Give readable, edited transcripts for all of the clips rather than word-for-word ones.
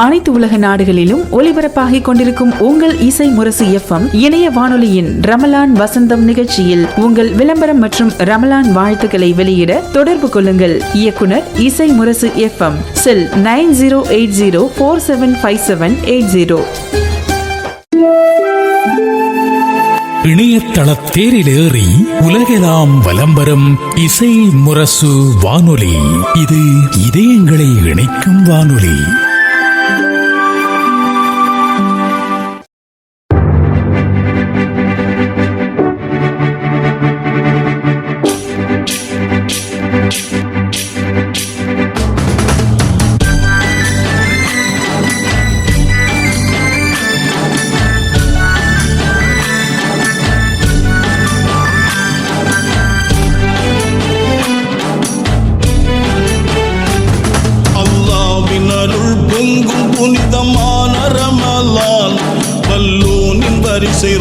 அனைத்து உலக நாடுகளிலும் ஒலிபரப்பாகிக் கொண்டிருக்கும் உங்கள் இசை முரசு FM இணைய வானொலியின் ரமலான் வசந்தம் நிகழ்ச்சியில் உங்கள் விளம்பரம் மற்றும் ரமலான் வாழ்த்துக்களை வெளியிட தொடர்பு கொள்ளுங்கள். இயக்குனர் இசை முரசு FM, செல் 9080475780. இணையதள தேரிலேறி உலகெல்லாம் வலம்பெறும் இசை முரசு வானொலி. இது இதயங்களை இணைக்கும் வானொலி.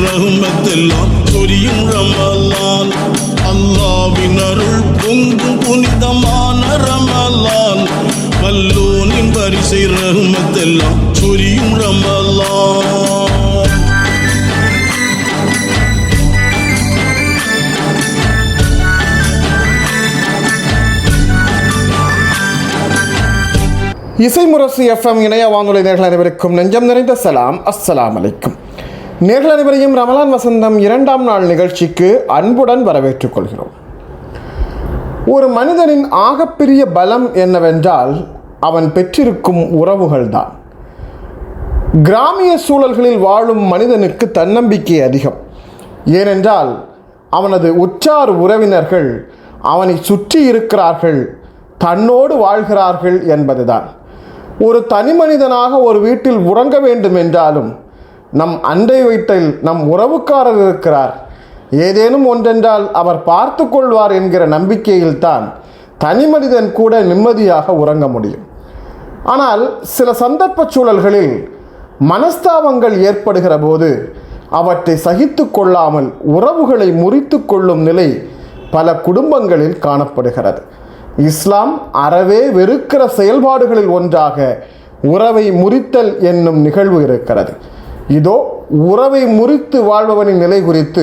ரஹ்மத்தெல்லாம் சொரியும் ரமலான். அல்லாஹ்வின் அருள் பொங்கும் புனிதமான ரமலான். வல்லோனின் வரிசை ரஹ்மத்தெல்லாம் சொரியும் ரமலான். இசைமுரசு FM இணைய வானொலி நேர்கள் அனைவருக்கும் நெஞ்சம் நிறைந்த சலாம். அஸ்ஸலாமு அலைக்கும். நேர்கள் அனைவரையும் ரமலான் வசந்தம் 2ஆம் நாள் நிகழ்ச்சிக்கு அன்புடன் வரவேற்றுக் கொள்கிறோம். ஒரு மனிதனின் ஆகப்பெரிய பலம் என்னவென்றால் அவன் பெற்றிருக்கும் உறவுகள்தான். கிராமிய சூழல்களில் வாழும் மனிதனுக்கு தன்னம்பிக்கை அதிகம். ஏனென்றால் அவனது உற்றார் உறவினர்கள் அவனை சுற்றி இருக்கிறார்கள், தன்னோடு வாழ்கிறார்கள் என்பதுதான். ஒரு தனி மனிதனாக ஒரு வீட்டில் உறங்க வேண்டும் என்றாலும் நம் அண்டை வீட்டில் நம் உறவுக்காரர் இருக்கிறார், ஏதேனும் ஒன்றென்றால் அவர் பார்த்து கொள்வார் என்கிற நம்பிக்கையில்தான் தனி மனிதன் கூட நிம்மதியாக உறங்க முடியும். ஆனால் சில சந்தர்ப்ப சூழல்களில் மனஸ்தாபங்கள் ஏற்படுகிற போது அவற்றை சகித்து கொள்ளாமல் உறவுகளை முறித்து கொள்ளும் நிலை பல குடும்பங்களில் காணப்படுகிறது. இஸ்லாம் அறவே வெறுக்கிற செயல்பாடுகளில் ஒன்றாக உறவை முறித்தல் என்னும் நிகழ்வு இருக்கிறது. இதோ உறவை முறித்து வாழ்பவனின் நிலை குறித்து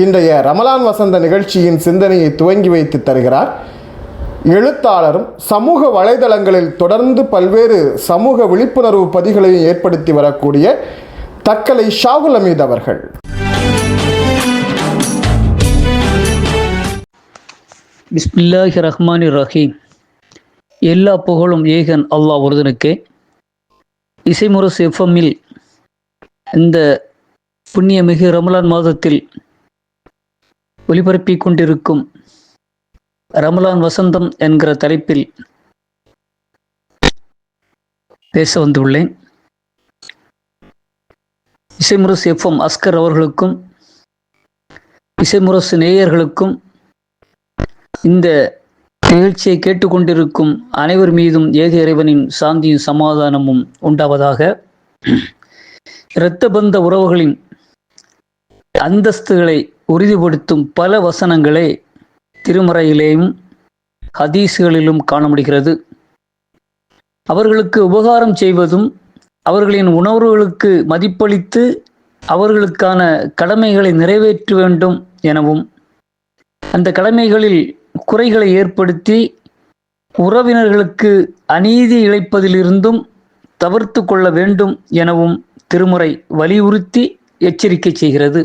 இன்றைய ரமலான் வசந்த நிகழ்ச்சியின் சிந்தனையை துவங்கி வைத்து தருகிறார் எழுத்தாளரும் சமூக வலைதளங்களில் தொடர்ந்து பல்வேறு சமூக விழிப்புணர்வு பதிவுகளையும் ஏற்படுத்தி வரக்கூடிய தக்கலை ஷாகுல் அமீத் அவர்கள். பிஸ்மில்லாஹி ரஹ்மானிர் ரஹீம். எல்லா புகழும் ஏகன் அல்லாஹ் ஒருவனுக்கே. இசைமுரசு எஃப்எம்மில் இந்த புண்ணியமிகு ரமலான் மாதத்தில் ஒலிபரப்பிக் கொண்டிருக்கும் ரமலான் வசந்தம் என்கிற தலைப்பில் பேச வந்துள்ளேன். இசைமுரசு எஃப்எம் அஸ்கர் அவர்களுக்கும் இசைமுரசு நேயர்களுக்கும் இந்த நிகழ்ச்சியை கேட்டுக்கொண்டிருக்கும் அனைவர் மீதும் ஏக இறைவனின் சாந்தியும் சமாதானமும் உண்டாவதாக. இரத்த பந்த உறவுகளின் அந்தஸ்துகளை உறுதிப்படுத்தும் பல வசனங்களை திருமறையிலேயும் ஹதீஸ்களிலும் காண முடிகிறது. அவர்களுக்கு உபகாரம் செய்வதும் அவர்களின் உணர்வுகளுக்கு மதிப்பளித்து அவர்களுக்கான கடமைகளை நிறைவேற்ற வேண்டும் எனவும், அந்த கடமைகளில் குறைகளை ஏற்படுத்தி உறவினர்களுக்கு அநீதி இழைப்பதிலிருந்தும் தவிர்த்து கொள்ள வேண்டும் எனவும் திருமுறை வலியுறுத்தி எச்சரிக்கை செய்கிறது.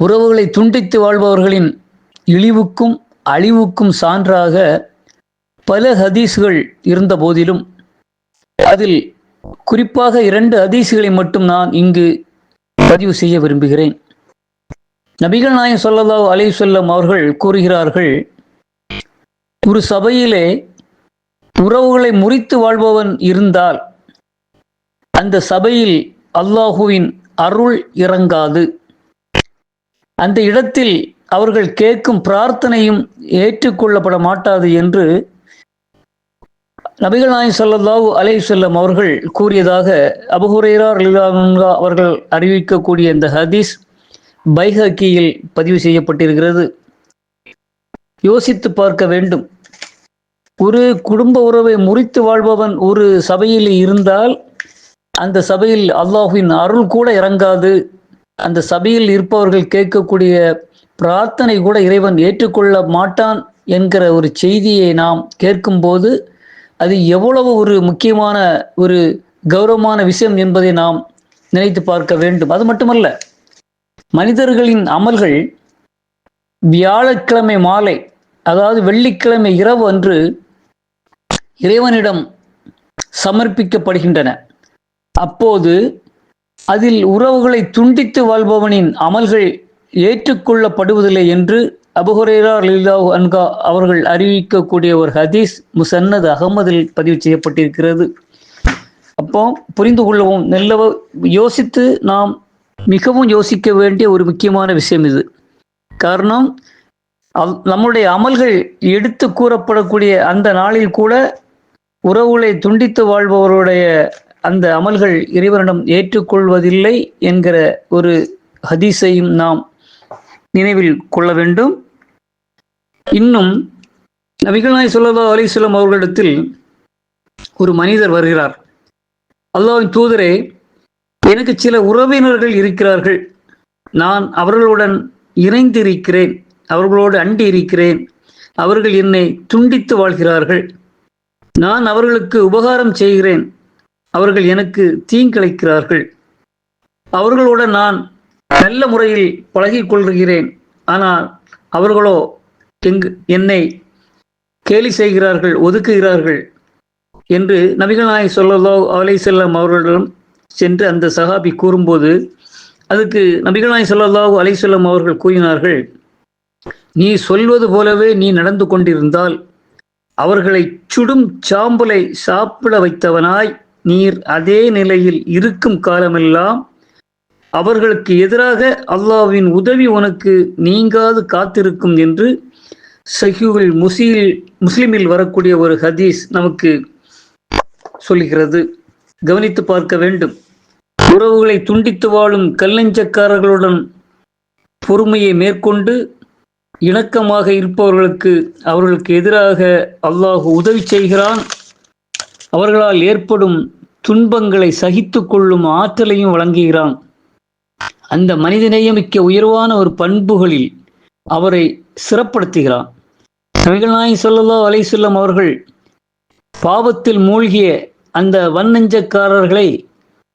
உறவுகளை துண்டித்து வாழ்பவர்களின் இழிவுக்கும் அழிவுக்கும் சான்றாக பல ஹதீஸ்கள் இருந்த போதிலும் அதில் குறிப்பாக 2 ஹதீஸ்களை மட்டும் நான் இங்கு பதிவு செய்ய விரும்புகிறேன். நபிகள் நாயகம் ஸல்லல்லாஹு அலைஹி வஸல்லம் அவர்கள் கூறுகிறார்கள், ஒரு சபையிலே உறவுகளை முறித்து வாழ்பவன் இருந்தால் அந்த சபையில் அல்லாஹுவின் அருள் இறங்காது, அந்த இடத்தில் அவர்கள் கேட்கும் பிரார்த்தனையும் ஏற்றுக்கொள்ளப்பட மாட்டாது என்று நபிகள் நாயகம் ஸல்லல்லாஹு அலைஹி வஸல்லம் அவர்கள் கூறியதாக அபூ ஹுரைரா ரலியல்லாஹு அன்ஹு அவர்கள் அறிவிக்கக்கூடிய இந்த ஹதீஸ் பைஹக்கியில் பதிவு செய்யப்பட்டிருக்கிறது. யோசித்து பார்க்க வேண்டும். ஒரு குடும்ப உறவை முறித்து வாழ்பவன் ஒரு சபையில் இருந்தால் அந்த சபையில் அல்லாஹ்வின் அருள் கூட இறங்காது. அந்த சபையில் இருப்பவர்கள் கேட்கக்கூடிய பிரார்த்தனை கூட இறைவன் ஏற்றுக்கொள்ள மாட்டான் என்கிற ஒரு செய்தியை நாம் கேட்கும்போது அது எவ்வளவு ஒரு முக்கியமான ஒரு கௌரவமான விஷயம் என்பதை நாம் நினைத்து பார்க்க வேண்டும். அது மட்டுமல்ல, மனிதர்களின் அமல்கள் வியாழக்கிழமை மாலை, அதாவது வெள்ளிக்கிழமை இரவு அன்று இறைவனிடம் சமர்ப்பிக்கப்படுகின்றன. அப்போது அதில் உறவுகளை துண்டித்து வாழ்பவனின் அமல்கள் ஏற்றுக்கொள்ளப்படுவதில்லை என்று அபூ ஹுரைரா ரலியல்லாஹு அன்ஹு அவர்கள் அறிவிக்கக்கூடிய ஒரு ஹதீஸ் முஸன்னத் அஹ்மதில் பதிவு செய்யப்பட்டிருக்கிறது. அப்போ புரிந்து கொள்ளவும், நல்ல யோசித்து நாம் மிகவும் யோசிக்க வேண்டிய ஒரு முக்கியமான விஷயம் இது. காரணம், நம்முடைய அமல்கள் எடுத்து கூறப்படக்கூடிய அந்த நாளில் கூட உறவுகளை துண்டித்து வாழ்பவருடைய அந்த அமல்கள் இறைவனிடம் ஏற்றுக்கொள்வதில்லை என்கிற ஒரு ஹதீஸையும் நாம் நினைவில் கொள்ள வேண்டும். இன்னும் நபிகள் நாயகம் ஸல்லல்லாஹு அலைஹி வஸல்லம் அவர்களிடத்தில் ஒரு மனிதர் வருகிறார். அல்லாஹ்வின் தூதரே, எனக்கு சில உறவினர்கள் இருக்கிறார்கள், நான் அவர்களுடன் இணைந்திருக்கிறேன், அவர்களோடு அண்டி இருக்கிறேன், அவர்கள் என்னை துண்டித்து வாழ்கிறார்கள், நான் அவர்களுக்கு உபகாரம் செய்கிறேன், அவர்கள் எனக்கு தீங்கிழைக்கிறார்கள், அவர்களுடன் நான் நல்ல முறையில் பழகிக் கொள்கிறேன், ஆனால் அவர்களோ என்னை கேலி செய்கிறார்கள், ஒதுக்குகிறார்கள் என்று நபிகள் நாயகம் ஸல்லல்லாஹு அலைஹி வஸல்லம் அவர்களிடம் சென்று அந்த சஹாபி கூறும்போது அதுக்கு நபிகள் நாயகம் ஸல்லல்லாஹு அலைஹி வஸல்லம் அவர்கள் கூறினார்கள், நீ சொல்வது போலவே நீ நடந்து கொண்டிருந்தால் அவர்களை சுடும் சாம்பலை சாப்பிட வைத்தவனாய் நீர் அதே நிலையில் இருக்கும் காலமெல்லாம் அவர்களுக்கு எதிராக அல்லாஹ்வின் உதவி உனக்கு நீங்காது காத்திருக்கும் என்று சஹீஹுல் முஸ்லிமில் வரக்கூடிய ஒரு ஹதீஸ் நமக்கு சொல்கிறது. கவனித்து பார்க்க வேண்டும். உறவுகளை துண்டித்து வாழும் கல்லஞ்சக்காரர்களுடன் பொறுமையை மேற்கொண்டு இணக்கமாக இருப்பவர்களுக்கு அவர்களுக்கு எதிராக அல்லாஹ் உதவி செய்கிறான். அவர்களால் ஏற்படும் துன்பங்களை சகித்து கொள்ளும் ஆற்றலையும் வழங்குகிறான். அந்த மனிதநேயமிக்க உயர்வான ஒரு பண்புகளில் அவரை சிறப்படுத்துகிறான். நபிகள் நாயகம் ஸல்லல்லாஹு அலைஹி வஸல்லம் அவர்கள் பாவத்தில் மூழ்கிய அந்த வன்னஞ்சக்காரர்களை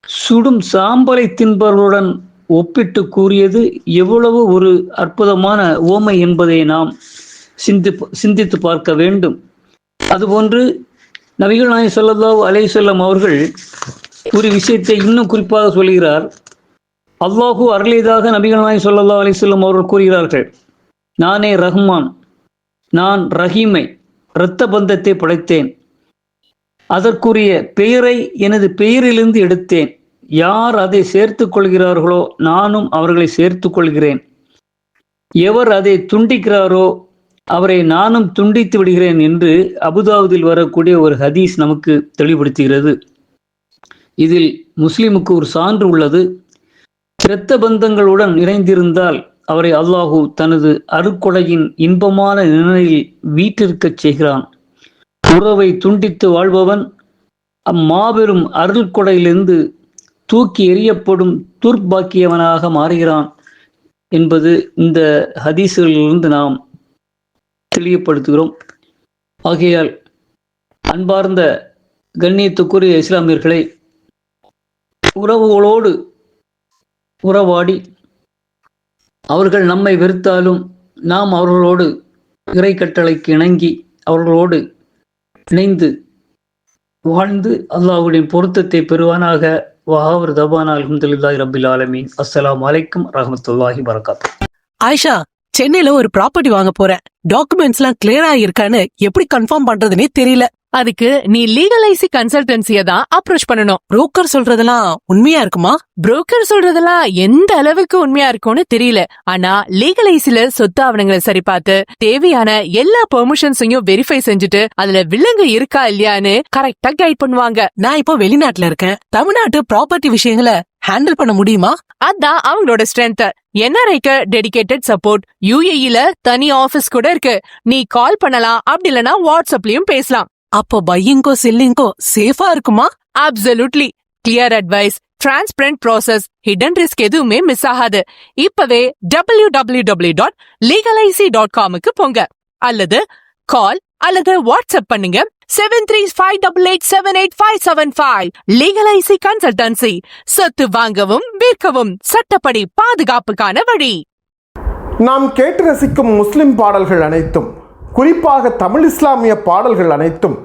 சுடும் சாம்பலை தின்பவர்களுடன் ஒப்பிட்டு கூறியது எவ்வளவு ஒரு அற்புதமான ஓமை என்பதை நாம் சிந்தித்து பார்க்க வேண்டும். அதுபோன்று நபிகள் நாயகம் ஸல்லல்லாஹு அலைஹி வஸல்லம் அவர்கள் ஒரு விஷயத்தை இன்னும் குறிப்பாக சொல்கிறார். அல்லாஹு அருளியதாக நபிகள் நாயகம் ஸல்லல்லாஹு அலைஹி வஸல்லம் அவர்கள் கூறுகிறார்கள், நானே ரஹ்மான், நான் ரஹீமை, இரத்த பந்தத்தை படைத்தேன், அதற்குரிய பெயரை எனது பெயரிலிருந்து எடுத்தேன், யார் அதை சேர்த்து கொள்கிறார்களோ நானும் அவர்களை சேர்த்து கொள்கிறேன், எவர் அதை துண்டிக்கிறாரோ அவரை நானும் துண்டித்து விடுகிறேன் என்று அபுதாவுதில் வரக்கூடிய ஒரு ஹதீஸ் நமக்கு தெளிவுபடுத்துகிறது. இதில் முஸ்லிமுக்கு ஒரு சான்று உள்ளது. இரத்த பந்தங்களுடன் இணைந்திருந்தால் அவரை அல்லாஹு தனது அருட்கொடையின் இன்பமான நிலையில் வீற்றிருக்கச் செய்கிறான். உறவை துண்டித்து வாழ்பவன் அம்மாபெரும் அருள்கொடையிலிருந்து தூக்கி எறியப்படும் துர்பாக்கியவனாக மாறுகிறான் என்பது இந்த ஹதீஸ்களிலிருந்து நாம் தெளிவுபடுத்துகிறோம். ஆகையால் அன்பார்ந்த கண்ணியத்துக்குரிய இஸ்லாமியர்களை, உறவுகளோடு உறவாடி அவர்கள் நம்மை வெறுத்தாலும் நாம் அவர்களோடு இறை கட்டளைக்கு இணங்கி அவர்களோடு இணைந்து வாழ்ந்து அல்லாஹ்வுடைய பொருத்தத்தை பெறுவானாக. வஆகிரு தஅவானா அல்ஹம்துலில்லாஹி ரப்பில் ஆலமீன். அஸ்ஸலாமு அலைக்கும் ரஹ்மத்துல்லாஹி வபரகாத்துஹு. ஆயிஷா, சென்னையில ஒரு ப்ராப்பர்ட்டி வாங்க போறேன். டாக்குமெண்ட்ஸ்லாம் கிளியரா இருக்கான்னு எப்படி கன்ஃபார்ம் பண்றதுனே தெரியல. அதுக்கு நீ லீகலைசி கன்சல்டன்சியை தான் அப்ரோச் பண்ணணும். புரோக்கர் சொல்றதெல்லாம் உண்மையா இருக்குமா? புரோக்கர் சொல்றதெல்லாம் எந்த அளவுக்கு உண்மையா இருக்கும்னு தெரியல. ஆனா லீகலைசில சொத்து ஆவணங்களை சரி பார்த்து தேவையான எல்லா பெர்மிஷன்ஸையும் வெரிஃபை செஞ்சுட்டு அதுல வில்லங்க இருக்கா இல்லையான்னு கரெக்டா கைட் பண்ணுவாங்க. நான் இப்போ வெளிநாட்டுல இருக்கேன். தமிழ்நாட்டு ப்ராப்பர்ட்டி விஷயங்களை ஹேண்டில் பண்ண முடியுமா? அதான் அவங்களோட ஸ்ட்ரென்த். NRIக்கு டெடிகேட்டட் சப்போர்ட், UAEல தனி ஆபீஸ் கூட இருக்கு. நீ கால் பண்ணலாம், அப்படி இல்லனா வாட்ஸ்அப்லயும் பேசலாம். அப்போ பையிங்கோ செல்லிங்கோ சேஃபா இருக்குமா? Absolutely. Clear advice, transparent process, hidden risk எதுவுமே மிஸ் ஆகாது. இப்பவே www.legalicy.com போங்க, அல்லது கால் அல்லது வாட்ஸ்அப் பண்ணுங்க 7358878575. லீகலைசி கன்சல்டன்சி, சொத்து வாங்கவும் விற்கவும் சட்டப்படி பாதுகாப்புக்கான வழி. நாம் கேட்டு ரசிக்கும் முஸ்லிம் பாடல்கள் அனைத்தும், குறிப்பாக தமிழ் இஸ்லாமிய பாடல்கள் அனைத்தும்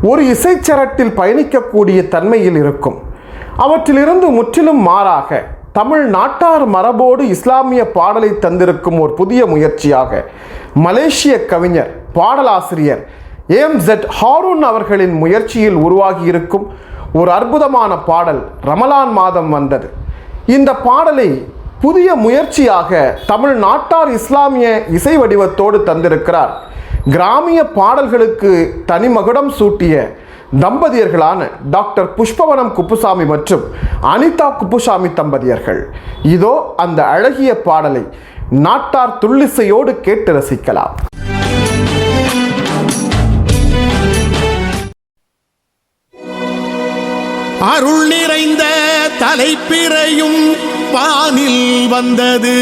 ஒரு இசைச்சரட்டில் பயணிக்கக்கூடிய தன்மையில் இருக்கும். அவற்றிலிருந்து முற்றிலும் மாறாக தமிழ் நாட்டார் மரபோடு இஸ்லாமிய பாடலை தந்திருக்கும் ஒரு புதிய முயற்சியாக மலேசிய கவிஞர் பாடலாசிரியர் AMZ ஹாரூன் அவர்களின் முயற்சியில் உருவாகியிருக்கும் ஒரு அற்புதமான பாடல் ரமலான் மாதம் வந்தது. இந்த பாடலை புதிய முயற்சியாக தமிழ் நாட்டார் இஸ்லாமிய இசை வடிவத்தோடு தந்திருக்கிறார் கிராமிய பாடல்களுக்கு தனிமகுடம் சூட்டிய தம்பதியர்களான டாக்டர் புஷ்பவனம் குப்புசாமி மற்றும் அனிதா குப்புசாமி தம்பதியர்கள். இதோ அந்த அழகிய பாடலை நாட்டார் துள்ளிசையோடு கேட்டு ரசிக்கலாம். அருள் நிறைந்த தலைப்பிறையும் வானில் வந்தது,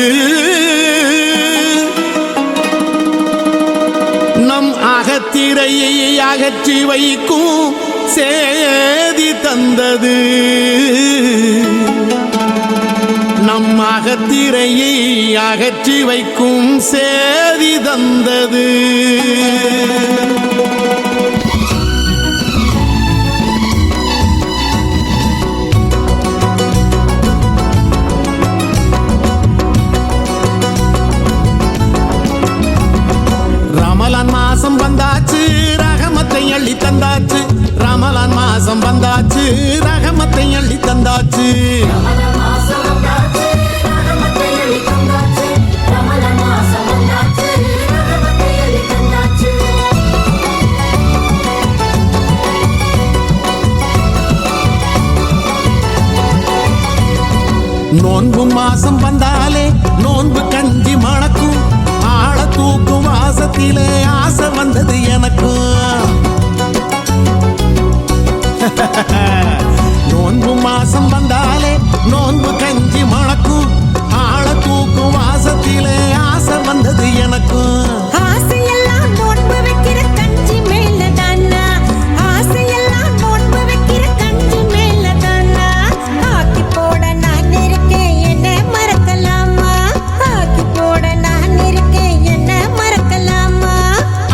நம் அகத்திரையை அகற்றி வைக்கும் சேதி தந்தது, நம் அகத்திரையை அகற்றி வைக்கும் சேதி தந்தது. ரமலான் மாசம் வந்தாச்சு, ரஹமத்தை அள்ளி தந்தாச்சு. ரமலான் மாசம் வந்தாச்சு, ரஹமத்தை அள்ளி தந்தாச்சு. நோன்பு மாசம் வந்தாலே நோன்பு கஞ்சி மணக்கும், ஆள தூக்கும் வாசத்திலே ஆசை வந்தது எனக்கும். நோன்பு மாசம் வந்தாலே நோன்பு கஞ்சி மணக்கும், ஆள தூக்கும் வாசத்திலே ஆசை வந்தது எனக்கும். ஆசையெல்லாம் நோன்பு வைக்கிற கஞ்சி மேல தானா, ஆசையெல்லாம் நோன்பு வைக்கிற கஞ்சி மேல தானா. ஆக்கி போட நான் இருக்கேன், என்ன மறக்கலாமா? ஆக்கி போட நான் இருக்கேன், என்ன மறக்கலாமா?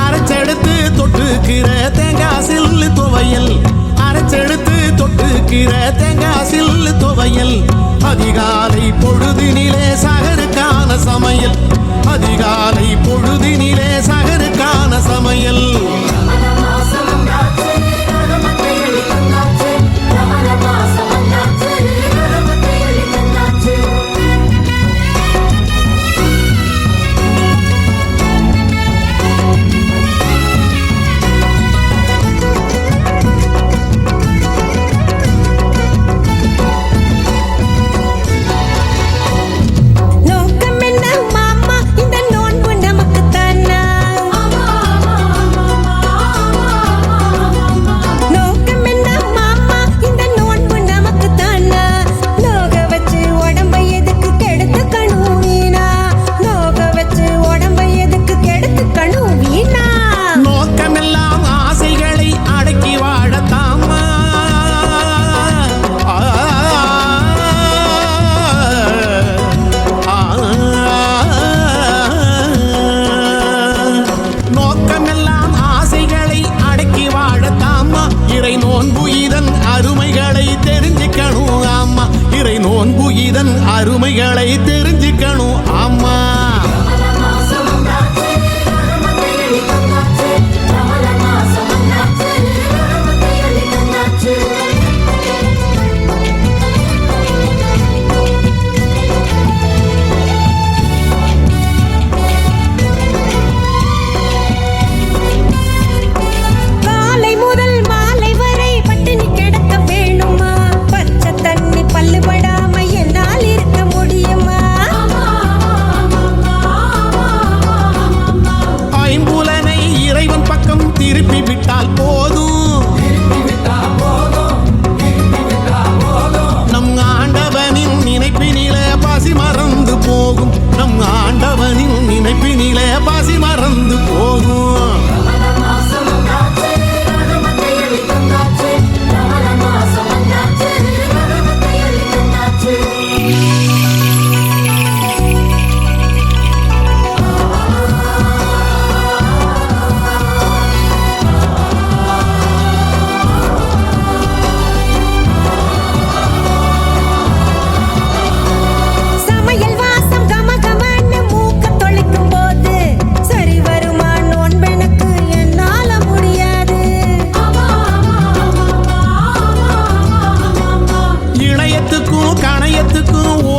அரைச்செடுத்து தொட்டுக்கிற தேங்காய் சில்லு துவையல், அரைச்செடுத்து தொட்டுக்கிற தேங்காய் சில்லு துவையல். அதிகாலை பொழுதினிலே சகருக்கான சமையல், அதிகாலை பொழுதினிலே சகருக்கான சமையல். நோக்கம் என்ன மாமா, இந்த நோன்பு நமக்கு தானா?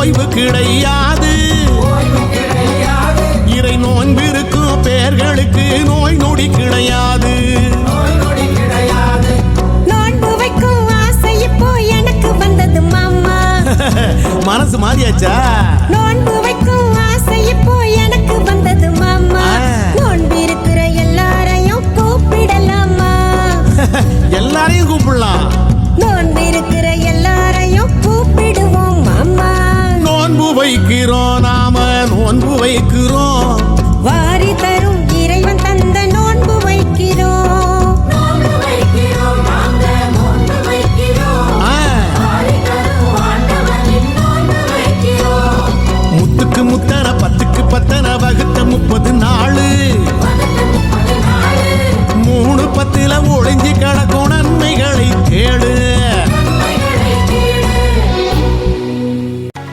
ஓய்வு கிடையாது. இறை நோன்பிருக்கும் பேர்களுக்கு நோய் நொடி கிடையாது. நோன்பு வைக்கும் ஆசை இப்போ எனக்கு வந்தது மாமா. மனசு மாறியாச்சா? நோன்பு வைக்கும் ஆசை இப்போ எனக்கு வந்தது மாமா. நோன்பு இருக்கிற எல்லாரையும் கூப்பிடலாமா? எல்லாரையும் கூப்பிடலாம். நோன்பு இருக்கிற எல்லாரையும் கூப்பிடுவோம் மாமா. நோன்பு வைக்கிறோம், நாம நோன்பு வைக்கிறோம். வாரி தரும் இறைவன் தந்த நோன்பு வைக்கிறோம். முத்துக்கு முத்தன 10க்கு 10 வகுத்த 30 நாளு 3-10 ஒளிஞ்சி கிடக்கும் நன்மைகளை கேளு.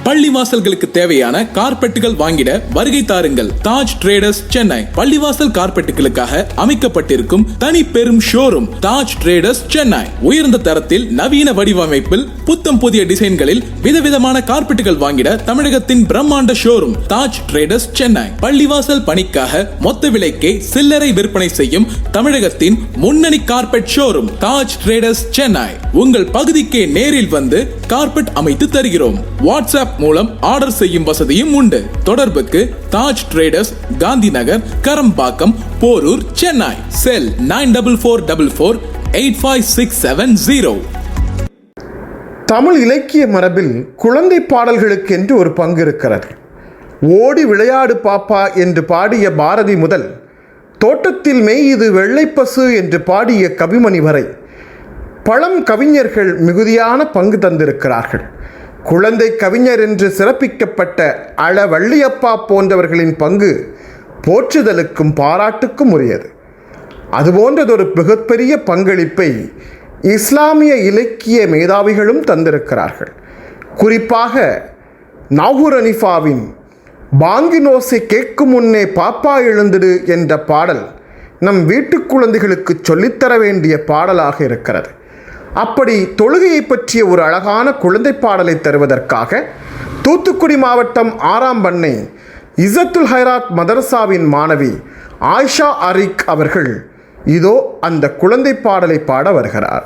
பள்ளிவாசல்களுக்கு தேவையான கார்பெட்டுகள் வாங்கிட வருகை தாருங்கள் தாஜ் ட்ரேடர்ஸ் சென்னை. பள்ளிவாசல் கார்பெட்டுகளுக்காக அமைக்கப்பட்டிருக்கும் தனி பெரும் ஷோரூம் தாஜ் ட்ரேடர்ஸ் சென்னை. உயர்ந்த தரத்தில் நவீன வடிவமைப்பில் புத்தம் புதிய டிசைன்களில் விதவிதமான கார்பெட்டுகள் வாங்கிட தமிழகத்தின் பிரம்மாண்ட ஷோரூம் தாஜ் ட்ரேடர்ஸ் சென்னை. பள்ளிவாசல் பணிக்காக மொத்த விலைக்கே சில்லறை விற்பனை செய்யும் தமிழகத்தின் முன்னணி carpet showroom Taj traders Chennai. உங்கள் பகுதிக்கே நேரில் வந்து கார்பெட் அமைத்து தருகிறோம். வாட்ஸ்அப் மூலம் ஆர்டர் செய்யும் வசதியும் உண்டு. தொடர்புக்கு தாஜ் ட்ரேடர்ஸ், காந்தி நகர், கரம்பாக்கம், போரூர், சென்னை. செல் 9444485670. தமிழ் இலக்கிய மரபில் குழந்தை பாடல்களுக்கு என்று ஒரு பங்கு இருக்கிறது. ஓடி விளையாடு பாப்பா என்று பாடிய பாரதி முதல் தோட்டத்தில் மேயுது வெள்ளைப்பசு என்று பாடிய கவிமணி வரை பழம் கவிஞர்கள் மிகுதியான பங்கு தந்திருக்கிறார்கள். குழந்தை கவிஞர் என்று சிறப்பிக்கப்பட்ட வள்ளியப்பா போன்றவர்களின் பங்கு போற்றுதலுக்கும் பாராட்டுக்கும் உரியது. அதுபோன்றதொரு மிகப்பெரிய பங்களிப்பை இஸ்லாமிய இலக்கிய மேதாவிகளும் தந்திருக்கிறார்கள். குறிப்பாக நாகூர் அனிஃபாவின் பாங்கினோசை கேட்கும் முன்னே பாப்பா எழுந்திடு என்ற பாடல் நம் வீட்டு குழந்தைகளுக்கு சொல்லித்தர வேண்டிய பாடலாக இருக்கிறது. அப்படி தொழுகையை பற்றிய ஒரு அழகான குழந்தை பாடலை தருவதற்காக தூத்துக்குடி மாவட்டம் 6ஆம் பண்ணை இஸ்ஸத்துல் ஹைராத் மதரசாவின் மாணவி ஆயிஷா அரிக் அவர்கள் இதோ அந்த குழந்தை பாடலை பாட வருகிறார்.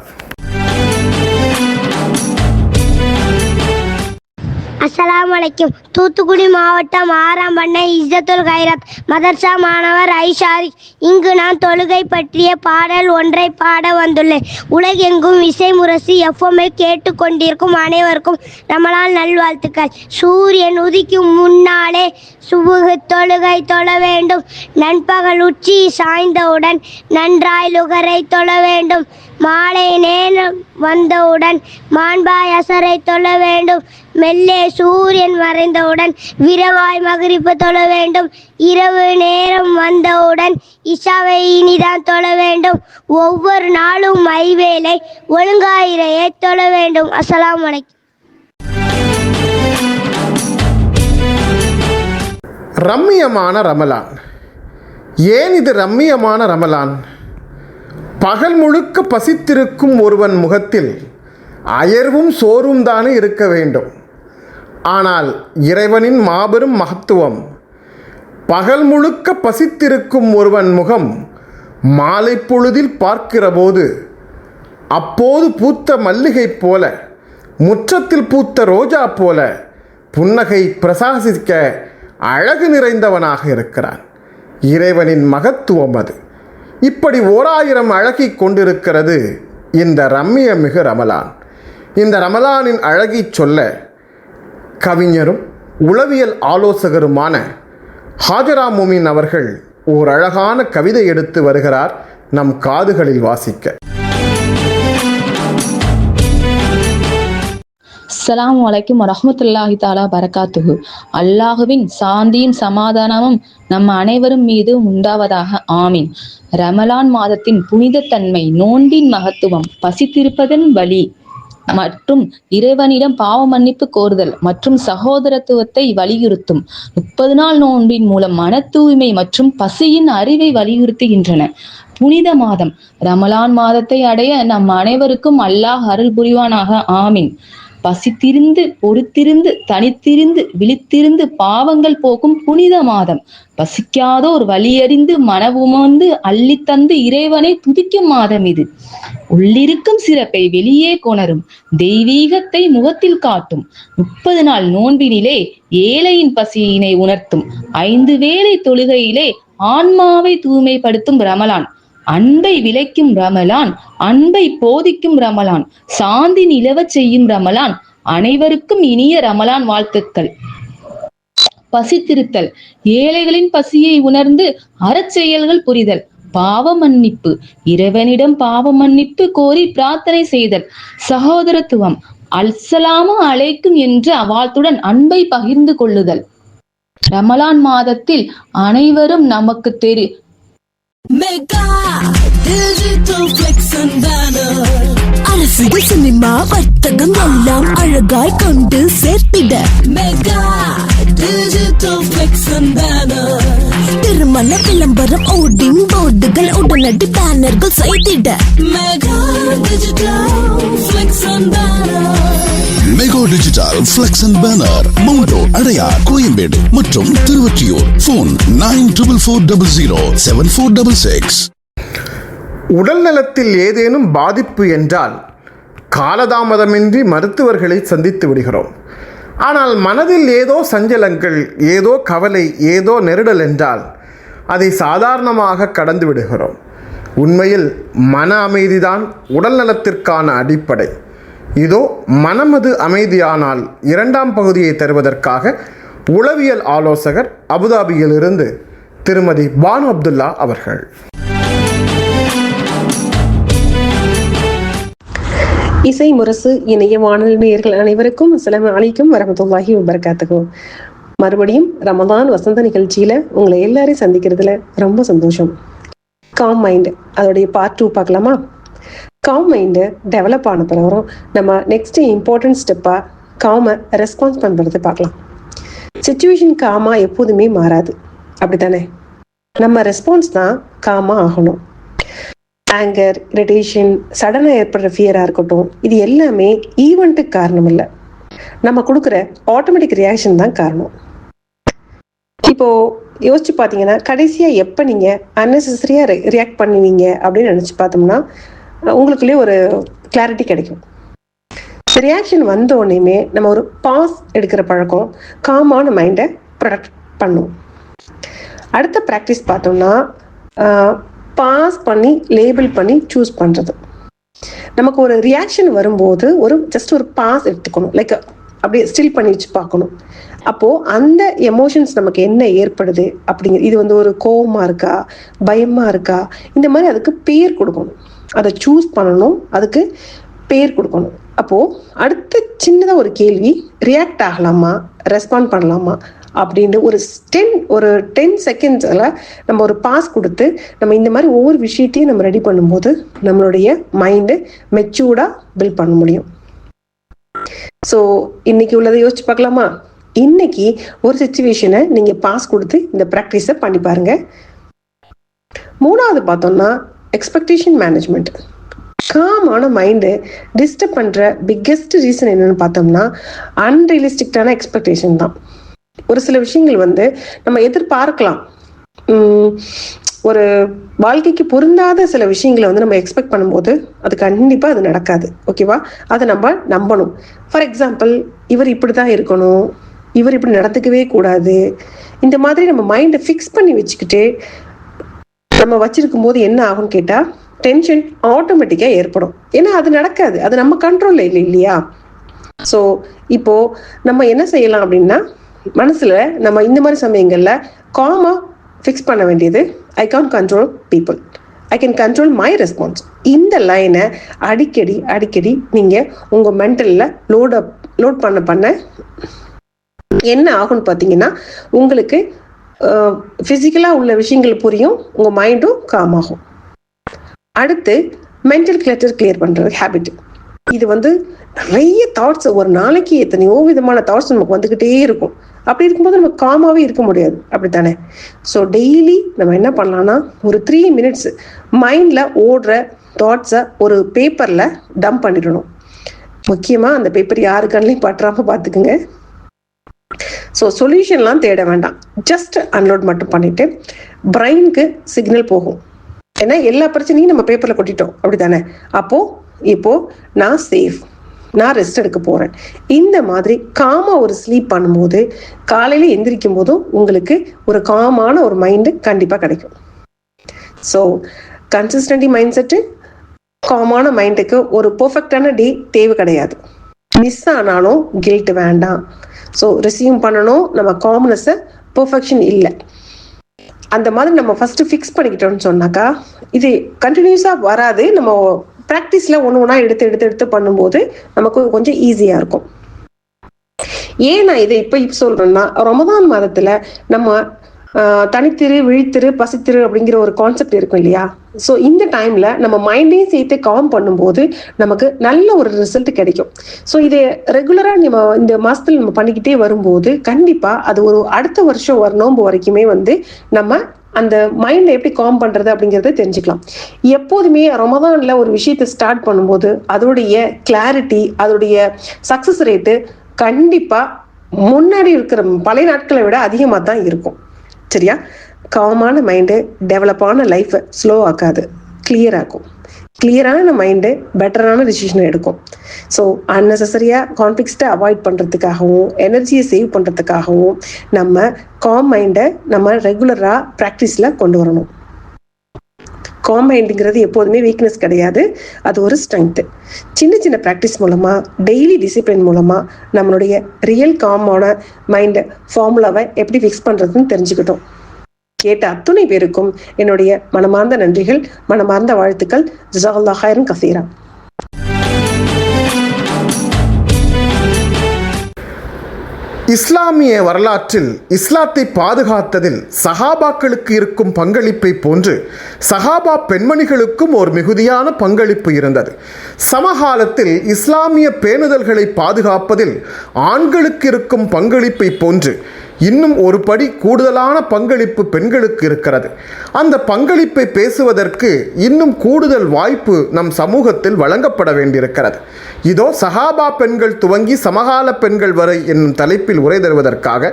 அஸ்ஸலாமு அலைக்கும். தூத்துக்குடி மாவட்டம் 6ஆம் பண்ணை இஸ்ஸத்துல் ஹைராத் மதர்சா மாணவர் ஐஷாரி. இங்கு நான் தொழுகை பற்றிய பாடல் ஒன்றை பாட வந்துள்ளேன். உலகெங்கும் இசை முரசு எஃப்எம்ஐ கேட்டுக்கொண்டிருக்கும் அனைவருக்கும் ரமலான் நல்வாழ்த்துக்கள். சூரியன் உதிக்கும் முன்னாலே சுபுகு தொழுகை தொழ வேண்டும். நண்பகல் உச்சி சாய்ந்தவுடன் நன்றாய் லுகரை தொழ வேண்டும். மாலை நேரம் வந்தவுடன் மாண்பாய் அசரை தொழ வேண்டும். மெல்லே சூரியன் மறைந்தவுடன் விரவாய் மகரிப்பு தொழ வேண்டும். இரவு நேரம் வந்தவுடன் இஷாவை இனிதான் தொழ வேண்டும். ஒவ்வொரு நாளும் ஐவேளை ஒழுங்காயிரையை தொழ வேண்டும். அஸ்ஸலாமு அலைக்கும். ரம்மியமான ரமலான். ஏன் இது ரம்மியமான ரமலான்? பகல் முழுக்க பசித்திருக்கும் ஒருவன் முகத்தில் அயர்வும் சோர்வும் தானே இருக்க வேண்டும். ஆனால் இறைவனின் மாபெரும் மகத்துவம், பகல் முழுக்க பசித்திருக்கும் ஒருவன் முகம் மாலை பொழுதில் பார்க்கிற போது அப்போது பூத்த மல்லிகை போல, முற்றத்தில் பூத்த ரோஜா போல புன்னகை பிரகாசிக்க அழகு நிறைந்தவனாக இருக்கிறான். இறைவனின் மகத்துவம் அது. இப்படி 1000 அழகை கொண்டிருக்கிறது இந்த ரம்மியமிகு ரமலான். இந்த ரமலானின் அழகை சொல்ல கவிஞரும் உளவியல் ஆலோசகருமான ஹாஜரா மோமின் அவர்கள் ஓர் அழகான கவிதை எடுத்து வருகிறார் நம் காதுகளில் வாசிக்க. அஸ்ஸலாமு அலைக்கும் வரஹ்மத்துல்லாஹி தஆலா பரகாத்துஹு. அல்லாஹுவின் சாந்தியும் சமாதானமும் நம்ம அனைவரும் மீது உண்டாவதாக. ஆமீன். ரமலான் மாதத்தின் புனிதத்தன்மை, நோன்பின் மகத்துவம், பசித்திருப்பதன் வழி மற்றும் இறைவனிடம் பாவ மன்னிப்பு கோருதல் மற்றும் சகோதரத்துவத்தை வலியுறுத்தும் 30 நாள் நோன்பின் மூலம் மன தூய்மை மற்றும் பசியின் அறிவை வலியுறுத்துகின்றன. புனித மாதம் ரமலான் மாதத்தை அடைய நம் அனைவருக்கும் அல்லாஹ் அருள் புரிவானாக. ஆமீன். பசித்திருந்து பொறுத்திருந்து தனித்திருந்து விழித்திருந்து பாவங்கள் போக்கும் புனித மாதம். பசிக்காதோர் வழியறிந்து மனவுமர்ந்து அள்ளித்தந்து இறைவனை துதிக்கும் மாதம் இது. உள்ளிருக்கும் சிறப்பை வெளியே கொணரும், தெய்வீகத்தை முகத்தில் காட்டும். 30 நாள் நோன்பினிலே ஏழையின் பசியினை உணர்த்தும். 5 வேளை தொழுகையிலே ஆன்மாவை தூய்மைப்படுத்தும் ரமலான். அன்பை விளைக்கும் ரமலான், அன்பை போதிக்கும் ரமலான், சாந்தி நிலவச் செய்யும் ரமலான். அனைவருக்கும் இனிய ரமலான் வாழ்த்துக்கள். பசித்திருத்தல், ஏழைகளின் பசியை உணர்ந்து அறச்செயல்கள் புரிதல். பாவ மன்னிப்பு, இறைவனிடம் பாவ மன்னிப்பு கோரி பிரார்த்தனை செய்தல். சகோதரத்துவம், அஸ்ஸலாமு அலைக்கும் என்ற வாழ்த்துடன் அன்பை பகிர்ந்து கொள்ளுதல். ரமலான் மாதத்தில் அனைவரும் நமக்கு அரசியல், சினிமா, வர்த்தகம் எல்லாம் அழகாய் கொண்டு சேர்த்திட mega digital flex and banner. திருமண விளம்பரம், ஓடிங் போர்டுகள், உடனடி பேனர்கள் செய்திட mega digital flex and banner. Mega digital flex and banner, mount road, Adyar, Koyambedu மற்றும் திருவொற்றியூர். போன் 9440074666. உடல் நலத்தில் ஏதேனும் பாதிப்பு என்றால் காலதாமதமின்றி மருத்துவர்களை சந்தித்து விடுகிறோம். ஆனால் மனதில் ஏதோ சஞ்சலங்கள், ஏதோ கவலை, ஏதோ நெருடல் என்றால் அதை சாதாரணமாக கடந்து விடுகிறோம். உண்மையில் மன அமைதிதான் உடல் நலத்திற்கான அடிப்படை. இதோ மனமது அமைதியானால் 2ஆம் பகுதியை தருவதற்காக உளவியல் ஆலோசகர் அபுதாபியிலிருந்து திருமதி பானு அப்துல்லா அவர்கள். இசை முரசு இணைய வானொலி நேயர்கள் அனைவருக்கும் அஸ்ஸலாமு அலைக்கும் வரஹ்மத்துல்லாஹி வபரகாத்துஹு. மறுபடியும் ரமதான் வசந்த நிகழ்ச்சியில உங்களை எல்லாரையும் சந்திக்கிறதுல ரொம்ப சந்தோஷம். காம் மைண்ட் அதோடைய பார்ட் 2 பார்க்கலாமா? காம் மைண்டு டெவலப் ஆன பிறகு நம்ம நெக்ஸ்ட் இம்பார்ட்டன்ட் ஸ்டெப்பா காமை ரெஸ்பான்ஸ் பண்றது பார்க்கலாம். சிச்சுவேஷன் காமா எப்போதுமே மாறாது, அப்படித்தானே? நம்ம ரெஸ்பான்ஸ் தான் காமா ஆகணும். ஆங்கர், இரிட்டேஷன், சடனாக ஏற்படுற ஃபியராக இருக்கட்டும், இது எல்லாமே ஈவெண்ட்டுக்கு காரணம் இல்லை, நம்ம கொடுக்குற ஆட்டோமேட்டிக் ரியாக்ஷன் தான் காரணம். இப்போ யோசிச்சு பார்த்தீங்கன்னா கடைசியாக எப்போ நீங்கள் அன்னெசரியாக ரியாக்ட் பண்ணுவீங்க அப்படின்னு நினச்சி பார்த்தோம்னா உங்களுக்குள்ளேயே ஒரு கிளாரிட்டி கிடைக்கும். ரியாக்ஷன் வந்தோடனேயுமே நம்ம ஒரு பாஸ் எடுக்கிற பழக்கம் காமான மைண்டை ப்ரொடக்ட் பண்ணும். அடுத்த ப்ராக்டிஸ் பார்த்தோம்னா பாஸ் பண்ணி லேபிள் பண்ணி சூஸ் பண்ணுறது. நமக்கு ஒரு ரியாக்ஷன் வரும்போது ஜஸ்ட் ஒரு பாஸ் எடுத்துக்கணும், லைக் அப்படியே ஸ்டில் பண்ணி வச்சு பார்க்கணும். அப்போது அந்த எமோஷன்ஸ் நமக்கு என்ன ஏற்படுது அப்படிங்கிறது, இது ஒரு கோவமாக இருக்கா, பயமாக இருக்கா, இந்த மாதிரி அதுக்கு பேர் கொடுக்கணும். அதை சூஸ் பண்ணணும், அதுக்கு பேர் கொடுக்கணும். அப்போது அடுத்த சின்னதாக ஒரு கேள்வி, ரியாக்ட் ஆகலாமா, ரெஸ்பாண்ட் பண்ணலாமா அப்படின்ட்டு ஒரு 10 செகண்ட்ஸில் நம்ம ஒரு பாஸ் கொடுத்து நம்ம இந்த மாதிரி ஒவ்வொரு விஷயத்தையும் நம்ம ரெடி பண்ணும்போது நம்மளுடைய மைண்டு மெச்சூர்டாக பில்ட் பண்ண முடியும். ஸோ இன்னைக்கு உள்ளதை யோசிச்சு பார்க்கலாமா? இன்னைக்கு ஒரு சிச்சுவேஷனை நீங்கள் பாஸ் கொடுத்து இந்த ப்ராக்டிஸை பண்ணி பாருங்க. 3வது பார்த்தோம்னா எக்ஸ்பெக்டேஷன் மேனேஜ்மெண்ட். காமான மைண்டு டிஸ்டர்ப் பண்ணுற பிக்கெஸ்ட் ரீசன் என்னன்னு பார்த்தோம்னா அன்ரியலிஸ்டிக்கான எக்ஸ்பெக்டேஷன் தான். ஒரு சில விஷயங்கள் நம்ம எதிர்பார்க்கலாம், ஒரு வாழ்க்கைக்கு பொருந்தாத சில விஷயங்களை நம்ம எக்ஸ்பெக்ட் பண்ணும்போது அது கண்டிப்பாக அது நடக்காது. ஓகேவா? அதை நம்ம நம்பணும். ஃபார் எக்ஸாம்பிள், இவர் இப்படி தான் இருக்கணும், இவர் இப்படி நடந்துக்கவே கூடாது, இந்த மாதிரி நம்ம மைண்டை ஃபிக்ஸ் பண்ணி வச்சுக்கிட்டு நம்ம வச்சிருக்கும் போது என்ன ஆகும்னு கேட்டால் டென்ஷன் ஆட்டோமேட்டிக்காக ஏற்படும். ஏன்னா அது நடக்காது, அது நம்ம கண்ட்ரோலில் இல்லை இல்லையா? ஸோ இப்போ நம்ம என்ன செய்யலாம் அப்படின்னா, மனசில் நம்ம இந்த மாதிரி சமயங்களில் காமா ஃபிக்ஸ் பண்ண வேண்டியது, I can control people, I can control my response. இந்த லைனை அடிக்கடி நீங்கள் உங்கள் மென்டலில் லோட் பண்ண என்ன ஆகும்னு பார்த்தீங்கன்னா உங்களுக்கு ஃபிசிக்கலாக உள்ள விஷயங்கள் புரியும், உங்கள் மைண்டும் காம் ஆகும். அடுத்து மென்டல் கிளட்டர் கிளியர் பண்ணுறது ஹேபிட். இது நிறைய தாட்ஸ், ஒரு நாளைக்கு எத்தனையோ விதமான தாட்ஸ் நமக்கு வந்துக்கிட்டே இருக்கும். அப்படி இருக்கும்போது நம்ம காமாவே இருக்க முடியாது, அப்படித்தானே? ஸோ டெய்லி நம்ம என்ன பண்ணலாம்னா ஒரு 3 மினிட்ஸ் மைண்டில் ஓடுற தாட்ஸை ஒரு பேப்பரில் டம்ப் பண்ணிடணும். முக்கியமாக அந்த பேப்பர் யாரு கண்ணையும் பற்றாமல் பார்த்துக்குங்க. ஸோ சொல்யூஷன்லாம் தேட வேண்டாம், ஜஸ்ட் அன்லோட் மட்டும் பண்ணிட்டு பிரெயினுக்கு சிக்னல் போகும். ஏன்னா எல்லா பிரச்சனையும் நம்ம பேப்பரில் கொட்டிட்டோம் அப்படி தானே. இப்போ நான் சேஃப், நான் ரெஸ்ட் எடுக்க போகிறேன். இந்த மாதிரி காமாக ஒரு ஸ்லீப் பண்ணும்போது காலையில் எந்திரிக்கும் போதும் உங்களுக்கு ஒரு காமான ஒரு மைண்டு கண்டிப்பாக கிடைக்கும். ஸோ கன்சிஸ்டன்டி மைண்ட் செட்டு, காமான மைண்டுக்கு ஒரு பர்ஃபெக்டான டே தேவை கிடையாது. மிஸ் ஆனாலும் கில்ட் வேண்டாம். ஸோ ரிசீவ் பண்ணணும், நம்ம காம்னஸை பர்ஃபெக்ஷன் இல்லை. அந்த மாதிரி நம்ம ஃபஸ்ட்டு ஃபிக்ஸ் பண்ணிக்கிட்டோம்னு சொன்னாக்கா இது கண்டினியூஸாக வராது. நம்ம ப்ராக்டிஸில் ஒன்று எடுத்து பண்ணும்போது நமக்கு கொஞ்சம் ஈஸியாக இருக்கும். ஏன் நான் இதை இப்போ சொல்கிறேன்னா, ரமதான் மாதத்தில் நம்ம தனித்திரு, விழித்திரு, பசித்திரு அப்படிங்கிற ஒரு கான்செப்ட் இருக்கும் இல்லையா. ஸோ இந்த டைமில் நம்ம மைண்டையும் சேர்த்து காம் பண்ணும்போது நமக்கு நல்ல ஒரு ரிசல்ட் கிடைக்கும். ஸோ இதை ரெகுலராக நம்ம இந்த மாதத்தில் நம்ம பண்ணிக்கிட்டே வரும்போது கண்டிப்பாக அது ஒரு அடுத்த வருஷம் நோன்பு வரைக்குமே நம்ம அந்த மைண்டை எப்படி காம் பண்ணுறது அப்படிங்கிறத தெரிஞ்சுக்கலாம். எப்போதுமே ரமதானில் ஒரு விஷயத்தை ஸ்டார்ட் பண்ணும்போது அதோடைய கிளாரிட்டி, அதோடைய சக்ஸஸ் ரேட்டு கண்டிப்பாக முன்னாடி இருக்கிற பழைய நாட்களை விட அதிகமாக தான் இருக்கும். சரியா? காமான மைண்டு டெவலப்பான லைஃப்பை ஸ்லோ ஆக்காது, கிளியர் ஆக்கும். கிளியரான மைண்டு பெட்டரான டிசிஷன் எடுக்கும். ஸோ அன்னெசரியாக கான்ஃப்ளிக்ஸை அவாய்ட் பண்ணுறதுக்காகவும் எனர்ஜியை சேவ் பண்ணுறதுக்காகவும் நம்ம காம் மைண்டை நம்ம ரெகுலராக ப்ராக்டிஸில் கொண்டு வரணும். காம் மைண்டுங்கிறது எப்போதுமே வீக்னஸ் கிடையாது, அது ஒரு ஸ்ட்ரென்த்து. சின்ன ப்ராக்டிஸ் மூலமாக, டெய்லி டிசிப்ளின் மூலமாக நம்மளுடைய ரியல் காமான மைண்டை ஃபார்முலாவை எப்படி ஃபிக்ஸ் பண்ணுறதுன்னு தெரிஞ்சுக்கிட்டோம். கேட்ட அத்துணை பேருக்கும் என்னுடைய மனமார்ந்த நன்றிகள், மனமார்ந்த வாழ்த்துக்கள். ஜஸாக்கல்லாஹு ஹைரன் கஸீரா. இஸ்லாமிய வரலாற்றில் இஸ்லாத்தை பாதுகாத்ததில் சஹாபாக்களுக்கு இருக்கும் பங்களிப்பை போன்று சஹாபா பெண்மணிகளுக்கும் ஒரு மிகுதியான பங்களிப்பு இருந்தது. சமகாலத்தில் இஸ்லாமிய பேணுதல்களை பாதுகாப்பதில் ஆண்களுக்கு இருக்கும் பங்களிப்பை போன்று இன்னும் ஒரு படி கூடுதலான பங்களிப்பு பெண்களுக்கு இருக்கிறது. அந்த பங்களிப்பை பேசுவதற்கு இன்னும் கூடுதல் வாய்ப்பு நம் சமூகத்தில் வழங்கப்பட வேண்டியிருக்கிறது. இதோ சஹாபா பெண்கள் துவங்கி சமகால பெண்கள் வரை என்னும் தலைப்பில் உரை தருவதற்காக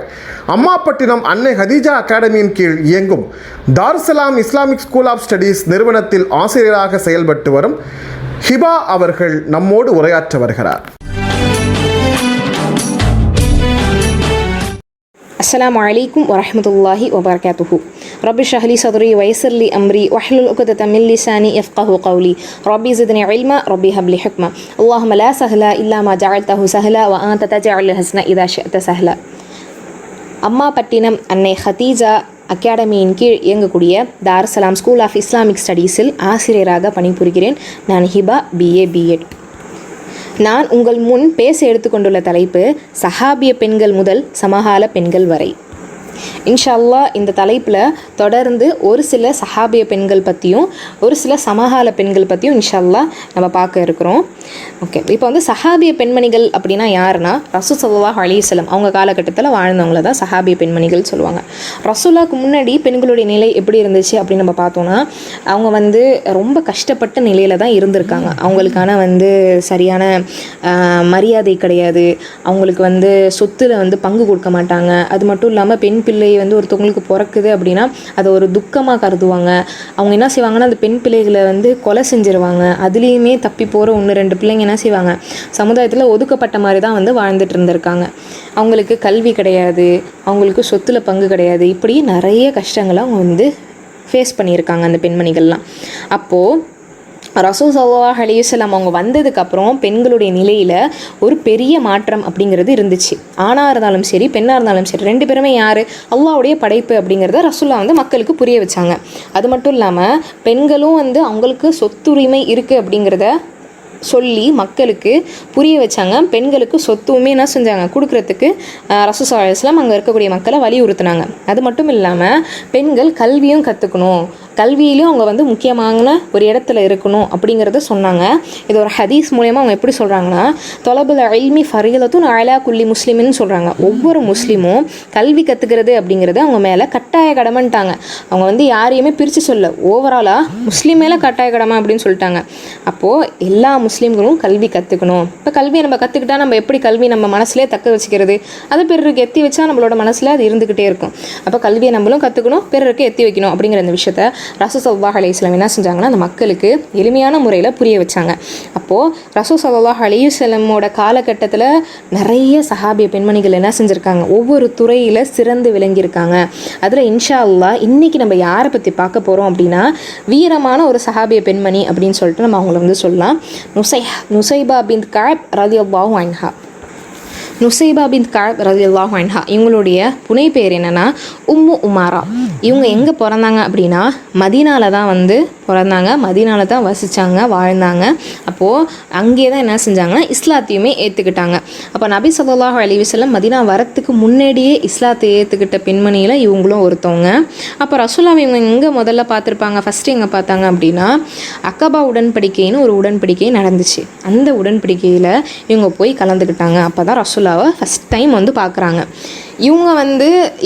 அம்மாப்பட்டினம் அன்னை ஹதீஜா அகாடமியின் கீழ் இயங்கும் Darussalam Islamic school of studies நிறுவனத்தில் ஆசிரியராக செயல்பட்டு வரும் ஹிபா அவர்கள் நம்மோடு உரையாற்ற வருகிறார். அஸ்ஸலாமு அலைக்கும் வரஹ்மத்துல்லாஹி வபரகாத்துஹு. ரப்பி ஷ்ரஹ் லி ஸத்ரி வயஸ்ஸிர் லி அம்ரி வஹ்லுல் உக்தத மின் லிசானி யஃப்கஹு கௌலி. ரப்பி ஸித்னி இல்மா ரப்பி ஹப் லி ஹுக்மா. அல்லாஹும்ம லா ஸஹ்லா இல்லா மா ஜஅல்தஹு ஸஹ்லா வ அன்த தஜஅலுல் ஹஸ்ன இதா ஷிஅத ஸஹ்லா. அம்மாப்பட்டினம் அன்னை ஹதீஜா அகாடமியின் கீழ் இயங்கக்கூடிய தாருஸ்ஸலாம் ஸ்கூல் ஆஃப் இஸ்லாமிக் ஸ்டடீஸில் ஆசிரியராக பணிபுரிகிறேன். நான் ஹிபா BA B.Ed. நான் உங்கள் முன் பேச எடுத்துக்கொண்டுள்ள தலைப்பு சஹாபிய பெண்கள் முதல் சமகால பெண்கள் வரை. இன்ஷா அல்லாஹ் இந்த தலைப்பில் தொடர்ந்து ஒரு சில சஹாபிய பெண்கள் பற்றியும் ஒரு சில சமகால பெண்கள் பற்றியும் இன்ஷா அல்லாஹ் நம்ம பார்க்க இருக்கிறோம். ஓகே, இப்போ சஹாபிய பெண்மணிகள் அப்படின்னா யாருன்னா ரசூல் ஸல்லல்லாஹு அலைஹி வஸல்லம் அவங்க காலகட்டத்தில் வாழ்ந்தவங்கள தான் சஹாபிய பெண்மணிகள் சொல்லுவாங்க. ரசூலுல்லாஹ்க்கு முன்னாடி பெண்களுடைய நிலை எப்படி இருந்துச்சு அப்படின்னு நம்ம பார்த்தோன்னா அவங்க ரொம்ப கஷ்டப்பட்ட நிலையில் தான் இருந்திருக்காங்க. அவங்களுக்கான சரியான மரியாதை கிடையாது. அவங்களுக்கு சொத்தில் பங்கு கொடுக்க மாட்டாங்க. அது மட்டும் இல்லாமல் பெண் பிள்ளை ஒருத்தவங்களுக்கு பிறக்குது அப்படின்னா அதை ஒரு துக்கமாக கருதுவாங்க. அவங்க என்ன செய்வாங்கன்னா அந்த பெண் பிள்ளைகளை கொலை செஞ்சிருவாங்க. அதுலேயுமே தப்பி போகிற 1-2 பிள்ளைங்க என்ன செய்வாங்க, சமுதாயத்தில் ஒதுக்கப்பட்ட மாதிரி தான் வாழ்ந்துட்டு இருந்திருக்காங்க. அவங்களுக்கு கல்வி கிடையாது, அவங்களுக்கு சொத்தில் பங்கு கிடையாது. இப்படி நிறைய கஷ்டங்களை அவங்க ஃபேஸ் பண்ணியிருக்காங்க அந்த பெண்மணிகள்லாம். அப்போது ரசூல் ஸல்லல்லாஹு அலைஹி வஸல்லம் அவங்க வந்ததுக்கப்புறம் பெண்களுடைய நிலையில் ஒரு பெரிய மாற்றம் அப்படிங்கிறது இருந்துச்சு. ஆணாக இருந்தாலும் சரி பெண்ணாக இருந்தாலும் சரி 2 பேருமே யார், அல்லாஹ்வுடைய படைப்பு அப்படிங்கிறத ரசூலுல்லாஹ் மக்களுக்கு புரிய வச்சாங்க. அது மட்டும் இல்லாமல் பெண்களும் அவங்களுக்கு சொத்துரிமை இருக்குது அப்படிங்கிறத சொல்லி மக்களுக்கு புரிய வச்சாங்க. பெண்களுக்கு சொத்துமே என்ன செஞ்சாங்க, கொடுக்குறதுக்கு ரசூல் ஸல்லல்லாஹு அலைஹி வஸல்லம் அங்கே இருக்கக்கூடிய மக்களை வலியுறுத்தினாங்க. அது மட்டும் இல்லாமல் பெண்கள் கல்வியும் கற்றுக்கணும் கல்வியிலும் அவங்க வந்து முக்கியமான ஒரு இடத்துல இருக்கணும் அப்படிங்கிறத சொன்னாங்க. இது ஒரு ஹதீஸ் மூலயமா அவங்க எப்படி சொல்கிறாங்கன்னா, தொலபுல் இல்மி ஃபரீலத்துன் அலா குல்லி முஸ்லிம்னு சொல்கிறாங்க. ஒவ்வொரு முஸ்லீமும் கல்வி கற்றுக்கிறது அப்படிங்கிறது அவங்க மேலே கட்டாய கடமைன்ட்டாங்க. அவங்க வந்து யாரையுமே பிரித்து சொல்ல, ஓவராலாக முஸ்லீம் மேலே கட்டாய கடமை அப்படின்னு சொல்லிட்டாங்க. அப்போது எல்லா முஸ்லீம்களும் கல்வி கற்றுக்கணும். இப்போ கல்வியை நம்ம கற்றுக்கிட்டா நம்ம எப்படி கல்வி நம்ம மனசுலேயே தக்க வச்சுக்கிறது, அதை பிறருக்கு எத்தி வச்சா நம்மளோட மனசில் அது இருந்துக்கிட்டே இருக்கும். அப்போ கல்வியை நம்மளும் கற்றுக்கணும், பிறருக்கு எத்தி வைக்கணும் அப்படிங்கிற அந்த விஷயத்த ரசூல் ஸல்லல்லாஹு அலைஹி வஸல்லம் என்ன செஞ்சாங்கன்னா, அந்த மக்களுக்கு எளிமையான முறையில் புரிய வச்சாங்க. அப்போது ரசூல் ஸல்லல்லாஹு அலைஹி வஸல்லமோட காலகட்டத்தில் நிறைய சஹாபிய பெண்மணிகள் என்ன செஞ்சுருக்காங்க, ஒவ்வொரு துறையில் சிறந்து விளங்கியிருக்காங்க. அதில் இன்ஷா அல்லாஹ் இன்றைக்கி நம்ம யாரை பற்றி பார்க்க போகிறோம் அப்படின்னா, வீரமான ஒரு சஹாபிய பெண்மணி அப்படின்னு சொல்லிட்டு நம்ம அவங்கள வந்து சொல்லலாம். நுசைபா பின்த் கஅப் ரலியல்லாஹு அன்ஹா. நுசைபா பின்த் கஅப் ரலியல்லாஹு அன்ஹா இவங்களுடைய புனை பேர் என்னென்னா உம்மு உமாரா. இவங்க எங்கே பிறந்தாங்க அப்படின்னா மதீனாவில் தான் வந்து பிறந்தாங்க, மதீனாவில் தான் வசித்தாங்க, வாழ்ந்தாங்க. அப்போது அங்கே தான் என்ன செஞ்சாங்கன்னா இஸ்லாத்தையுமே ஏற்றுக்கிட்டாங்க. அப்போ நபி ஸல்லல்லாஹு அலைஹி வஸல்லம் மதீனா வரத்துக்கு முன்னாடியே இஸ்லாத்தை ஏற்றுக்கிட்ட பெண்மணியில் இவங்களும் ஒருத்தவங்க. அப்போ ரசூலுல்லாஹ் இவங்க எங்கே முதல்ல பார்த்துருப்பாங்க, ஃபஸ்ட்டு எங்கே பார்த்தாங்க அப்படின்னா அக்கபா உடன்படிக்கைன்னு ஒரு உடன்படிக்கை நடந்துச்சு. அந்த உடன்படிக்கையில் இவங்க போய் கலந்துக்கிட்டாங்க. அப்போ தான் ரசூலுல்லாஹை ஃபஸ்ட் டைம் வந்து பார்க்குறாங்க.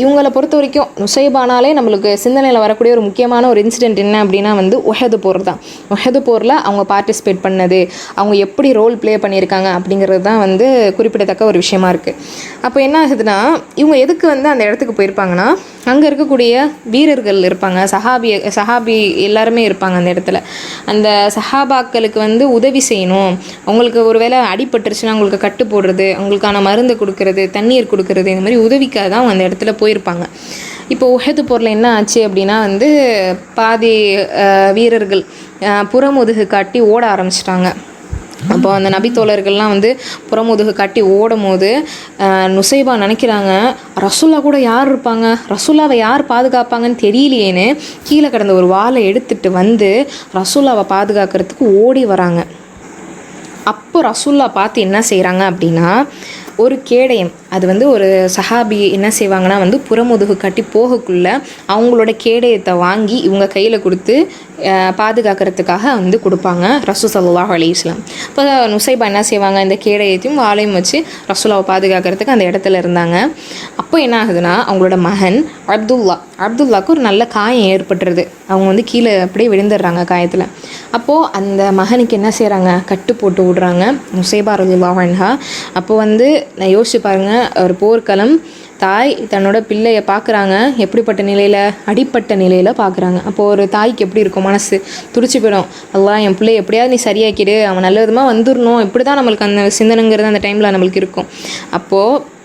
இவங்களை பொறுத்த வரைக்கும் நுசைபானாலே நம்மளுக்கு சிந்தனையில் வரக்கூடிய ஒரு முக்கியமான ஒரு இன்சிடென்ட் என்ன அப்படின்னா வந்து உஹது போர் தான். உஹது போரில் அவங்க பார்ட்டிசிபேட் பண்ணது, அவங்க எப்படி ரோல் ப்ளே பண்ணியிருக்காங்க அப்படிங்கிறது தான் வந்து குறிப்பிடத்தக்க ஒரு விஷயமா இருக்குது. அப்போ என்ன ஆகுதுன்னா, இவங்க எதுக்கு வந்து அந்த இடத்துக்கு போயிருப்பாங்கன்னா, அங்கே இருக்கக்கூடிய வீரர்கள் இருப்பாங்க, சஹாபி எல்லாருமே இருப்பாங்க அந்த இடத்துல. அந்த சஹாபாக்களுக்கு வந்து உதவி செய்யணும், அவங்களுக்கு ஒரு வேளை அடிபட்டுருச்சுன்னா அவங்களுக்கு கட்டு போடுறது, அவங்களுக்கான மருந்து கொடுக்கறது, தண்ணீர் கொடுக்கறது, இந்த மாதிரி உதவிக்காக தான் அந்த இடத்துல போயிருப்பாங்க. இப்போ உஹது போரில் என்ன ஆச்சு அப்படின்னா வந்து பாதி வீரர்கள் புறமுதுகு காட்டி ஓட ஆரம்பிச்சிட்டாங்க. அப்போ அந்த நபித்தோழர்கள்லாம் வந்து புறமுதுகு காட்டி ஓடும் போது நுசைபா நினைக்கிறாங்க, ரசூல்லா கூட யார் இருப்பாங்க, ரசூல்லாவை யார் பாதுகாப்பாங்கன்னு தெரியலையேன்னு கீழே கிடந்த ஒரு வாளை எடுத்துகிட்டு வந்து ரசூல்லாவை பாதுகாக்கிறதுக்கு ஓடி வராங்க. அப்போ ரசூல்லா பார்த்து என்ன செய்கிறாங்க அப்படின்னா, ஒரு கேடயம், அது வந்து ஒரு சஹாபி என்ன செய்வாங்கன்னா வந்து புறமுதுகு கட்டி போகக்குள்ள அவங்களோட கேடயத்தை வாங்கி இவங்க கையில் கொடுத்து பாதுகாக்கிறதுக்காக வந்து கொடுப்பாங்க ரசூல் ஸல்லல்லாஹு அலைஹி வஸல்லம். இப்போ நுசைபா என்ன செய்வாங்க, இந்த கேடயத்தையும் வாளையும் வச்சு ரசூலாவை பாதுகாக்கிறதுக்கு அந்த இடத்துல இருந்தாங்க. அப்போ என்ன ஆகுதுன்னா, அவங்களோட மகன் அப்துல்லாவுக்கு ஒரு நல்ல காயம் ஏற்பட்டுருது. அவங்க வந்து கீழே அப்படியே விழுந்துடுறாங்க காயத்தில். அப்போது அந்த மகனுக்கு என்ன செய்கிறாங்க, கட்டு போட்டு விடுறாங்க நுசைபா ரலியல்லாஹு அன்ஹா. அப்போது வந்து நான் யோசிச்சு பாருங்கள், ஒரு போர்க்களம், தாய் தன்னோட பிள்ளையை பார்க்குறாங்க, எப்படிப்பட்ட நிலையில், அடிப்பட்ட நிலையில் பார்க்குறாங்க. அப்போது ஒரு தாய்க்கு எப்படி இருக்கும், மனசு துடிச்சு போயிடும். அல்லாஹ் என் பிள்ளை எப்படியாவது நீ சரியாக்கிடு, அவன் நல்ல விதமாக வந்துடணும், இப்படி தான் நம்மளுக்கு அந்த சிந்தனைங்கிறது அந்த டைமில் நம்மளுக்கு இருக்கும். அப்போது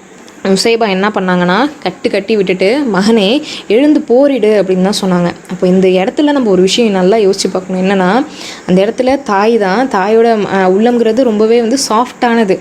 நுசைபா என்ன பண்ணாங்கன்னா, கட்டி விட்டுட்டு மகனே எழுந்து போரிடு அப்படின்னு தான் சொன்னாங்க. அப்போ இந்த இடத்துல நம்ம ஒரு விஷயம் நல்லா யோசிச்சு பார்க்கணும். என்னென்னா, அந்த இடத்துல தாய் தான், தாயோட உள்ளம்ங்கிறது ரொம்பவே வந்து சாஃப்டானது.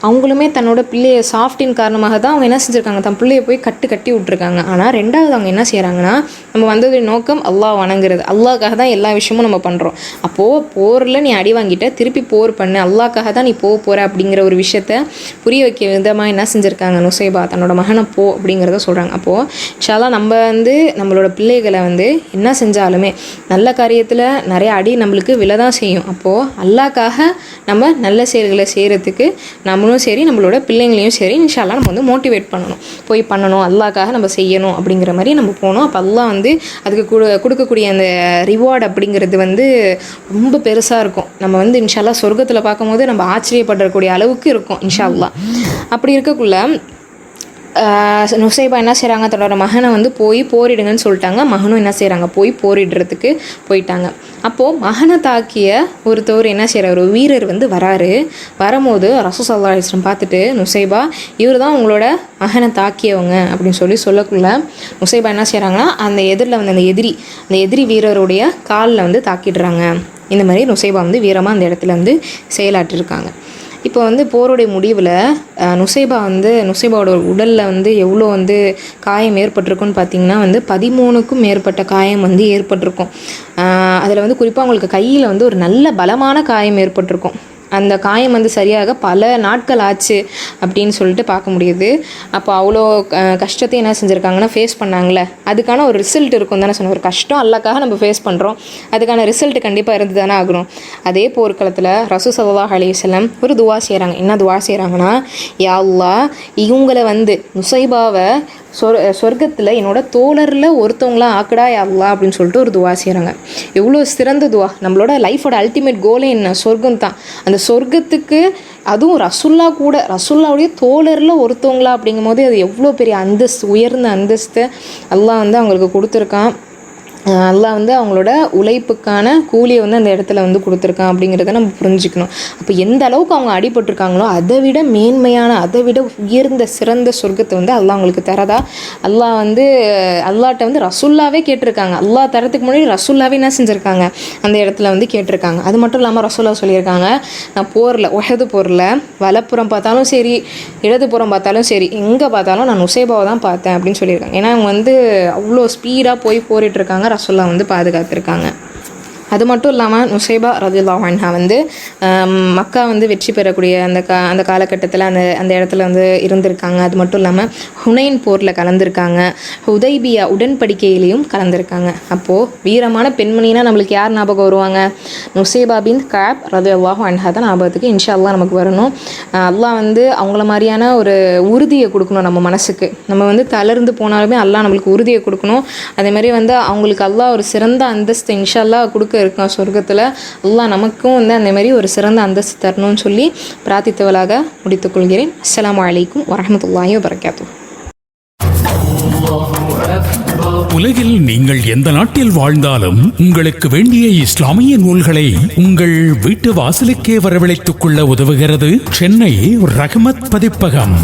அவங்களுமே தன்னோட பிள்ளைய சாஃப்டின் காரணமாக தான் அவங்க என்ன செஞ்சுருக்காங்க, தன் பிள்ளையை போய் கட்டி விட்டுருக்காங்க. ஆனால் ரெண்டாவது அவங்க என்ன செய்கிறாங்கன்னா, நம்ம வந்தது நோக்கம் அல்லாஹ் வணங்குறது, அல்லாஹ்க்காக தான் எல்லா விஷயமும் நம்ம பண்ணுறோம். அப்போது போரில் நீ அடி வாங்கிட்ட, திருப்பி போர் பண்ணு, அல்லாஹ்க்காக தான் நீ போகிற அப்படிங்கிற ஒரு விஷயத்த புரிய வைக்க விதமாக என்ன செஞ்சுருக்காங்க நுசைபா, தன்னோட மகனை போ அப்படிங்கிறத சொல்கிறாங்க. அப்போது இன்ஷா அல்லாஹ் நம்ம வந்து நம்மளோட பிள்ளைகளை வந்து என்ன செஞ்சாலுமே நல்ல காரியத்தில் நிறைய அடி நம்மளுக்கு விழதான் செய்யும். அப்போது அல்லாஹ்க்காக நம்ம நல்ல செயல்களை செய்கிறதுக்கு நம்மளும் சரி, நம்மளோட பிள்ளைங்களையும் சரி இன்ஷா அல்லாஹ் நம்ம வந்து மோட்டிவேட் பண்ணணும், போய் பண்ணணும், அல்லாஹ்க்காக நம்ம செய்யணும் அப்படிங்கிற மாதிரி நம்ம போகணும். அப்போ அல்லாஹ் வந்து அதுக்கு கொடுக்கக்கூடிய அந்த ரிவார்டு அப்படிங்கிறது வந்து ரொம்ப பெருசாக இருக்கும். நம்ம வந்து இன்ஷா அல்லாஹ் சொர்க்கத்தில் பார்க்கும்போது நம்ம ஆச்சரியப்படக்கூடிய அளவுக்கு இருக்கும் இன்ஷா அல்லாஹ். அப்படி இருக்கக்குள்ள நுசைபா என்ன செய்கிறாங்க, தன்னோட மகனை வந்து போய் போரிடுங்கன்னு சொல்லிட்டாங்க. மகனும் என்ன செய்கிறாங்க, போய் போரிடுறதுக்கு போயிட்டாங்க. அப்போது மகனை தாக்கிய ஒருத்தவர் என்ன செய்கிறார், ஒரு வீரர் வந்து வரும்போது ரசூல் ஸல்லல்லாஹு அலைஹி வஸல்லம் பார்த்துட்டு, நுசைபா இவர் தான் உங்களோட மகனை தாக்கியவங்க அப்படின்னு சொல்லக்குள்ள நுசைபா என்ன செய்கிறாங்கன்னா, அந்த எதிரில் வந்து அந்த எதிரி வீரருடைய காலில் வந்து தாக்கிடுறாங்க. இந்த மாதிரி நுசைபா வந்து வீரமாக அந்த இடத்துல வந்து செயலாற்றிருக்காங்க. இப்போ வந்து போருடைய முடிவில் நுசைபாவோட உடலில் வந்து எவ்வளோ வந்து காயம் ஏற்பட்டிருக்குன்னு பார்த்திங்கன்னா வந்து 13க்கும் மேற்பட்ட காயம் வந்து ஏற்பட்டிருக்கும். அதில் வந்து குறிப்பாக அவங்களுக்கு கையில் வந்து ஒரு நல்ல பலமான காயம் ஏற்பட்டிருக்கும். அந்த காயம் வந்து சரியாக பல நாட்கள் ஆச்சு அப்படின்னு சொல்லிட்டு பார்க்க முடியுது. அப்போ அவ்வளோ கஷ்டத்தை என்ன செஞ்சுருக்காங்கன்னா ஃபேஸ் பண்ணாங்களே, அதுக்கான ஒரு ரிசல்ட் இருக்கும் தானே சொன்னேன். ஒரு கஷ்டம் அல்லாஹ்க்காக நம்ம ஃபேஸ் பண்ணுறோம், அதுக்கான ரிசல்ட் கண்டிப்பாக இருந்து தானே ஆகணும். அதே போர்க்களத்தில் ரசூல் ஸல்லல்லாஹு அலைஹி வஸல்லம் ஒரு துவா செய்கிறாங்க. என்ன துவா செய்கிறாங்கன்னா, யா அல்லாஹ் இவங்களை வந்து நுசைபாவை சொர்க்கத்தில் என்னோட தோழரில் ஒருத்தவங்களாம் ஆக்குடா யா அல்லாஹ் அப்படின்னு சொல்லிட்டு ஒரு துவா செய்கிறாங்க. எவ்வளோ சிறந்த துவா. நம்மளோட லைஃபோட அல்டிமேட் கோலே என்ன? சொர்க்கம் தான். அந்த சொர்க்கத்துக்கு அதுவும் ரசுல்லாவுடைய தோழரில் ஒருத்தவங்களா அப்படிங்கும் போது அது எவ்வளோ பெரிய அந்தஸ்து, உயர்ந்த அந்தஸ்து அல்லாஹ் வந்து அவங்களுக்கு கொடுத்துருக்கான். அல்லாஹ் வந்து அவங்களோட உழைப்புக்கான கூலியை வந்து அந்த இடத்துல வந்து கொடுத்துருக்கான் அப்படிங்கிறத நம்ம புரிஞ்சுக்கணும். அப்போ எந்த அளவுக்கு அவங்க அடிபட்டிருக்காங்களோ அதை விட மேன்மையான, அதை விட உயர்ந்த சிறந்த சொர்க்கத்தை வந்து அல்லாஹ் அவங்களுக்கு தரதா அல்லாஹ் வந்து அல்லாஹ்ட்ட வந்து ரசுல்லாவே கேட்டிருக்காங்க. அல்லாஹ் தரத்துக்கு முன்னாடி ரசுல்லாவே என்ன செஞ்சுருக்காங்க, அந்த இடத்துல வந்து கேட்டிருக்காங்க. அது மட்டும் இல்லாமல் ரசுல்லா சொல்லியிருக்காங்க, நான் உஹது போரில் வலப்புறம் பார்த்தாலும் சரி, இடதுபுறம் பார்த்தாலும் சரி, எங்கே பார்த்தாலும் நான் நுசைபாவை தான் பார்த்தேன் அப்படின்னு சொல்லியிருக்காங்க. ஏன்னா அவங்க வந்து அவ்வளோ ஸ்பீடாக போய் போரிட்டுருக்காங்க, ரசூல்லா வந்து பாதுகாத்திருக்காங்க. அது மட்டும் இல்லாமல் நுசைபா ரலியல்லாஹு அன்ஹா வந்து மக்கா வந்து வெற்றி பெறக்கூடிய அந்த காலகட்டத்தில் அந்த இடத்துல வந்து இருந்திருக்காங்க. அது மட்டும் இல்லாமல் ஹுனைன் போரில் கலந்துருக்காங்க, ஹுதைபியா உடன்படிக்கையிலையும் கலந்துருக்காங்க. அப்போது வீரமான பெண்மணினா நம்மளுக்கு யார் ஞாபகம் வருவாங்க? நுசைபா பின் கஅப் ரலியல்லாஹு அன்ஹா தான் ஞாபகத்துக்கு இன்ஷா அல்லாஹ் நமக்கு வரணும். அல்லாஹ் வந்து அவங்கள மாதிரியான ஒரு உறுதியை கொடுக்கணும் நம்ம மனசுக்கு. நம்ம வந்து தளர்ந்து போனாலுமே அல்லாஹ் நம்மளுக்கு உறுதியை கொடுக்கணும். அதே மாதிரி வந்து அவங்களுக்கு அல்லாஹ் ஒரு சிறந்த அந்தஸ்து இன்ஷா அல்லாஹ் கொடுக்க இருக்கான் சொர்க்கத்தில். அல்லாஹ் நமக்கும் வந்து அந்த மாதிரி ஒரு சிறந்த அந்தஸ்து தரணும்னு சொல்லி பிரார்த்தித்தவளாக முடித்துக்கொள்கிறேன். அஸ்ஸலாமு அலைக்கும் வரஹ்மத்துல்லாஹி வபரகாத்துஹு. உலகில் நீங்கள் எந்த நாட்டில் வாழ்ந்தாலும் உங்களுக்கு வேண்டிய இஸ்லாமிய நூல்களை உங்கள் வீட்டு வாசலுக்கே வரவழைத்துக் கொள்ள உதவுகிறது சென்னை ரஹ்மத் பதிப்பகம்.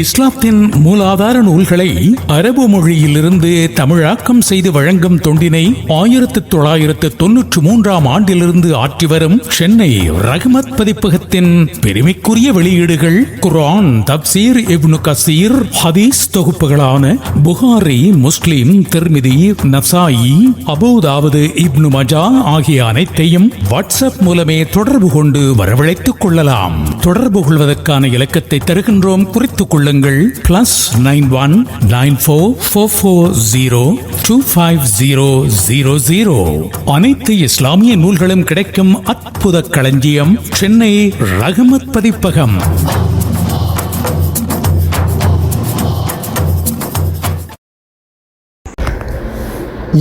இஸ்லாத்தின் மூலாதார நூல்களை அரபு மொழியிலிருந்து தமிழாக்கம் செய்து வழங்கும் தொண்டினை 1993 ஆண்டிலிருந்து ஆற்றி வரும் சென்னை ரஹ்மத் பதிப்பகத்தின் பெருமைக்குரிய வெளியீடுகள் குர்ஆன், தப்சீர், இப்னு கசீர், ஹதீஸ் தொகுப்புகளான புகாரி, முஸ்லிம், திர்மிதி, நசாயி, அபூதாவுது, இப்னு மஜா ஆகிய அனைத்தையும் வாட்ஸ்அப் மூலமே தொடர்பு கொண்டு வரவழைத்துக் கொள்ளலாம். தொடர்பு கொள்வதற்கான இலக்கத்தை தருகின்றோம், குறித்துக் கொள்ளுங்கள். +9194402500. அனைத்து இஸ்லாமிய நூல்களும் கிடைக்கும் அற்புத களஞ்சியம் சென்னை ரஹ்மத் பதிப்பகம்.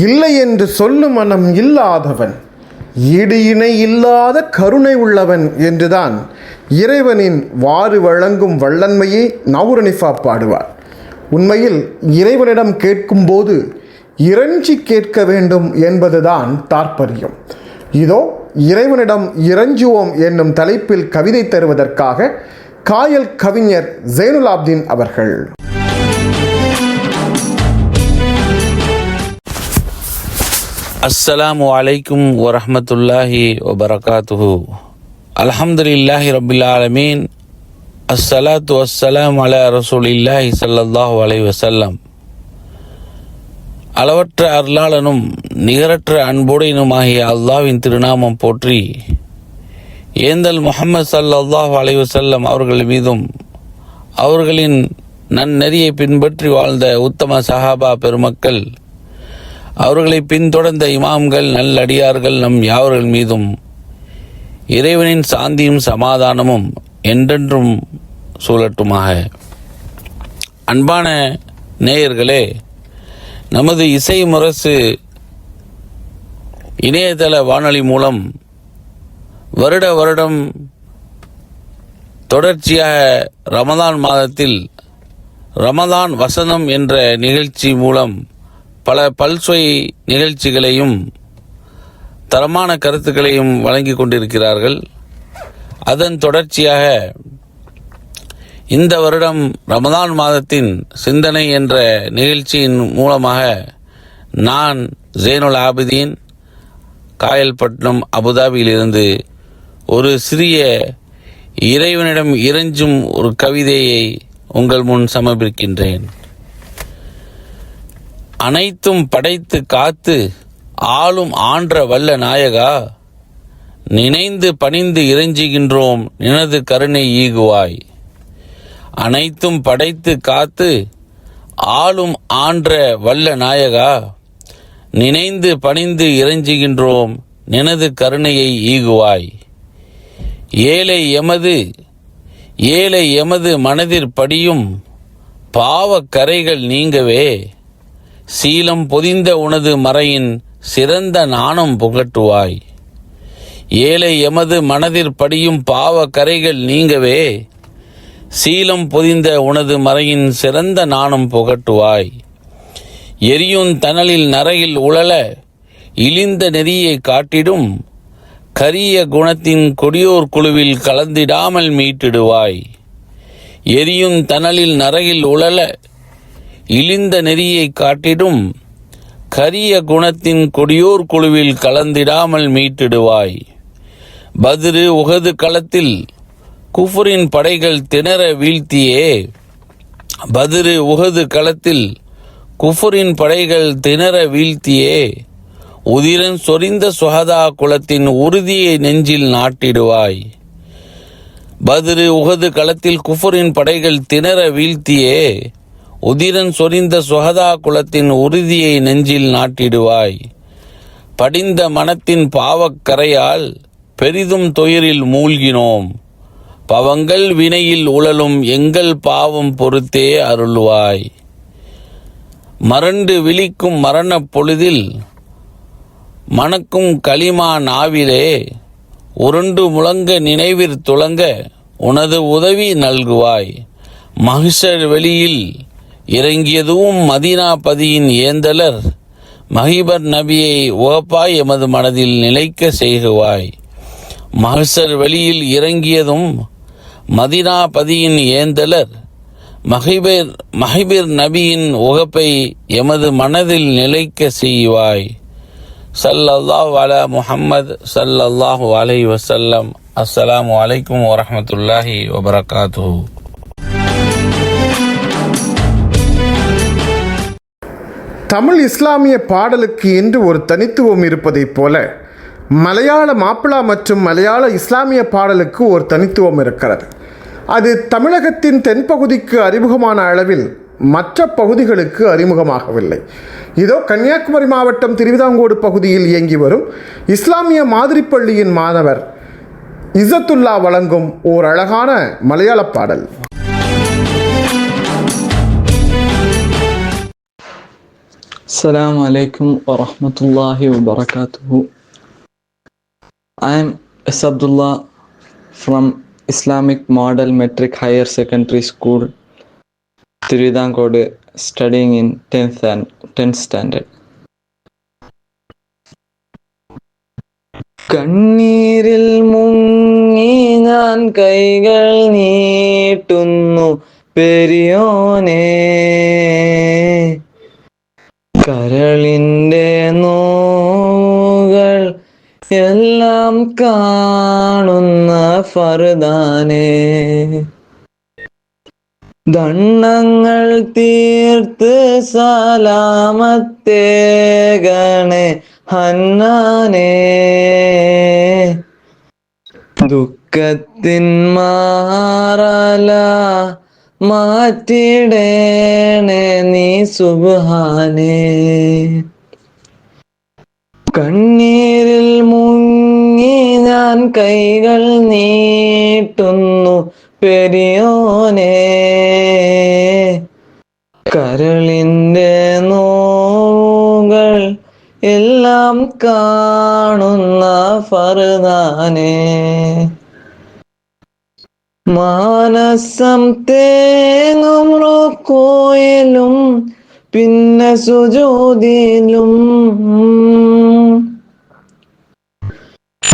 இல்லை என்று சொல்லும் மனம் இல்லாதவன் ஈடு இணை இல்லாத கருணை உள்ளவன் என்றுதான் இறைவனின் வாறு வழங்கும் வல்லன்மையை நவுரனிஃபா பாடுவார். உண்மையில் இறைவனிடம் கேட்கும்போது இறைஞ்சி கேட்க வேண்டும் என்பதுதான் தாற்பயம். இதோ இறைவனிடம் இறைஞ்சுவோம் என்னும் தலைப்பில் கவிதை தருவதற்காக காயல் கவிஞர் ஜைனுல் ஆப்தீன் அவர்கள். அஸ்ஸலாமு அலைக்கும் வரஹ்மத்துல்லாஹி வபரகாத்துஹு. அல்ஹம்துலில்லாஹி ரப்பில் ஆலமீன். அஸ்ஸலாத்து வஸ்ஸலாம் அலா ரசூலில்லாஹி ஸல்லல்லாஹு அலைஹி வஸல்லம். அளவற்ற அருளாளனும் நிகரற்ற அன்புடையனுமாகிய அல்லாஹ்வின் திருநாமம் போற்றி ஏந்தல் முஹம்மது ஸல்லல்லாஹு அலைஹி வஸல்லம் அவர்கள் மீதும் அவர்களின் நன்னெறியை பின்பற்றி வாழ்ந்த உத்தம சஹாபா பெருமக்கள், அவர்களை பின்தொடர்ந்த இமாம்கள், நல்லடியார்கள் நம் யாவர்கள் மீதும் இறைவனின் சாந்தியும் சமாதானமும் என்றென்றும் சூழட்டுமாக. அன்பான நேயர்களே, நமது இசை முரசு இணையதள வானொலி மூலம் வருட வருடம் தொடர்ச்சியாக ரமதான் மாதத்தில் ரமதான் வசந்தம் என்ற நிகழ்ச்சி மூலம் பல பல்சுவை நிகழ்ச்சிகளையும் தரமான கருத்துக்களையும் வழங்கி கொண்டிருக்கிறார்கள். அதன் தொடர்ச்சியாக இந்த வருடம் ரமதான் மாதத்தின் சிந்தனை என்ற நிகழ்ச்சியின் மூலமாக நான் ஜைனுல் ஆபிதீன் காயல்பட்டினம் அபுதாபியிலிருந்து ஒரு சிறிய இறைவனிடம் இறைஞ்சும் ஒரு கவிதையை உங்கள் முன் சமர்ப்பிக்கின்றேன். அனைத்தும் படைத்து காத்து ஆளும் ஆன்ற வல்ல நாயகா, நினைந்து பணிந்து இறைஞ்சுகின்றோம் நினது கருணை ஈகுவாய். அனைத்தும் படைத்து காத்து ஆளும் ஆன்ற வல்ல நாயகா, நினைந்து பணிந்து இறைஞ்சுகின்றோம் நினது கருணையை ஈகுவாய். ஏழை எமது மனதிற்படியும் பாவக் கரைகள் நீங்கவே, சீலம் பொதிந்த உனது மறையின் சிறந்த நாணம் புகட்டுவாய். ஏழை எமது மனதிற்படியும் பாவக் கரைகள் நீங்கவே, சீலம் பொதிந்த உனது மறையின் சிறந்த நாணம் புகட்டுவாய். எரியும் தணலில் நரையில் உழல இழிந்த நெறியை காட்டிடும், கரிய குணத்தின் கொடியோர் குழுவில் கலந்திடாமல் மீட்டிடுவாய். எரியும் தணலில் நரையில் உழல இழிந்த நெறியை காட்டிடும், கரிய குணத்தின் கொடியோர் குழுவில் கலந்திடாமல் மீட்டிடுவாய். பத்ரு உஹது களத்தில் குஃபரின் படைகள் திணற வீழ்த்தியே, பத்ரு உஹது களத்தில் குஃபரின் படைகள் திணற வீழ்த்தியே, உதிரன் சொரிந்த சுஹதா குலத்தின் உறுதியை நெஞ்சில் நாட்டிடுவாய். பத்ரு உஹது களத்தில் குஃபரின் படைகள் திணற வீழ்த்தியே, உதிரன் சொரிந்த சுஹதா குலத்தின் உறுதியை நெஞ்சில் நாட்டிடுவாய். படிந்த மனத்தின் பாவக்கரையால் பெரிதும் துயரில் மூழ்கினோம், பவங்கள் வினையில் உழலும் எங்கள் பாவம் பொறுத்தே அருள்வாய். மறண்டு விழிக்கும் மரணப் பொழுதில் மணக்கும் களிமா நாவிலே, உருண்டு முழங்க நினைவிற் துளங்க உனது உதவி நல்குவாய். மஹ்ஷர் வெளியில் இறங்கியதும் மதீனா பதியின் ஏந்தலர், மஹிபர் நபியை உகப்பாய் எமது மனதில் நிலைக்க செய்குவாய். மஹ்ஷர் வெளியில் இறங்கியதும் மதீனா பதியின் ஏந்தலர், மஹிபிர் நபியின் உகப்பை எமது மனதில் நிலைக்க செய்வாய். ஸல்லல்லாஹு அலா முஹம்மது ஸல்லல்லாஹு அலைஹி வஸல்லம். அஸ்ஸலாமு அலைக்கும் வரஹ்மத்துல்லாஹி வபரகாத்துஹு. தமிழ் இஸ்லாமிய பாடலுக்கு என்று ஒரு தனித்துவம் இருப்பதைப் போல மலையாள மாப்பிளா மற்றும் மலையாள இஸ்லாமிய பாடலுக்கு ஒரு தனித்துவம் இருக்கிறது. அது தமிழகத்தின் தென்பகுதிக்கு அறிமுகமான அளவில் மற்ற பகுதிகளுக்கு அறிமுகமாகவில்லை. இதோ கன்னியாகுமரி மாவட்டம் திருவிதாங்கோடு பகுதியில் இயங்கி வரும் இஸ்லாமிய மாதிரி பள்ளியின் மாணவர் இஸ்ஸத்துல்லா வழங்கும் ஓர் அழகான மலையாள பாடல். Assalamu alaikum wa rahmatullahi wa barakatuhu. I am S. Abdullah from Islamic Model Metric Higher Secondary School, Thiruvidangode, studying in 10th standard. കണ്ണീരിൽ മുങ്ങി ഞാൻ കൈകൾ നീട്ടുന്നു പെരിയോനേ, കരളിൻ്റെ നോവുകൾ എല്ലാം കാണുന്ന ഫർദാനേ, ദണ്ണങ്ങൾ തീർത്ത് സലാമത്തേകണേ ഹന്നാനേ, ദുഃഖത്തിൻ മാറല മാറ്റിടേണേ നീ സുബ്ഹാനേ. കണ്ണീരിൽ മുങ്ങി ഞാൻ കൈകൾ നീട്ടുന്നു പെരിയോനേ, കരളിൻ്റെ നോവുകൾ എല്ലാം കാണുന്ന ഫർദാനേ, മാനസം തേങ്ങും റുക്കൂയിലും പിന്നെ സുജൂദിലും,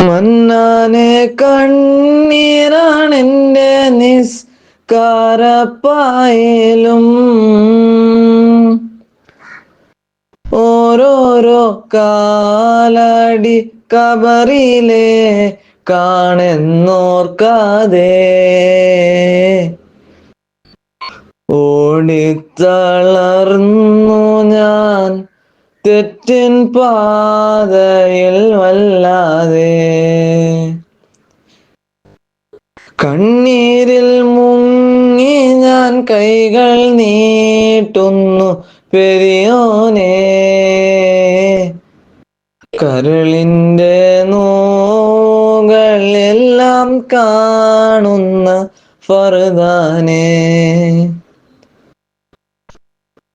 മന്നാനെ കണ്ണീരാണെൻ്റെ നിസ്കാരപ്പായലും, ഓരോരോ കാലടി കബറിലെ കാണെന്നോർക്കാതെ, ഓടിത്തളർന്നു ഞാൻ തെറ്റിൻ പാതയിൽ വല്ലാതെ കണ്ണീരിൽ മുങ്ങി ഞാൻ കൈകൾ നീട്ടുന്നു പെരിയോനേ. കരളിന്റെ നോകൾ എല്ലാം കാണുന്ന ഫർദാനേ.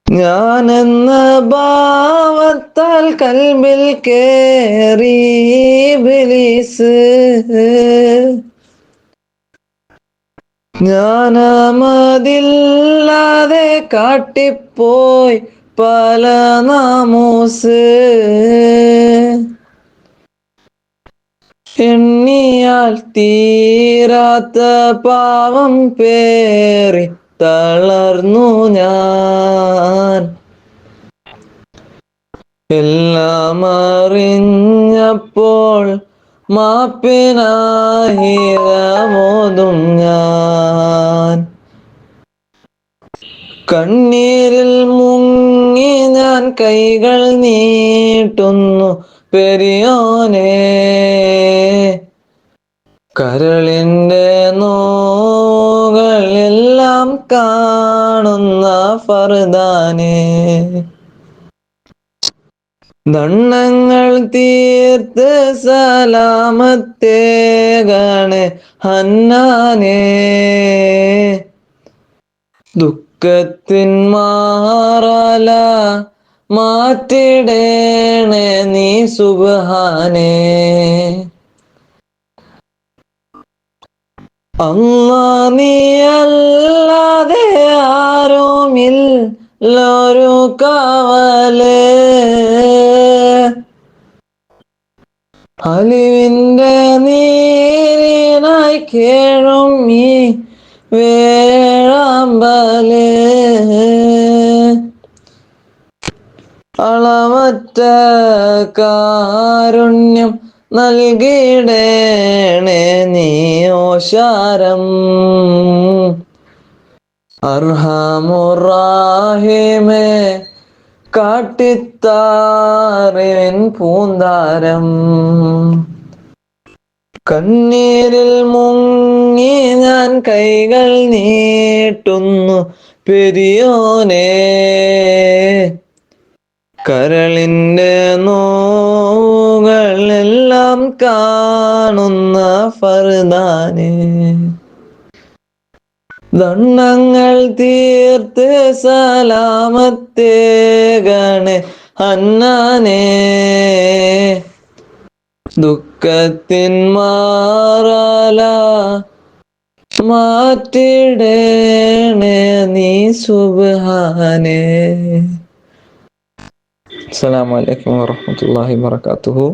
ഞാനെന്ന ഭാവത്താൽ കൽബിൽ കേറി ഇബ്ലീസ്. ഞാനമതില്ലാതെ കാട്ടിപ്പോയി പല നാമൂസ്. എണ്ണിയാൽ തീരാത്ത പാവം പേറി തളർന്നു ഞാൻ. എല്ലാം അറിഞ്ഞപ്പോൾ മാപ്പിനാഹിരമോതും ഞാൻ. കണ്ണീരിൽ മുങ്ങി ഞാൻ കൈകൾ നീട്ടുന്നു പെരിയോനേ. കരളിന്റെ നോകൾ എല്ലാം കാണുന്ന ഫർദാനേ. ദണ്ണങ്ങൾ തീർത്ത് സലാമത്തേകണേ ഹന്നാനേ. ദുഃഖത്തിൻ മാറാല മാറ്റിടേണേ നീ സുബ്ഹാനേ. അല്ലാ നീയല്ലാതെ ആരുമില്ലൊരു കാവലേ. അലിവിന്റെ നീരിനായി കേഴും ഈ വേഴാമ്പലേ. അളവറ്റ കാരുണ്യം നൽകിടേണേ നീ ഓശാരം. അർഹമുറാഹിമേ കാട്ടിത്താറിൻ പൂന്താരം. കണ്ണീരിൽ മുങ്ങി ഞാൻ കൈകൾ നീട്ടുന്നു പെരിയോനേ. കരളിന്റെ നോകൾ എല്ലാം കാണുന്ന ഫർദാനേ. ദണ്ണങ്ങൾ തീർത്ത് സലാമത്തേകണേ ഹന്നാനേ. ദുഃഖത്തിൻ മാറാല മാറ്റിടേണേ നീ സുബ്ഹാനേ. അസ്സലാമു അലൈക്കും വറഹ്മത്തുള്ളാഹി വബറകാതുഹു.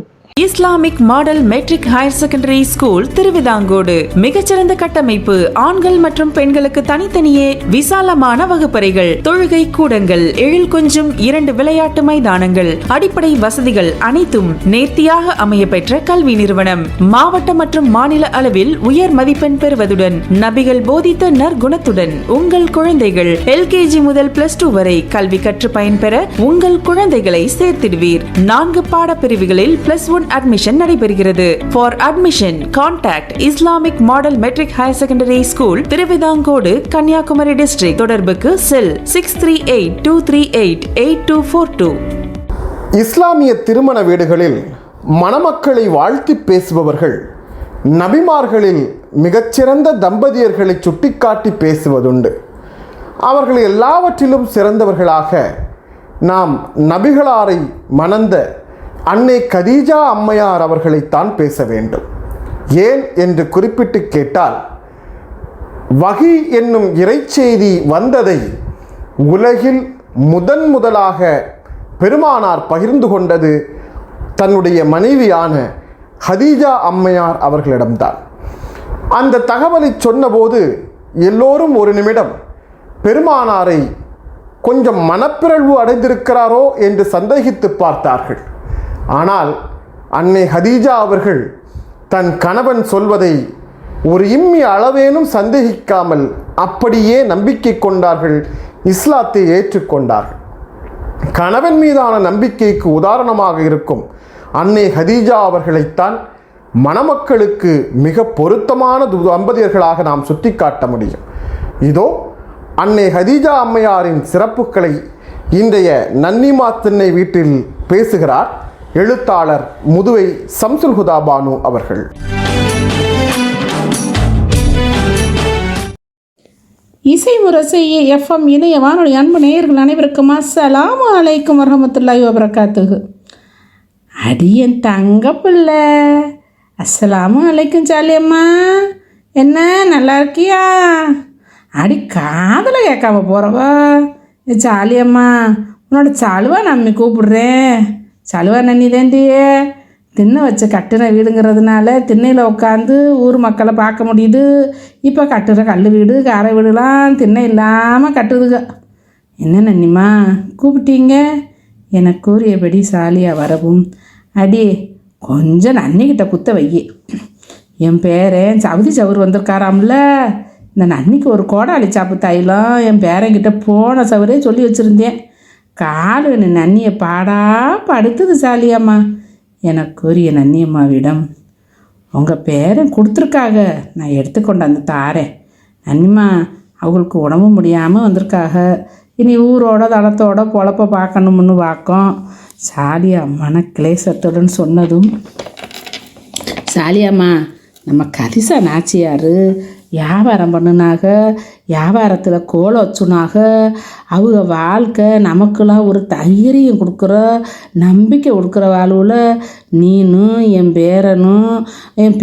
Islamic model matric higher secondary school Thiruvithamcode. மிகச்சிறந்த கட்டமைப்பு, ஆண்கள் மற்றும் பெண்களுக்கு தனித்தனியே விசாலமான வகுப்பறைகள், தொழுகை கூடங்கள், எழில் கொஞ்சம் 2 விளையாட்டு மைதானங்கள், அடிப்படை வசதிகள் அனைத்தும் நேர்த்தியாக அமைய பெற்ற கல்வி நிறுவனம். மாவட்ட மற்றும் மாநில அளவில் உயர் மதிப்பெண் பெறுவதுடன் நபிகள் போதித்த நற்குணத்துடன் உங்கள் குழந்தைகள் LKG முதல் +2 வரை கல்வி கற்று பயன்பெற உங்கள் குழந்தைகளை சேர்த்திடுவீர். 4 பாடப்பிரிவுகளில் +1 admission நடைபெறுகிறது. For admission, contact Islamic Model Metric Higher Secondary School, Thiruvithamcode, Kanyakumari district. தொடர்புக்கு செல் 6382388242. இஸ்லாமிய திருமண வீடுகளில் மணமக்களை வாழ்த்தி பேசுபவர்கள் நபிமார்களில் மிகச்சிறந்த தம்பதியர்களை சுட்டிக்காட்டி பேசுவதுண்டு. அவர்கள் எல்லாவற்றிலும் சிறந்தவர்களாக நாம் நபிகளாரை மணந்த அன்னை கதீஜா அம்மையார் அவர்களைத்தான் பேச வேண்டும். ஏன் என்று குறிப்பிட்டு கேட்டால், வஹி என்னும் இறைச்செய்தி வந்ததை உலகில் முதலாக பெருமானார் பகிர்ந்து கொண்டது தன்னுடைய மனைவியான கதீஜா அம்மையார் அவர்களிடம்தான். அந்த தகவலை சொன்னபோது எல்லோரும் ஒரு நிமிடம் பெருமானாரை கொஞ்சம் மனப்பிறழ்வு அடைந்திருக்கிறாரோ என்று சந்தேகித்து பார்த்தார்கள். ஆனால் அன்னை ஹதீஜா அவர்கள் தன் கணவன் சொல்வதை ஒரு இம்மி அளவேனும் சந்தேகிக்காமல் அப்படியே நம்பிக்கை கொண்டார்கள், இஸ்லாத்தை ஏற்றுக்கொண்டார்கள். கணவன் மீதான நம்பிக்கைக்கு உதாரணமாக இருக்கும் அன்னை ஹதீஜா அவர்களைத்தான் மணமக்களுக்கு மிக பொருத்தமான தம்பதியர்களாக நாம் சுட்டிக்காட்ட முடியும். இதோ அன்னை ஹதீஜா அம்மையாரின் சிறப்புகளை இன்றைய நன்னிமா திண்ணை வீட்டில் பேசுகிறார் எழுத்தாளர் முதுவை சம்சுல் ஹுதா பானு அவர்கள். இசை முரசு எஃப்எம் இணைய வானொலி அன்பு நேயர்கள் அனைவருக்கும் அஸ்ஸலாமு அலைக்கும் வரஹ்மத்துல்லாஹி வபரகாத்துஹு. அடியன் தங்க பிள்ளை, அஸ்ஸலாமு அலைக்கும் சாலியம்மா, என்ன நல்லா இருக்கியா? அடி காதில் கேட்காம போகிறவா சாலியம்மா, உன்னோட சலுவா நம்பி கூப்பிடுறேன். சலுவா நன்னி தாண்டியே திண்ணை வச்சு கட்டுன வீடுங்கிறதுனால திண்ணையில் உட்காந்து ஊர் மக்களை பார்க்க முடியுது. இப்போ கட்டுற கல் வீடு காரை வீடுலாம் திண்ணை இல்லாமல் கட்டுதுங்க. என்ன நன்னிம்மா கூப்பிட்டீங்க? எனக்கு கூறியபடி சாலியாக வரவும், அடி கொஞ்சம் நன்னிக்கிட்ட குத்த வை. என் பேரன் சவுதி சவுர் வந்திருக்காராம்ல, இந்த நன்னிக்கு ஒரு கோடாளி சாப்பு தைலம் என் பேரங்கிட்ட போன சவரே சொல்லி வச்சுருந்தேன். காலு நன்னியை பாடா படுத்துது சாலியம்மா. எனக்கு கூறிய நன்னியம்மாவிடம், உங்கள் பேரன் கொடுத்துருக்காக, நான் எடுத்துக்கொண்டாந்து தாரேன். நன்னிம்மா அவங்களுக்கு உடம்பு முடியாமல் வந்திருக்காக, இனி ஊரோட தளத்தோட பொழப்ப பார்க்கணும்னு பார்க்கோம். சாலியா மன கிளேசத்துடன் சொன்னதும், சாலியாம்மா நம்ம கதிசா நாச்சியார் வியாபாரம் பண்ணுனாக, வியாபாரத்தில் கோலை வச்சுனாக, அவங்க வாழ்க்கை நமக்கெல்லாம் ஒரு தைரியம் கொடுக்குற நம்பிக்கை கொடுக்குற வாழ்வில் நீனும் என்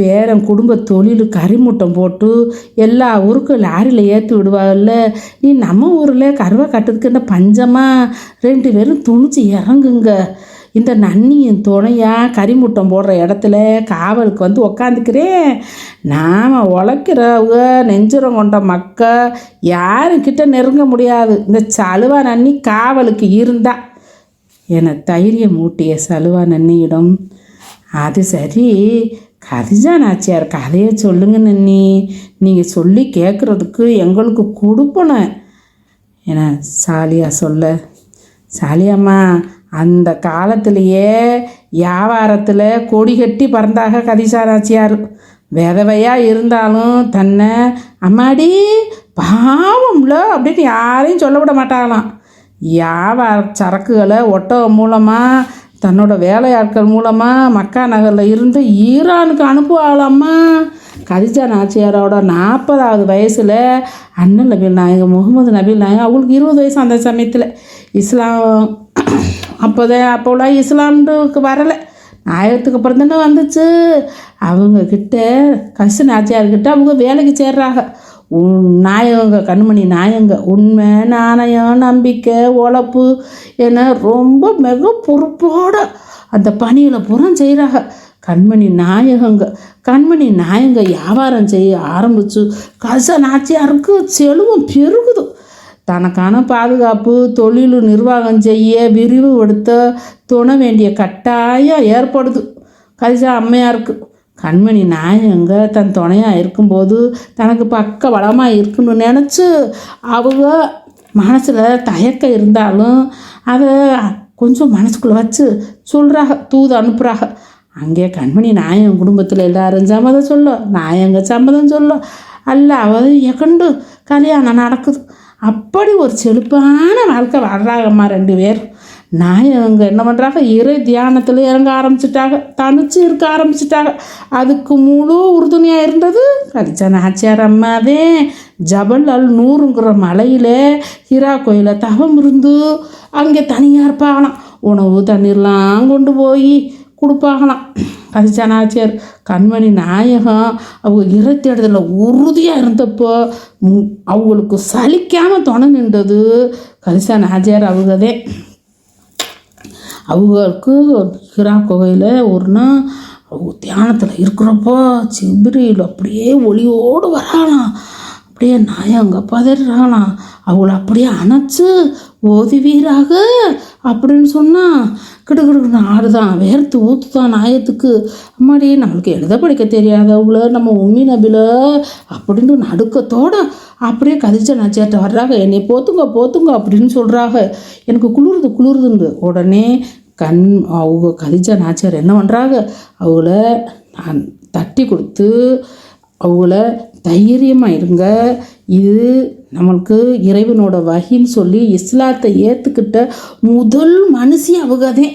பேரன் குடும்ப தொழில் கறிமூட்டம் போட்டு எல்லா ஊருக்கும் லாரியில் ஏற்றி விடுவாங்கல்ல, நீ நம்ம ஊரில் கருவா கட்டுறதுக்கு என்ன பஞ்சமாக? 2 பேரும் துணிச்சு இறங்குங்க. இந்த நன்னியின் துணையாக கறிமுட்டம் போடுற இடத்துல காவலுக்கு வந்து உக்காந்துக்கிறேன். நாம் உழைக்கிறவங்க நெஞ்சுரம் கொண்ட மக்கள் யாருக்கிட்ட நெருங்க முடியாது. இந்த சலுவா நன்னி காவலுக்கு இருந்தா என தைரியம் ஊட்டிய சலுவா நன்னியிடம், அது சரி கதிஜா நாச்சியார் கதையை சொல்லுங்க நன்னி, நீங்கள் சொல்லி கேட்குறதுக்கு எங்களுக்கு கொடுப்பன என சாலியா சொல்ல, சாலியாம்மா அந்த காலத்திலேயே வியாபாரத்தில் கொடி கட்டி பறந்தாக கதிஜா நாச்சியார். விதவையாக இருந்தாலும் தன்னை அம்மாடி பாவம்ல அப்படின்னு யாரையும் சொல்ல விட மாட்டாங்களாம். வியாபார சரக்குகளை ஒட்டகம் மூலமாக தன்னோட வேலையாட்கள் மூலமாக மக்கா நகரில் இருந்து ஈரானுக்கு அனுப்புவாங்களாம்மா. கதிஜா நாச்சியாரோட 40வது வயசில் அண்ணன் நபீல் நாயகம் முகமது நபீல் நாயகம் அவங்களுக்கு 20 வயசு. அந்த சமயத்தில் இஸ்லாம் அப்போலாம் இஸ்லாமுக்கு வரலை, ஆயிரத்துக்கு அப்புறம் தானே வந்துச்சு. அவங்கக்கிட்ட கதிஜா நாச்சியார்கிட்ட அவங்க வேலைக்கு சேர்றாங்க. நாயகங்க கண்மணி நாயங்க உண்மை நாணயம் நம்பிக்கை உழைப்பு என ரொம்ப மிக பொறுப்போடு அந்த பணியில் புறம் செய்கிறாங்க. கண்மணி நாயங்க வியாபாரம் செய்ய ஆரம்பித்து கதிஜா நாச்சியாருக்கு செல்வம் பெருகுது. தனக்கான பாதுகாப்பு தொழில் நிர்வாகம் செய்ய விரிவுபடுத்த துணை வேண்டிய கட்டாயம் ஏற்படுது கதிஜா அம்மையாருக்கு. கண்மணி நாயங்க தன் துணையாக இருக்கும்போது தனக்கு பக்க பலமாக இருக்குன்னு நினச்சி அவங்க மனசில் தயக்கம் இருந்தாலும் அதை கொஞ்சம் மனசுக்குள்ளே வச்சு சொல்கிறாங்க, தூது அனுப்புகிறாங்க. அங்கே கண்மணி நாயகம் குடும்பத்தில் எல்லாரும் சம்மதம் சொல்ல, நாயங்க சம்மதம் சொல்ல, அல்ல அவ எகண்டு கல்யாணம் நடக்குது. அப்படி ஒரு செழிப்பான வாழ்க்கை வாழ்றாங்கம்மா 2 பேர். நாயகங்க என்ன பண்ணுறாங்க, இறை தியானத்தில் இறங்க ஆரம்பிச்சிட்டாங்க, தனிச்சு இருக்க ஆரம்பிச்சிட்டாங்க. அதுக்கு முழு உறுதுணையாக இருந்தது கதிஜா நாச்சியார் அம்மாவே. ஜபல் அல் நூறுங்கிற மலையில் ஹிரா கோயிலில் தவம் இருந்து அங்கே தனியாக இருப்பாங்களாம். உணவு தண்ணீர்லாம் கொண்டு போய் கொடுப்பாங்களாம். கதிஜா நாச்சியார் கண்மணி நாயகம் அவங்க இறை தேடுதலில் உறுதியாக இருந்தப்போ அவங்களுக்கு சலிக்காமல் துணை நின்றது கதிஜா நாச்சியார் அவங்கதே. அவங்களுக்கு ஹிரா கோயிலில் ஒரு நாள் அவங்க தியானத்தில் இருக்கிறப்போ ஜிப்ரீல் அப்படியே ஒளியோடு வராலாம். அப்படியே நாயங்க பதறாங்களாம். அவளை அப்படியே அணைச்சு ஓதுவீராக அப்படின்னு சொன்னால் கிடுகிடுன்னு ஆடுதான், வேர்த்து ஊற்றுதான் நாயத்துக்கு. அம்மாடி நம்மளுக்கு எழுத படிக்க தெரியாதவங்கள நம்ம உம்மி நபில அப்படின்னு நடுக்கத்தோட அப்படியே கதிஜா நாச்சியார்ட்ட வர்றாங்க. என்னை போத்துங்க அப்படின்னு சொல்கிறாங்க. எனக்கு குளிருதுன்னு உடனே அவங்க கதிஜா நாச்சியார் என்ன பண்ணுறாங்க, அவங்கள நான் தட்டி கொடுத்து அவங்கள தைரியமாக இருங்க, இது நம்மளுக்கு இறைவனோட வகின்னு சொல்லி இஸ்லாத்தை ஏற்றுக்கிட்ட முதல் மனுஷி அவங்கதே.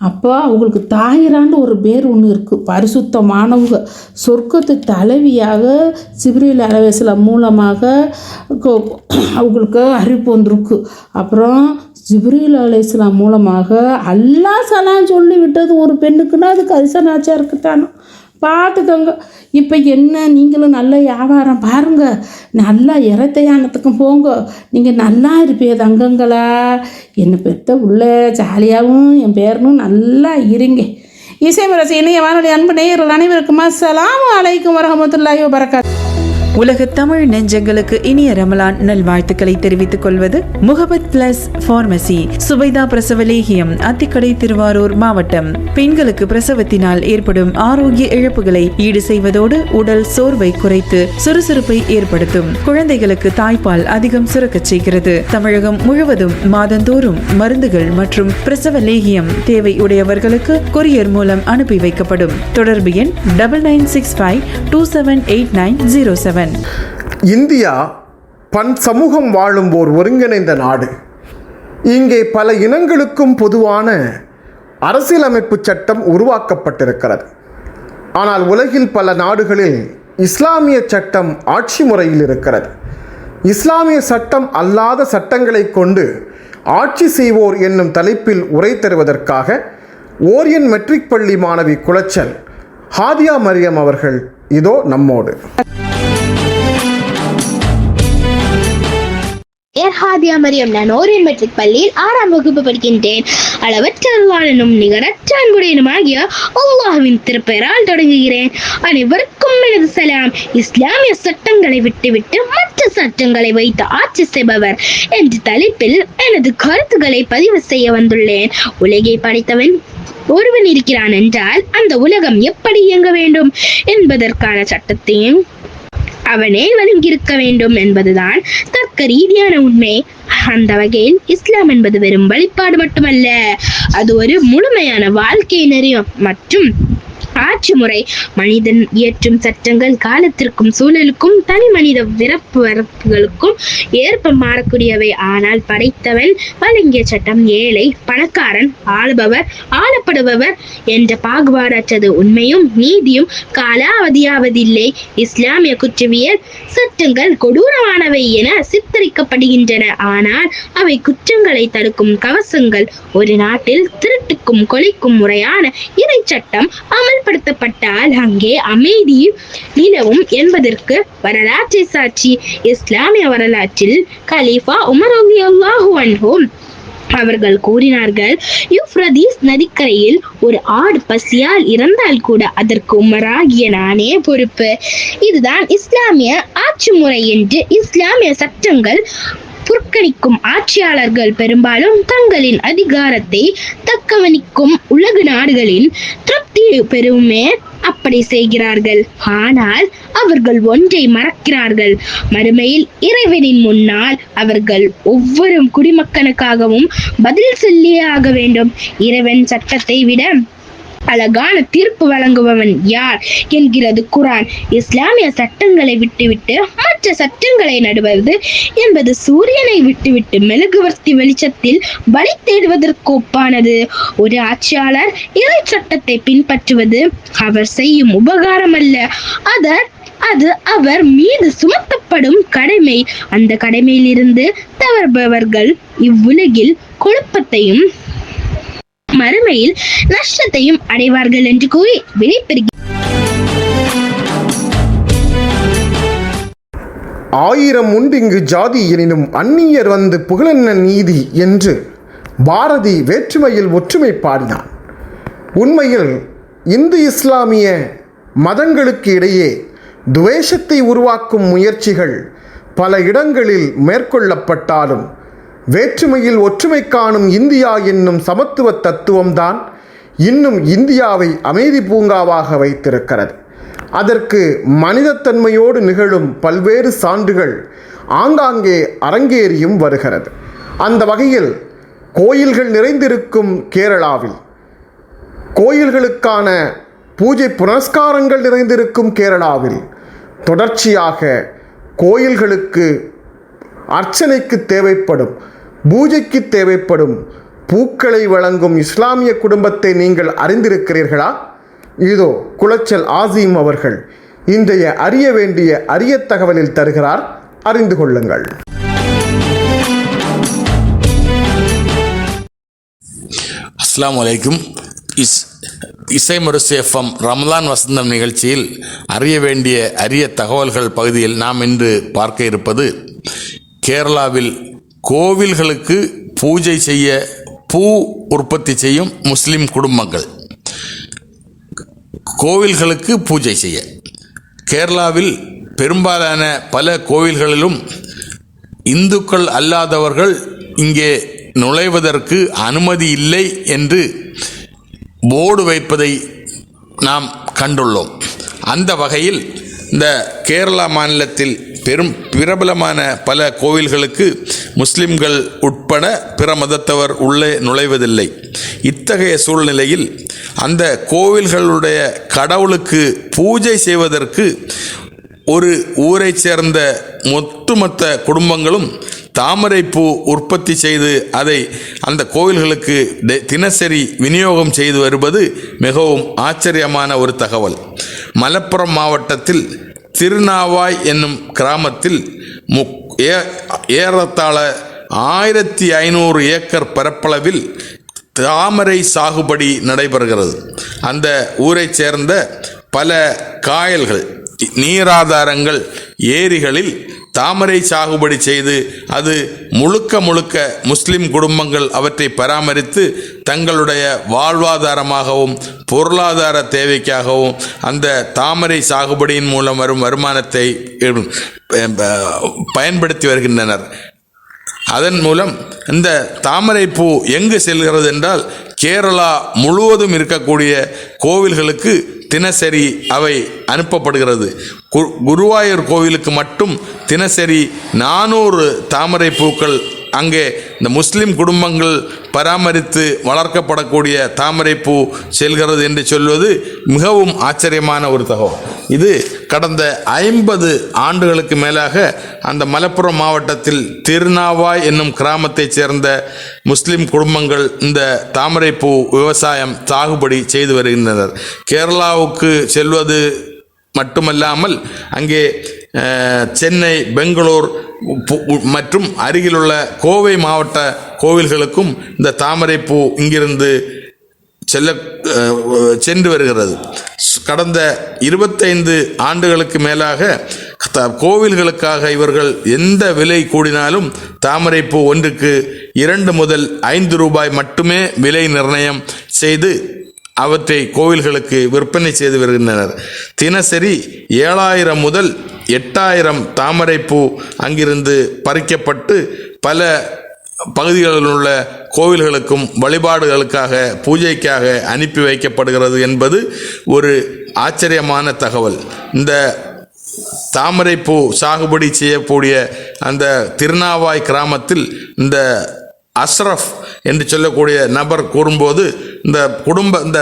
அப்போ அவங்களுக்கு தாயிரான்னு ஒரு பேர் ஒன்று இருக்குது, பரிசுத்தமானவங்க. சொர்க்கத்து தலைவியாக ஜிப்ரீல் அலைஹிஸ்ஸலாம் மூலமாக அவங்களுக்கு அறிவிப்பு வந்திருக்கு. அப்புறம் ஜிப்ரீல் அலைஹிஸ்ஸலாம் மூலமாக அல்லாஹ் சலாம் சொல்லி விட்டது ஒரு பெண்ணுக்குன்னா அது கதிஜா நாச்சியாருக்கு தானே. பார்த்துக்கோங்க. இப்போ என்ன, நீங்களும் நல்ல வியாபாரம் பாருங்கள், நல்லா இறத்தையானத்துக்கும் போங்க, நீங்கள் நல்லா இருப்பீங்க தங்கங்களா. என்னை பெற்ற உள்ள ஜாலியாகவும் என் பேரனும் நல்லா இருங்க. இசைமரசி இணைய வானொலி அன்பு நேயர்கள் அனைவருக்கும் அஸ்ஸலாமு அலைக்கும் வரஹ்மத்துல்லாஹி வபரகாத்துஹு. உலக தமிழ் நெஞ்சங்களுக்கு இனிய ரமலான் நல்வாழ்த்துக்களை தெரிவித்துக் கொள்வது முகபத் பிளஸ் பார்மசி, சுபைதா பிரசவ லேகியம், அத்திக்கடை, திருவாரூர் மாவட்டம். பெண்களுக்கு பிரசவத்தினால் ஏற்படும் ஆரோக்கிய இழப்புகளை ஈடு செய்வதோடு உடல் சோர்வை குறைத்து சுறுசுறுப்பை ஏற்படுத்தும். குழந்தைகளுக்கு தாய்ப்பால் அதிகம் சுரக்கச் செய்கிறது. தமிழகம் முழுவதும் மாதந்தோறும் மருந்துகள் மற்றும் பிரசவ லேகியம் தேவை உடையவர்களுக்கு கொரியர் மூலம் அனுப்பி வைக்கப்படும். தொடர்பு எண் 9965278907. இந்தியா சமூகம் வாழும் ஓர் ஒருங்கிணைந்த நாடு. இங்கே பல இனங்களுக்கும் பொதுவான அரசியலமைப்பு சட்டம் உருவாக்கப்பட்டிருக்கிறது. ஆனால் உலகில் பல நாடுகளில் இஸ்லாமிய சட்டம் ஆட்சி முறையில் இருக்கிறது. இஸ்லாமிய சட்டம் அல்லாத சட்டங்களை கொண்டு ஆட்சி செய்வோர் என்னும் தலைப்பில் உரை தருவதற்காக ஓரியன் மெட்ரிக் பள்ளி மாணவி குளச்சல் ஹாதியா மரியம் அவர்கள் இதோ நம்மோடு. ஹாதியா மரியம், நான் ஓரியன் மெட்ரிக் பள்ளியில் 6ஆம் வகுப்பு படிக்கின்றேன். அளவற்ற அருளாளனும் நிகரற்ற அன்புடையனுமாகிய அல்லாஹ்வின் திருப்பெயரால் தொடங்குகிறேன். அனைவருக்கும் எனது சலாம். இஸ்லாமிய சட்டங்களை விட்டுவிட்டு மற்ற சட்டங்களை வைத்து ஆட்சி செய்பவர் என்ற தலைப்பில் எனது கருத்துக்களை பதிவு செய்ய வந்துள்ளேன். உலகை படைத்தவன் ஒருவன் இருக்கிறான் என்றால் அந்த உலகம் எப்படி இயங்க வேண்டும் என்பதற்கான சட்டத்தையும் அவனே வழங்கியிருக்க வேண்டும் என்பதுதான் தர்க்க ரீதியான உண்மை. அந்த வகையில் இஸ்லாம் என்பது வெறும் வழிபாடு மட்டுமல்ல, அது ஒரு முழுமையான வாழ்க்கை நெறி மற்றும் ஆட்சி முறை. மனிதன் இயற்றும் சட்டங்கள் காலத்திற்கும் சூழலுக்கும் தனி மனித விருப்புகளுக்கும் ஏற்ப மாறக்கூடியவை. ஆனால் படைத்தவன் வழங்கிய சட்டம் ஏழை, பணக்காரன், ஆளுபவர், ஆளப்படுபவர் என்ற பாகுபாடற்றது. உண்மையும் நீதியும் காலாவதியாவதில்லை. இஸ்லாமிய குற்றவியல் சட்டங்கள் கொடூரமானவை என சித்தரிக்கப்படுகின்றன. ஆனால் அவை குற்றங்களை தடுக்கும் கவசங்கள். ஒரு நாட்டில் திருட்டுக்கும் கொலைக்கும் முறையான இறை சட்டம் அமல்படுத்தப்பட்டால் அங்கே அமைதி நிலவும் என்பதற்கு வரலாற்றை சாட்சி. இஸ்லாமிய வரலாற்றில் கலீஃபா உமர் ரலியல்லாஹு அன்ஹு அவர்கள் கூறினார்கள், யூப்ரதீஸ் நதிக்கரையில் ஒரு ஆடு பசியால் இறந்தால் கூட அதற்கு உமராகிய நானே பொறுப்பு. இதுதான் இஸ்லாமிய ஆட்சி முறை என்று இஸ்லாமிய சட்டங்கள் புறக்கணிக்கும் ஆட்சியாளர்கள் பெரும்பாலும் தங்களின் அதிகாரத்தை தக்கவணிக்கும் உலக நாடுகளின் திருப்தி பெருமே அப்படி செய்கிறார்கள். ஆனால் அவர்கள் ஒன்றை மறக்கிறார்கள். மறுமையில் இறைவனின் முன்னால் அவர்கள் ஒவ்வொரு குடிமக்கனுக்காகவும் பதில் சொல்லியே ஆக வேண்டும். இறைவன் சட்டத்தை விட அழகான தீர்ப்பு வழங்குபவன் யார் என்கிறது குர்ஆன். இஸ்லாமிய சட்டங்களை விட்டுவிட்டு மற்ற சட்டங்களை நடுவது என்பது சூரியனை விட்டுவிட்டு மெழுகுவர்த்தி வெளிச்சத்தில் வழி தேடுவதற்கு ஒப்பானது. ஒரு ஆட்சியாளர் இறை சட்டத்தை பின்பற்றுவது அவர் செய்யும் உபகாரம் அல்ல, அது அவர் மீது சுமத்தப்படும் கடமை. அந்த கடமையில் இருந்து தவறுபவர்கள் இவ்வுலகில் குழப்பத்தையும் மறுமையில் நஷ்டத்தையும் அடைவார்கள் என்று கூறி விடைபெறுகிறேன். 1000 உண்டிங்கு ஜாதி எனினும் அந்நியர் வந்து புகழென்ன நீதி என்று பாரதி வேற்றுமையில் ஒற்றுமை பாடினான். உண்மையில் இந்து இஸ்லாமிய மதங்களுக்கு இடையே துவேஷத்தை உருவாக்கும் முயற்சிகள் பல இடங்களில் மேற்கொள்ளப்பட்டாலும் வேற்றுமையில் ஒற்றுமை காணும் இந்தியா என்னும் சமத்துவ தத்துவம்தான் இன்னும் இந்தியாவை அமைதி பூங்காவாக வைத்திருக்கிறது. அதற்கு மனிதத்தன்மையோடு நிகழும் பல்வேறு சான்றுகள் ஆங்காங்கே அரங்கேறியும் வருகிறது. அந்த வகையில் கோயில்கள் நிறைந்திருக்கும் கேரளாவில், கோயில்களுக்கான பூஜை புனஸ்காரங்கள் நிறைந்திருக்கும் கேரளாவில் தொடர்ச்சியாக கோயில்களுக்கு அர்ச்சனைக்கு தேவைப்படும், பூஜைக்கு தேவைப்படும் பூக்களை வழங்கும் இஸ்லாமிய குடும்பத்தை நீங்கள் அறிந்திருக்கிறீர்களா? இதோ குளச்சல் ஆசீம் அவர்கள் இன்றைய அறிய வேண்டிய அரிய தகவலில் தருகிறார், அறிந்து கொள்ளுங்கள். அஸ்ஸலாமு அலைக்கும். இசை முரசு எஃப்எம் ரமலான் வசந்தம் நிகழ்ச்சியில் அறிய வேண்டிய அரிய தகவல்கள் பகுதியில் நாம் இன்று பார்க்க இருப்பது, கேரளாவில் கோவில்களுக்கு பூஜை செய்ய பூ உற்பத்தி செய்யும் முஸ்லிம் குடும்பங்கள். கோவில்களுக்கு பூஜை செய்ய கேரளாவில் பெரும்பாலான பல கோவில்களிலும் இந்துக்கள் அல்லாதவர்கள் இங்கே நுழைவதற்கு அனுமதி இல்லை என்று போர்டு வைப்பதை நாம் கண்டுள்ளோம். அந்த வகையில் இந்த கேரளா மாநிலத்தில் பிரபலமான பல கோவில்களுக்கு முஸ்லிம்கள் உட்பட பிற மதத்தவர் உள்ளே நுழைவதில்லை. இத்தகைய சூழ்நிலையில் அந்த கோவில்களுடைய கடவுளுக்கு பூஜை செய்வதற்கு ஒரு ஊரை சேர்ந்த ஒட்டுமொத்த குடும்பங்களும் தாமரைப்பூ உற்பத்தி செய்து அதை அந்த கோவில்களுக்கு தினசரி விநியோகம் செய்து வருவது மிகவும் ஆச்சரியமான ஒரு தகவல். மலப்புரம் மாவட்டத்தில் திருநாவாய் என்னும் கிராமத்தில் ஏறத்தாழ 1500 ஏக்கர் பரப்பளவில் தாமரை சாகுபடி நடைபெறுகிறது. அந்த ஊரை சேர்ந்த பல காயல்கள், நீராதாரங்கள், ஏரிகளில் தாமரை சாகுபடி செய்து அது முழுக்க முஸ்லிம் குடும்பங்கள் அவற்றை பராமரித்து தங்களுடைய வாழ்வாதாரமாகவும் பொருளாதார தேவைக்காகவும் அந்த தாமரை சாகுபடியின் மூலம் வரும் வருமானத்தை பயன்படுத்தி வருகின்றனர். அதன் மூலம் இந்த தாமரைப்பூ எங்கு செல்கிறது என்றால், கேரளா முழுவதும் இருக்கக்கூடிய கோவில்களுக்கு தினசரி அவை அனுப்பப்படுகிறது. குருவாயூர் கோவிலுக்கு மட்டும் தினசரி 400 தாமரை பூக்கள் அங்கே இந்த முஸ்லிம் குடும்பங்கள் பராமரித்து வளர்க்கப்படக்கூடிய தாமரைப்பூ செல்கிறது என்று சொல்வது மிகவும் ஆச்சரியமான ஒரு தகவல். இது கடந்த 50 ஆண்டுகளுக்கு மேலாக அந்த மலப்புரம் மாவட்டத்தில் திருநாவாய் என்னும் கிராமத்தைச் சேர்ந்த முஸ்லிம் குடும்பங்கள் இந்த தாமரைப்பூ விவசாயம் சாகுபடி செய்து வருகின்றனர். கேரளாவுக்கு செல்வது மட்டுமல்லாமல் அங்கே சென்னை, பெங்களூர் மற்றும் அருகிலுள்ள கோவை மாவட்ட கோவில்களுக்கும் இந்த தாமரைப்பூ இங்கிருந்து சென்று வருகிறது. கடந்த 25 ஆண்டுகளுக்கு மேலாக கோவில்களுக்காக இவர்கள் எந்த விலை கூடினாலும் தாமரைப்பூ ஒன்றுக்கு 2 முதல் 5 ரூபாய் மட்டுமே விலை நிர்ணயம் செய்து அவற்றை கோவில்களுக்கு விற்பனை செய்து வருகின்றனர். தினசரி 7000 முதல் 8000 தாமரைப்பூ அங்கிருந்து பறிக்கப்பட்டு பல பகுதிகளில் உள்ள கோவில்களுக்கும் வழிபாடுகளுக்காக பூஜைக்காக அனுப்பி வைக்கப்படுகிறது என்பது ஒரு ஆச்சரியமான தகவல். இந்த தாமரைப்பூ சாகுபடி செய்யக்கூடிய அந்த திருநாவாய் கிராமத்தில் இந்த அஸ்ரஃப் என்று சொல்லக்கூடிய நபர் கூறும்போது, இந்த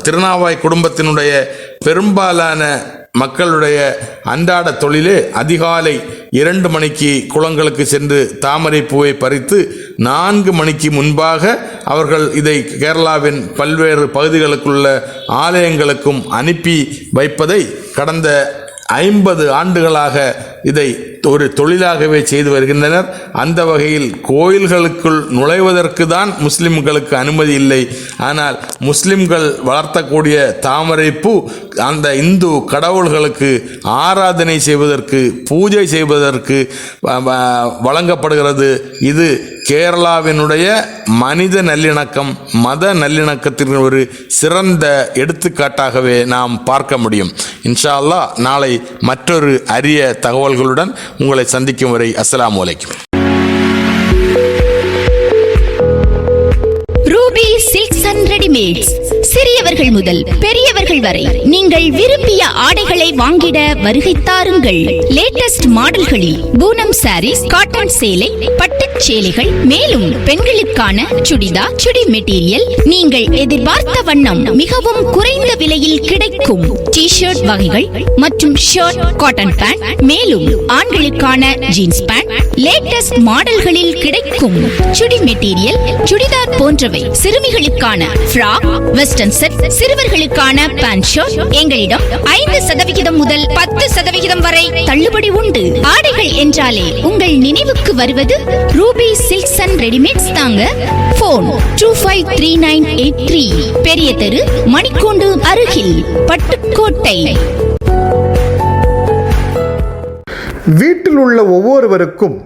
திருநாவாய் குடும்பத்தினுடைய பெரும்பாலான மக்களுடைய அன்றாட தொழிலே அதிகாலை 2 மணிக்கு குளங்களுக்கு சென்று தாமரை பூவை பறித்து 4 மணிக்கு முன்பாக அவர்கள் இதை கேரளாவின் பல்வேறு பகுதிகளுக்குள்ள ஆலயங்களுக்கும் அனுப்பி வைப்பதை கடந்த 50 ஆண்டுகளாக இதை ஒரு தொழிலாகவே செய்து வருகின்றனர். அந்த வகையில் கோயில்களுக்குள் நுழைவதற்கு தான் முஸ்லிம்களுக்கு அனுமதி இல்லை. ஆனால் முஸ்லிம்கள் வளர்த்தக்கூடிய தாமரைப்பூ அந்த இந்து கடவுள்களுக்கு ஆராதனை செய்வதற்கு, பூஜை செய்வதற்கு வழங்கப்படுகிறது. இது கேரளாவினுடைய மனித நல்லிணக்கம், மத நல்லிணக்கத்தின் ஒரு சிறந்த எடுத்துக்காட்டாகவே நாம் பார்க்க முடியும். இன்ஷா அல்லாஹ் நாளை மற்றொரு அரிய தகவல் தகவல்களுடன் உங்களை சந்திக்கும் வரை அஸ்ஸலாமு அலைக்கும். Ruby silks and readymades. சிறியவர்கள் முதல் பெரியவர்கள் வரை நீங்கள் விரும்பிய ஆடைகளை வாங்கிட வருகை தாருங்கள். லேட்டஸ்ட் மாடல்களில் பூனம் சாரீஸ், காட்டன் சேலை, பட்டுச் சேலைகள், மேலும் பெண்களுக்கான சுடிதா, சுடி மெட்டீரியல் நீங்கள் எதிர்பார்த்த வண்ணம் மிகவும் குறைந்த விலையில் கிடைக்கும். டி ஷர்ட் வகைகள் மற்றும் ஷர்ட், காட்டன் பேண்ட், மேலும் ஆண்களுக்கான ஜீன்ஸ் பேண்ட் லேட்டஸ்ட் மாடல்களில் கிடைக்கும். சுடி மெட்டீரியல், சுடிதார் போன்றவை, சிறுமிகளுக்கான ஃப்ராக், வெஸ்டர்ன் செட், சிறுவர்களுக்கான பேண்ட் ஷர்ட் எங்களிடம் 5% முதல் 10% வரை தள்ளுபடி உண்டு. ஆடைகள் என்றாலே உங்கள் நினைவுக்கு வருவது ரூபி சில்க்ஸ் அண்ட் ரெடிமேட்ஸ் தாங்க. போன் 253983, பெரிய தெரு, மணிக்கூண்டு அருகில், பட்டுக்கோட்டை. வீட்டில் உள்ள ஒவ்வொருவருக்கும்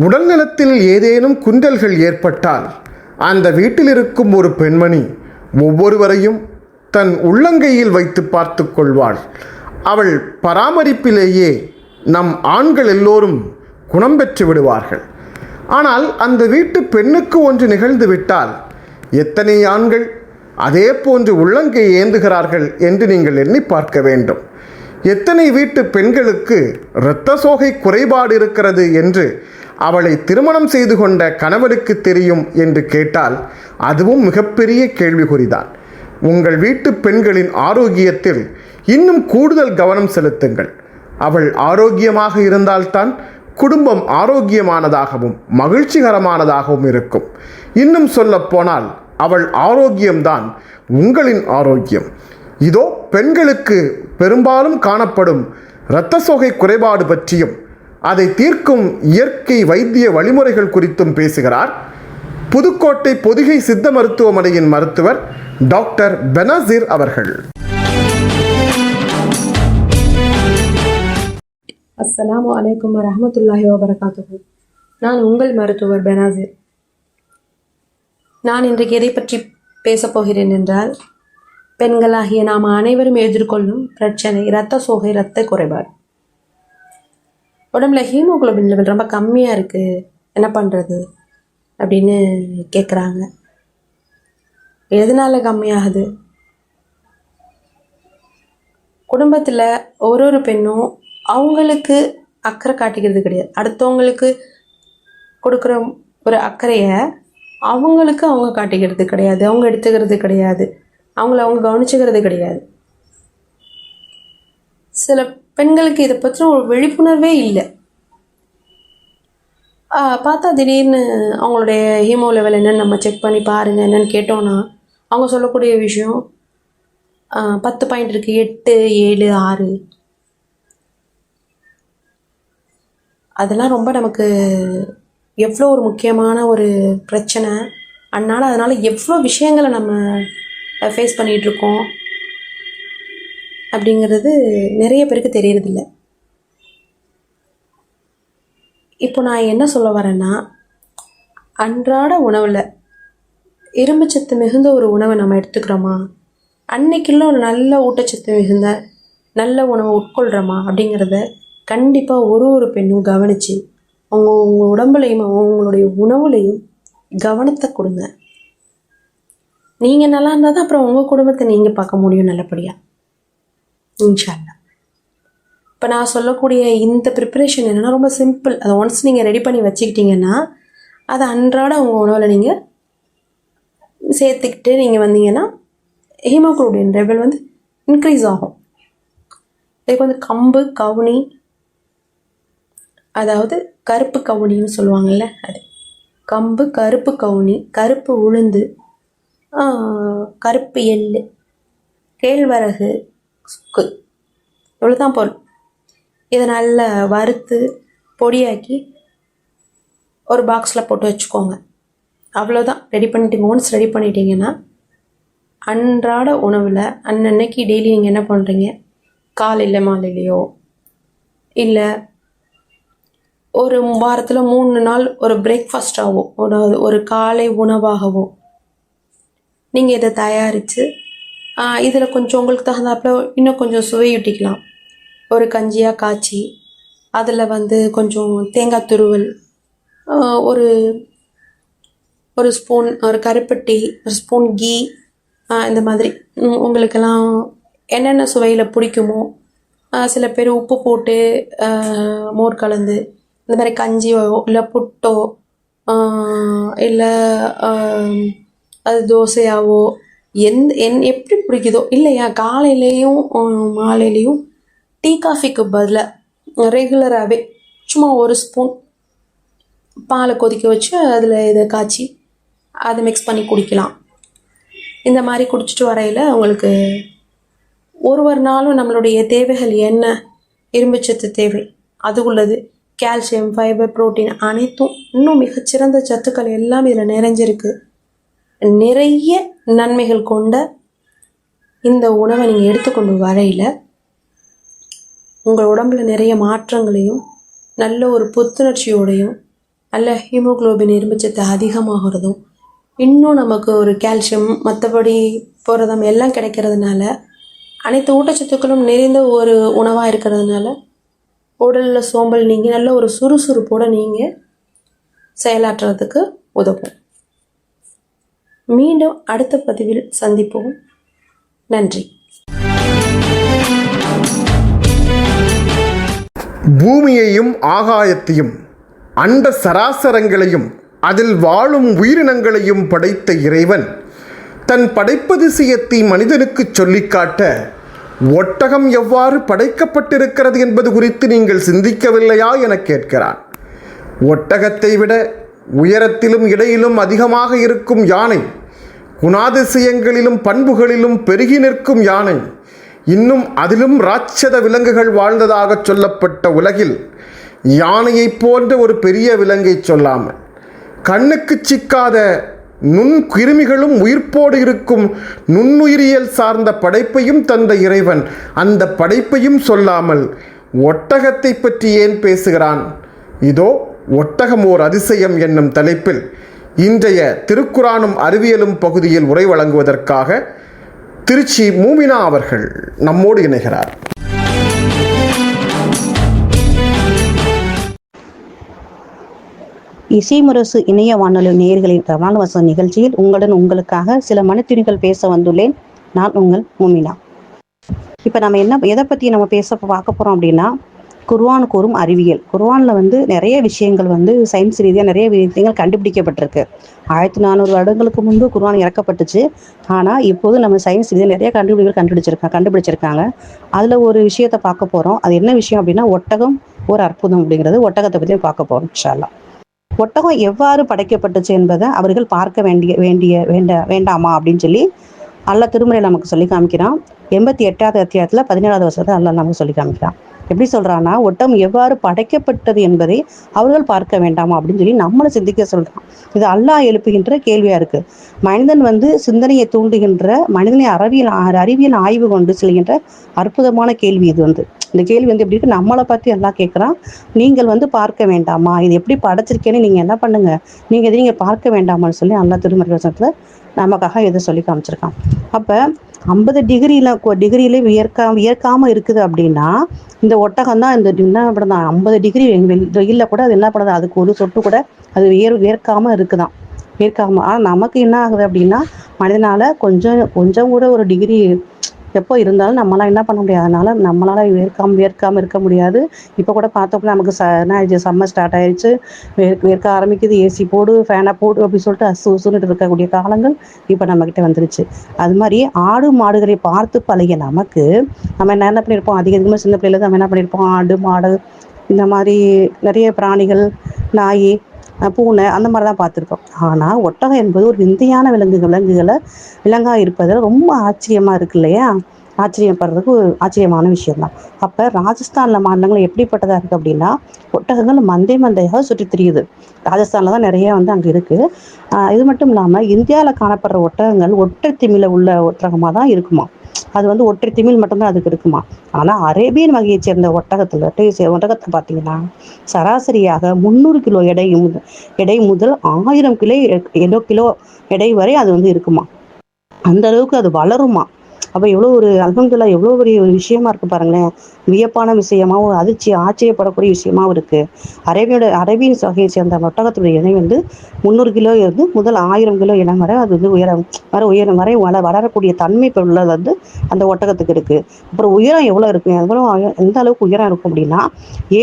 உடல்நலத்தில் ஏதேனும் குண்டல்கள் ஏற்பட்டால் அந்த வீட்டில் இருக்கும் ஒரு பெண்மணி ஒவ்வொருவரையும் தன் உள்ளங்கையில் வைத்து பார்த்து கொள்வாள். அவள் பராமரிப்பிலேயே நம் ஆண்கள் எல்லோரும் குணம் பெற்று விடுவார்கள். ஆனால் அந்த வீட்டு பெண்ணுக்கு ஒன்று நிகழ்ந்து விட்டால் எத்தனை ஆண்கள் அதே போன்று உள்ளங்கை ஏந்துகிறார்கள் என்று நீங்கள் எண்ணி பார்க்க வேண்டும். எத்தனை வீட்டு பெண்களுக்கு இரத்த சோகை குறைபாடு இருக்கிறது என்று அவளை திருமணம் செய்து கொண்ட கணவருக்கு தெரியும் என்று கேட்டால் அதுவும் மிகப்பெரிய கேள்விக்குறிதான். உங்கள் வீட்டு பெண்களின் ஆரோக்கியத்தில் இன்னும் கூடுதல் கவனம் செலுத்துங்கள். அவள் ஆரோக்கியமாக இருந்தால்தான் குடும்பம் ஆரோக்கியமானதாகவும் மகிழ்ச்சிகரமானதாகவும் இருக்கும். இன்னும் சொல்லப்போனால் அவள் ஆரோக்கியம்தான் உங்களின் ஆரோக்கியம். இதோ பெண்களுக்கு பெரும்பாலும் காணப்படும் இரத்த சோகை குறைபாடு பற்றியும் அதை தீர்க்கும் இயற்கை வைத்திய வழிமுறைகள் குறித்தும் பேசுகிறார் புதுக்கோட்டை பொதிகை சித்த மருத்துவமனையின் மருத்துவர் டாக்டர் பெனாசிர் அவர்கள். அஸ்ஸலாமு அலைக்கும் வரஹ்மத்துல்லாஹி வபரகாத்துஹு. நான் உங்கள் மருத்துவர் பெனாசிர். நான் இன்றைக்கு எதை பற்றி பேசப் போகிறேன் என்றால், பெண்களாகிய நாம் அனைவரும் எதிர்கொள்ளும் பிரச்சனை இரத்த சோகை, இரத்த குறைபாடு. உடம்புல ஹீமோகுளோபின் லெவல் ரொம்ப கம்மியாக இருக்குது, என்ன பண்ணுறது அப்படின்னு கேட்குறாங்க. எதனால் கம்மியாகுது? குடும்பத்தில் ஒரு பெண்ணும் அவங்களுக்கு அக்கறை காட்டிக்கிறது கிடையாது. அடுத்தவங்களுக்கு கொடுக்குற ஒரு அக்கறையை அவங்களுக்கு அவங்க காட்டிக்கிறது கிடையாது, அவங்க எடுத்துக்கிறது கிடையாது, அவங்கள அவங்க கவனிச்சுக்கிறது கிடையாது. சில பெண்களுக்கு இதை பற்றின ஒரு விழிப்புணர்வே இல்லை. பார்த்தா திடீர்னு அவங்களுடைய ஹீமோ லெவல் என்னன்னு நம்ம செக் பண்ணி பாருங்கள் என்னன்னு கேட்டோன்னா அவங்க சொல்லக்கூடிய விஷயம் 10 பாயிண்ட் இருக்குது, 8, 7, 6. அதெல்லாம் ரொம்ப நமக்கு எவ்வளோ ஒரு முக்கியமான ஒரு பிரச்சனை. அதனால் எவ்வளோ விஷயங்களை நம்ம ஃபேஸ் பண்ணிகிட்ருக்கோம் அப்படிங்கிறது நிறைய பேருக்கு தெரியறதில்ல. இப்போ நான் என்ன சொல்ல வரேன்னா, அன்றாட உணவில் இரும்புச்சத்து மிகுந்த ஒரு உணவை நம்ம எடுத்துக்கிறோமா, அன்னைக்குள்ள ஒரு நல்ல ஊட்டச்சத்து மிகுந்த நல்ல உணவை உட்கொள்கிறோமா அப்படிங்கிறத கண்டிப்பாக ஒரு பெண்ணும் கவனித்து உங்கள் உடம்புலையும் அவங்களுடைய உணவுலையும் கவனத்தை கொடுங்க. நீங்கள் நல்லா இருந்தால் தான் அப்புறம் உங்கள் குடும்பத்தை நீங்கள் பார்க்க முடியும் நல்லபடியாக, இன்ஷா அல்லாஹ். இப்போ நான் சொல்லக்கூடிய இந்த ப்ரிப்பரேஷன் என்னென்னா ரொம்ப சிம்பிள். அதை ஒன்ஸ் நீங்கள் ரெடி பண்ணி வச்சுக்கிட்டிங்கன்னா அதை அன்றாட உங்கள் உணவில் நீங்கள் சேர்த்துக்கிட்டு நீங்கள் வந்தீங்கன்னா ஹீமோகுளோபின் லெவல் வந்து இன்க்ரீஸ் ஆகும். இதுக்கு வந்து கம்பு, கவுனி, அதாவது கருப்பு கவுனின்னு சொல்லுவாங்கள்ல, அது கம்பு, கருப்பு கவுனி, கருப்பு உளுந்து, கருப்பு எள்ளு, கேழ்வரகு, சுக்கு, இவ்வளோ தான் பொருள். இதை நல்லா வறுத்து பொடியாக்கி ஒரு பாக்ஸில் போட்டு வச்சுக்கோங்க. அவ்வளோதான், ரெடி பண்ணிட்டீங்க. ஒன்ஸ் ரெடி பண்ணிட்டீங்கன்னா அன்றாட உணவில் அன்னன்னைக்கு டெய்லி நீங்கள் என்ன பண்ணுறீங்க, காலையில் மாலையிலையோ இல்லை ஒரு வாரத்தில் 3 நாள் ஒரு பிரேக்ஃபாஸ்ட்டாகவோ ஒரு காலை உணவாகவோ நீங்கள் இதை தயாரித்து இதில் கொஞ்சம் உங்களுக்கு தகுந்தாப்புல இன்னும் கொஞ்சம் சுவையூட்டிக்கலாம். ஒரு கஞ்சியாக காய்ச்சி அதில் வந்து கொஞ்சம் தேங்காய் துருவல், ஒரு ஒரு ஸ்பூன் ஒரு கருப்பட்டி, ஒரு ஸ்பூன் கீ, இந்த மாதிரி உங்களுக்கெல்லாம் என்னென்ன சுவையில் பிடிக்குமோ, சில பேர் உப்பு போட்டு மோர் கலந்து இந்த மாதிரி கஞ்சியோ இல்லை புட்டோ இல்லை அது தோசையாவோ எப்படி பிடிக்குதோ இல்லையா, காலையிலேயும் மாலையிலையும் டீ காஃபிக்கு பதிலாக ரெகுலராகவே சும்மா ஒரு ஸ்பூன் பாலை கொதிக்க வச்சு அதில் இதை காய்ச்சி அதை மிக்ஸ் பண்ணி குடிக்கலாம். இந்த மாதிரி குடிச்சிட்டு வரையில் உங்களுக்கு ஒரு நாளும் நம்மளுடைய தேவைகள் என்ன, இரும்புச்சத்து தேவை அது உள்ளது, கால்சியம், ஃபைபர், புரோட்டீன் அனைத்தும் இன்னும் மிகச்சிறந்த சத்துக்கள் எல்லாம் இதில் நிறைஞ்சிருக்கு. நிறைய நன்மைகள் கொண்ட இந்த உணவை நீங்கள் எடுத்துக்கொண்டு வரையில் உங்கள் உடம்புல நிறைய மாற்றங்களையும் நல்ல ஒரு புத்துணர்ச்சியோடையும் நல்ல ஹீமோக்ளோபின் இரும்புச்சத்து அதிகமாகிறதும் இன்னும் நமக்கு ஒரு கால்சியம் மற்றபடி புரதம் எல்லாம் கிடைக்கிறதுனால அனைத்து ஊட்டச்சத்துக்களும் நிறைந்த ஒரு உணவாக இருக்கிறதுனால உடலில் சோம்பல் நீங்கள் நல்ல ஒரு சுறுசுறுப்போடு நீங்கள் செயலாற்றுறதுக்கு உதவும். மீண்டும் அடுத்த பதிவில் சந்திப்போம். நன்றி. பூமியையும் ஆகாயத்தையும் அண்ட சராசரங்களையும் அதில் வாழும் உயிரினங்களையும் படைத்த இறைவன் தன் படைப்பதிசயத்தை மனிதனுக்கு சொல்லிக்காட்ட ஒட்டகம் எவ்வாறு படைக்கப்பட்டிருக்கிறது என்பது குறித்து நீங்கள் சிந்திக்கவில்லையா என கேட்கிறான். ஒட்டகத்தை விட உயரத்திலும் இடையிலும் அதிகமாக இருக்கும் யானை, குணாதிசயங்களிலும் பண்புகளிலும் பெருகி நிற்கும் யானை, இன்னும் அதிலும் ராட்சத விலங்குகள் வாழ்ந்ததாக சொல்லப்பட்ட உலகில் யானையை போன்ற ஒரு பெரிய விலங்கை சொல்லாமல் கண்ணுக்கு சிக்காத நுண்கிருமிகளும் உயிர்ப்போடு இருக்கும் நுண்ணுயிரியல் சார்ந்த படைப்பையும் தந்த இறைவன் அந்த படைப்பையும் சொல்லாமல் ஒட்டகத்தை பற்றி ஏன் பேசுகிறான்? இதோ ஒட்டகம் ஓர் அதிசயம் என்னும் தலைப்பில் இன்றைய திருக்குரானும் அறிவியலும் பகுதியில் உரை வழங்குவதற்காக திருச்சி மூமினா அவர்கள் நம்மோடு இணைகிறார். இசைமுரசு இணைய வானொலி நேயர்களின் ரமலான் வசந்த நிகழ்ச்சியில் உங்களுக்காக சில மனத்துணிகள் பேச வந்துள்ளேன். நான் உங்கள் மூமினா. இப்போ நம்ம எதை பற்றி நம்ம பார்க்க போகிறோம் அப்படின்னா, குர்ஆன் கூறும் அறிவியல். குர்ஆனில் வந்து நிறைய விஷயங்கள் வந்து சயின்ஸ் ரீதியாக நிறைய விஷயங்கள் கண்டுபிடிக்கப்பட்டிருக்கு. 1400 வருடங்களுக்கு முன்பு குர்ஆன் இறக்கப்பட்டுச்சு. ஆனால் இப்போது நம்ம சயின்ஸ் ரீதியாக நிறைய கண்டுபிடிச்சிருக்காங்க. அதில் ஒரு விஷயத்தை பார்க்க போகிறோம். அது என்ன விஷயம் அப்படின்னா, ஒட்டகம் ஒரு அற்புதம் அப்படிங்கிறது. ஒட்டகத்தை பற்றி பார்க்க போகிறோம் இன்ஷா அல்லாஹ். ஒட்டகம் எவ்வாறு படைக்கப்பட்டுச்சு என்பதை அவர்கள் பார்க்க வேண்டாமா அப்படின்னு சொல்லி அல்லாஹ் திருமறையில் நமக்கு சொல்லி காமிக்கிறான். 88வது அத்தியாயத்தில் 17வது வசனத்தை அல்லாஹ் நமக்கு சொல்லி காமிக்கிறான். எப்படி சொல்கிறான்னா, ஒட்டகம் எவ்வாறு படைக்கப்பட்டது என்பதை அவர்கள் பார்க்க வேண்டாமா அப்படின்னு சொல்லி நம்மளை சிந்திக்க சொல்கிறான். இது அல்லாஹ் எழுப்புகின்ற கேள்வியாக இருக்குது. மனிதன் வந்து சிந்தனையை தூண்டுகின்ற, மனிதனை அறிவியல் ஆய்வு கொண்டு செல்கின்ற அற்புதமான கேள்வி இது வந்து. இந்த கேள்வி வந்து எப்படி இருக்கு, நம்மளை பற்றி எல்லாம் கேட்குறான். நீங்கள் வந்து பார்க்க வேண்டாமா, இது எப்படி படைச்சிருக்கேன்னு நீங்கள் என்ன பண்ணுங்க, நீங்கள் பார்க்க வேண்டாமான்னு சொல்லி அல்லாஹ் திருமறை வசனத்தில் நமக்காக எதை சொல்லி காமிச்சிருக்கான். அப்போ 50 டிகிரியில வியர்க்காமல் இருக்குது அப்படின்னா இந்த ஒட்டகம் தான் என்ன பண்ணுது, 50 டிகிரி வெயிலில் கூட அது என்ன பண்ணுது, அதுக்கு ஒரு சொட்டு கூட அது வியர்க்காமல் இருக்குதான். ஆனால் நமக்கு என்ன ஆகுது அப்படின்னா, மனிதனால் கொஞ்சம் கூட ஒரு டிகிரி எப்போ இருந்தாலும் நம்மளால் என்ன பண்ண முடியாது. அதனால் நம்மளால் வியர்க்காமல் இருக்க முடியாது. இப்போ கூட பார்த்தோம்னா நமக்கு சம்மர் ஸ்டார்ட் ஆயிடுச்சு, வேர்க்க ஆரம்பிக்குது, ஏசி போடு, ஃபேனை போடு அப்படின்னு சொல்லிட்டு உசுன்னுட்டு இருக்கக்கூடிய காலங்கள் இப்போ நம்மக்கிட்ட வந்துருச்சு. அது மாதிரி ஆடு மாடுகளை பார்த்து பழகிய நமக்கு நம்ம என்ன பண்ணியிருப்போம், அதிகமாக சின்ன பிள்ளையில நம்ம என்ன பண்ணியிருப்போம், ஆடு மாடு இந்த மாதிரி நிறைய பிராணிகள், நாய், பூனை அந்த மாதிரி தான் பார்த்துருக்கோம். ஆனால் ஒட்டகம் என்பது ஒரு விந்தையான விலங்காக இருப்பதில் ரொம்ப ஆச்சரியமாக இருக்கு இல்லையா? ஆச்சரியப்படுறதுக்கு ஒரு ஆச்சரியமான விஷயம்தான். அப்போ ராஜஸ்தானில் மாநிலங்கள் எப்படிப்பட்டதாக இருக்குது அப்படின்னா, ஒட்டகங்கள் மந்தையாக சுற்றி திரியுது. ராஜஸ்தானில் தான் நிறைய வந்து அங்கே இருக்குது. இது மட்டும் இல்லாமல் இந்தியாவில் காணப்படுற ஒட்டகங்கள் ஒற்றை திமிழ உள்ள ஒட்டகமாக தான் இருக்குமா. அது வந்து ஒற்றை திமிழ் மட்டும்தான் அதுக்கு இருக்குமா. ஆனால் அரேபியன் வகையை சேர்ந்த ஒட்டகத்தை பார்த்தீங்கன்னா சராசரியாக 300 கிலோ எடை முதல் 1000 கிலோ எடை வரை அது வந்து இருக்குமா. அந்த அளவுக்கு அது வளருமா. அப்போ எவ்வளோ ஒரு அல்ஹம்துலில்லாஹ் எவ்வளோ பெரிய ஒரு விஷயமா இருக்குது பாருங்களேன். வியப்பான விஷயமாகவும் ஆச்சரியப்படக்கூடிய விஷயமாகவும் இருக்குது. அரேபியன் வகையை சேர்ந்த ஒட்டகத்துடைய இணை வந்து 300 கிலோ இருந்து முதல் 1000 கிலோ இனம் வரை அது வந்து உயரம் வரை வளரக்கூடிய தன்மை இப்போ உள்ளது வந்து அந்த ஒட்டகத்துக்கு இருக்குது. அப்புறம் உயரம் எவ்வளோ இருக்குது, எந்த அளவுக்கு உயரம் இருக்கும் அப்படின்னா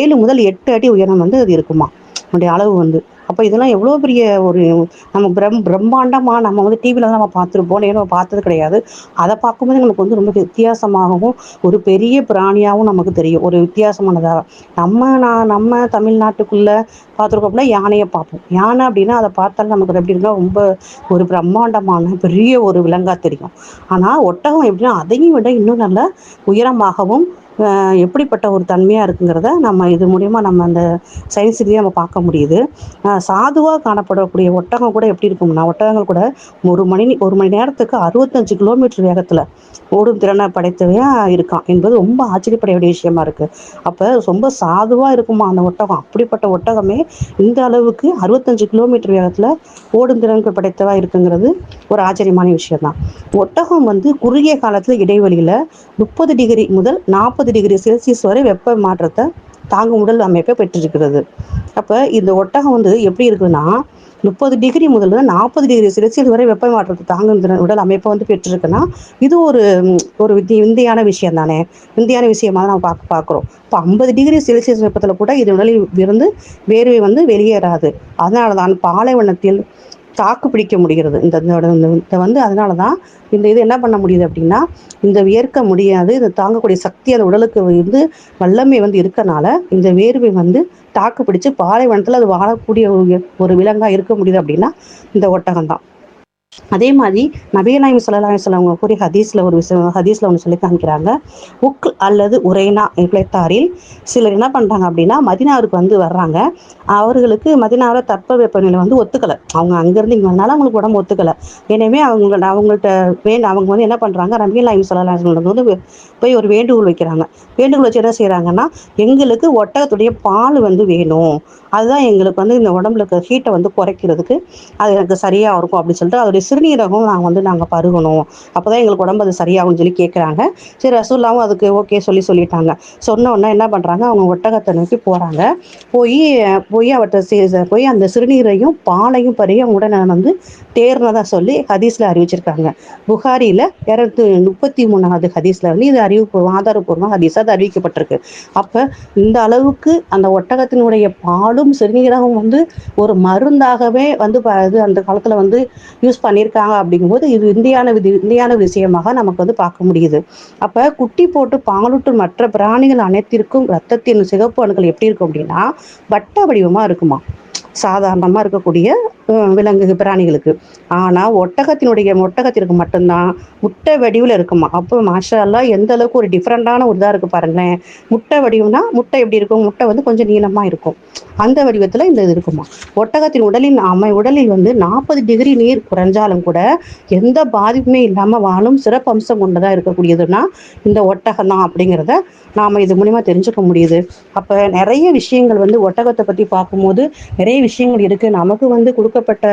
7 முதல் 8 அடி உயரம் வந்து அது இருக்குமா அதனுடைய அளவு வந்து. அப்போ இதெல்லாம் எவ்வளோ பெரிய ஒரு நம்ம பிரம்மாண்டமாக நம்ம வந்து டிவியில் தான் நம்ம பார்த்துருப்போம், நேரம் நம்ம பார்த்தது கிடையாது. அதை பார்க்கும்போது நமக்கு வந்து ரொம்ப வித்தியாசமாகவும் ஒரு பெரிய பிராணியாகவும் நமக்கு தெரியும், ஒரு வித்தியாசமானதாக. நம்ம தமிழ்நாட்டுக்குள்ளே பார்த்துருக்கோம் அப்படின்னா யானையை பார்ப்போம். யானை அப்படின்னா அதை பார்த்தாலும் நமக்கு எப்படி இருந்தால் ரொம்ப ஒரு பிரம்மாண்டமான பெரிய ஒரு விலங்காக தெரியும். ஆனால் ஒட்டகம் எப்படின்னா அதையும் விட இன்னும் நல்ல உயரமாகவும் எப்படிப்பட்ட ஒரு தன்மையாக இருக்குங்கிறத நம்ம இது மூலிமா நம்ம அந்த சயின்ஸ் ரீதியாக நம்ம பார்க்க முடியுது. சாதுவாக காணப்படக்கூடிய ஒட்டகம் கூட எப்படி இருக்கும்னா, ஒட்டகங்கள் கூட ஒரு மணி நேரத்துக்கு 65 கிலோமீட்டர் வேகத்தில் ஓடும் திறனை படைத்தவையாக இருக்கான் என்பது ரொம்ப ஆச்சரியப்பட வேண்டிய விஷயமா இருக்குது. அப்போ ரொம்ப சாதுவாக இருக்குமா அந்த ஒட்டகம். அப்படிப்பட்ட ஒட்டகமே இந்த அளவுக்கு 65 கிலோமீட்டர் வேகத்தில் ஓடும் திறன்கள் படைத்தவாக இருக்குங்கிறது ஒரு ஆச்சரியமான விஷயம்தான். ஒட்டகம் வந்து குறுகிய காலத்தில் இடைவெளியில் 30 டிகிரி முதல் 40 டிகிரி செல்சியஸ் வரை வெப்ப மாற்றத்தை தாங்கும் உடல் அமைப்பை பெற்றிருக்கிறது. அப்போ இந்த ஒட்டகம் வந்து எப்படி இருக்குதுன்னா 30 டிகிரி முதல் 40 டிகிரி செல்சியஸ் வரை வெப்ப மாற்றத்தை தாங்கும் உடல் அமைப்பை வந்து பெற்றிருக்குன்னா இது ஒரு விந்தியான விஷயம் தானே. விந்தியான விஷயமாக தான் நம்ம பார்க்குறோம். இப்போ 50 டிகிரி செல்சியஸ் வெப்பத்தில் கூட இது உடலில் இருந்து வேர்வை வந்து வெளியேறாது. அதனால தான் பாலைவனத்தில் தாக்கு பிடிக்க முடிகிறது. இந்த வந்து அதனால தான் இது என்ன பண்ண முடியுது அப்படின்னா, இந்த வியர்க்க முடியாது, இதை தாங்கக்கூடிய சக்தி அந்த உடலுக்கு வந்து வல்லமை வந்து இருக்கனால இந்த வேர்வை வந்து தாக்கு பிடிச்சு பாலைவனத்தில் அது வாழக்கூடிய ஒரு விலங்காக இருக்க முடியுது அப்படின்னா இந்த ஒட்டகம் தான். அதே மாதிரி நபிகள் நாயகம் ஸல்லல்லாஹு அலைஹி வஸல்லம் கூறிய ஹதீஸில் ஒன்று சொல்லி காமிக்கிறாங்க. உக் அல்லது உரைனா பிழைத்தாரில் சிலர் என்ன பண்ணுறாங்க அப்படின்னா மதினாவுக்கு வந்து வர்றாங்க. அவர்களுக்கு மதினாவில் தட்பவெப்பநிலை வந்து ஒத்துக்கலை. அவங்க அங்கேருந்து இங்கே வந்தாலும் அவங்களுக்கு உடம்பு ஒத்துக்கலை. எனவே அவங்கள்ட்ட அவங்க வந்து என்ன பண்ணுறாங்க, நபிகள் நாயகம் ஸல்லல்லாஹு அலைஹி வஸல்லம் வந்து போய் ஒரு வேண்டுகோள் வைக்கிறாங்க. வேண்டுகோள் வச்சு என்ன செய்கிறாங்கன்னா, எங்களுக்கு ஒட்டகத்துடைய பால் வந்து வேணும், அதுதான் எங்களுக்கு வந்து இந்த உடம்புல இருக்க ஹீட்டை வந்து குறைக்கிறதுக்கு அது எனக்கு சரியாக இருக்கும் அப்படின்னு சொல்லிட்டு அதோடைய சிறுநீரகம் நாங்கள் பருகணும், அப்போ தான் எங்களுக்கு உடம்பு அது சரியாகும்னு சொல்லி கேட்குறாங்க. சரி, ரசூலுல்லாஹ்வும் அதுக்கு ஓகே சொல்லிட்டாங்க. சொன்ன உடனே என்ன பண்ணுறாங்க, அவங்க ஒட்டகத்தை நோக்கி போகிறாங்க. போய் அந்த சிறுநீரையும் பாலையும் பருகி அவங்க உடனே வந்து தேர்னதாக சொல்லி ஹதீஸில் அறிவிச்சிருக்காங்க. புகாரியில் 233வது ஹதீஸில் வந்து இது ஆதாரப்பூர்வமாக ஹதீஸாக அது அறிவிக்கப்பட்டிருக்கு. அப்போ இந்த அளவுக்கு அந்த ஒட்டகத்தினுடைய பாலும் சிறுநீரகம் வந்து ஒரு மருந்தாகவே வந்து அந்த காலத்தில் வந்து யூஸ் பண்ணியிருக்காங்க. அப்படிங்கும்போது இது இந்தியான விஷயமாக நமக்கு வந்து பார்க்க முடியுது. அப்போ குட்டி போட்டு பாலூட்டு மற்ற பிராணிகள் அனைத்திற்கும் ரத்தத்தின் சிகப்பு அணுக்கள் எப்படி இருக்கும் அப்படின்னா வட்ட வடிவமாக இருக்குமா, சாதாரணமாக இருக்கக்கூடிய விலங்கு பிராணிகளுக்கு. ஆனால் ஒட்டகத்திற்கு மட்டும்தான் முட்டை வடிவில் இருக்குமா. அப்போ மாஷா அல்லாஹ் எந்த அளவுக்கு ஒரு டிஃப்ரெண்டான ஒரு இதாக இருக்குது பாருங்களேன். முட்டை வடிவம்னா முட்டை எப்படி இருக்கும், முட்டை வந்து கொஞ்சம் நீளமாக இருக்கும், அந்த வடிவத்தில் இந்த இது இருக்குமா. ஒட்டகத்தின் உடலில் வந்து 40 டிகிரி நீர் குறைஞ்சாலும் கூட எந்த பாதிப்புமே இல்லாமல் வாழும் சிறப்பு அம்சம் கொண்டதாக இருக்கக்கூடியதுன்னா இந்த ஒட்டகம் தான் அப்படிங்கிறத நாம் இது மூலிமா தெரிஞ்சுக்க முடியுது. அப்போ நிறைய விஷயங்கள் வந்து ஒட்டகத்தை பற்றி பார்க்கும்போது நிறைய விஷயங்கள் இருக்குது. நமக்கு வந்து கொடுக்கப்பட்ட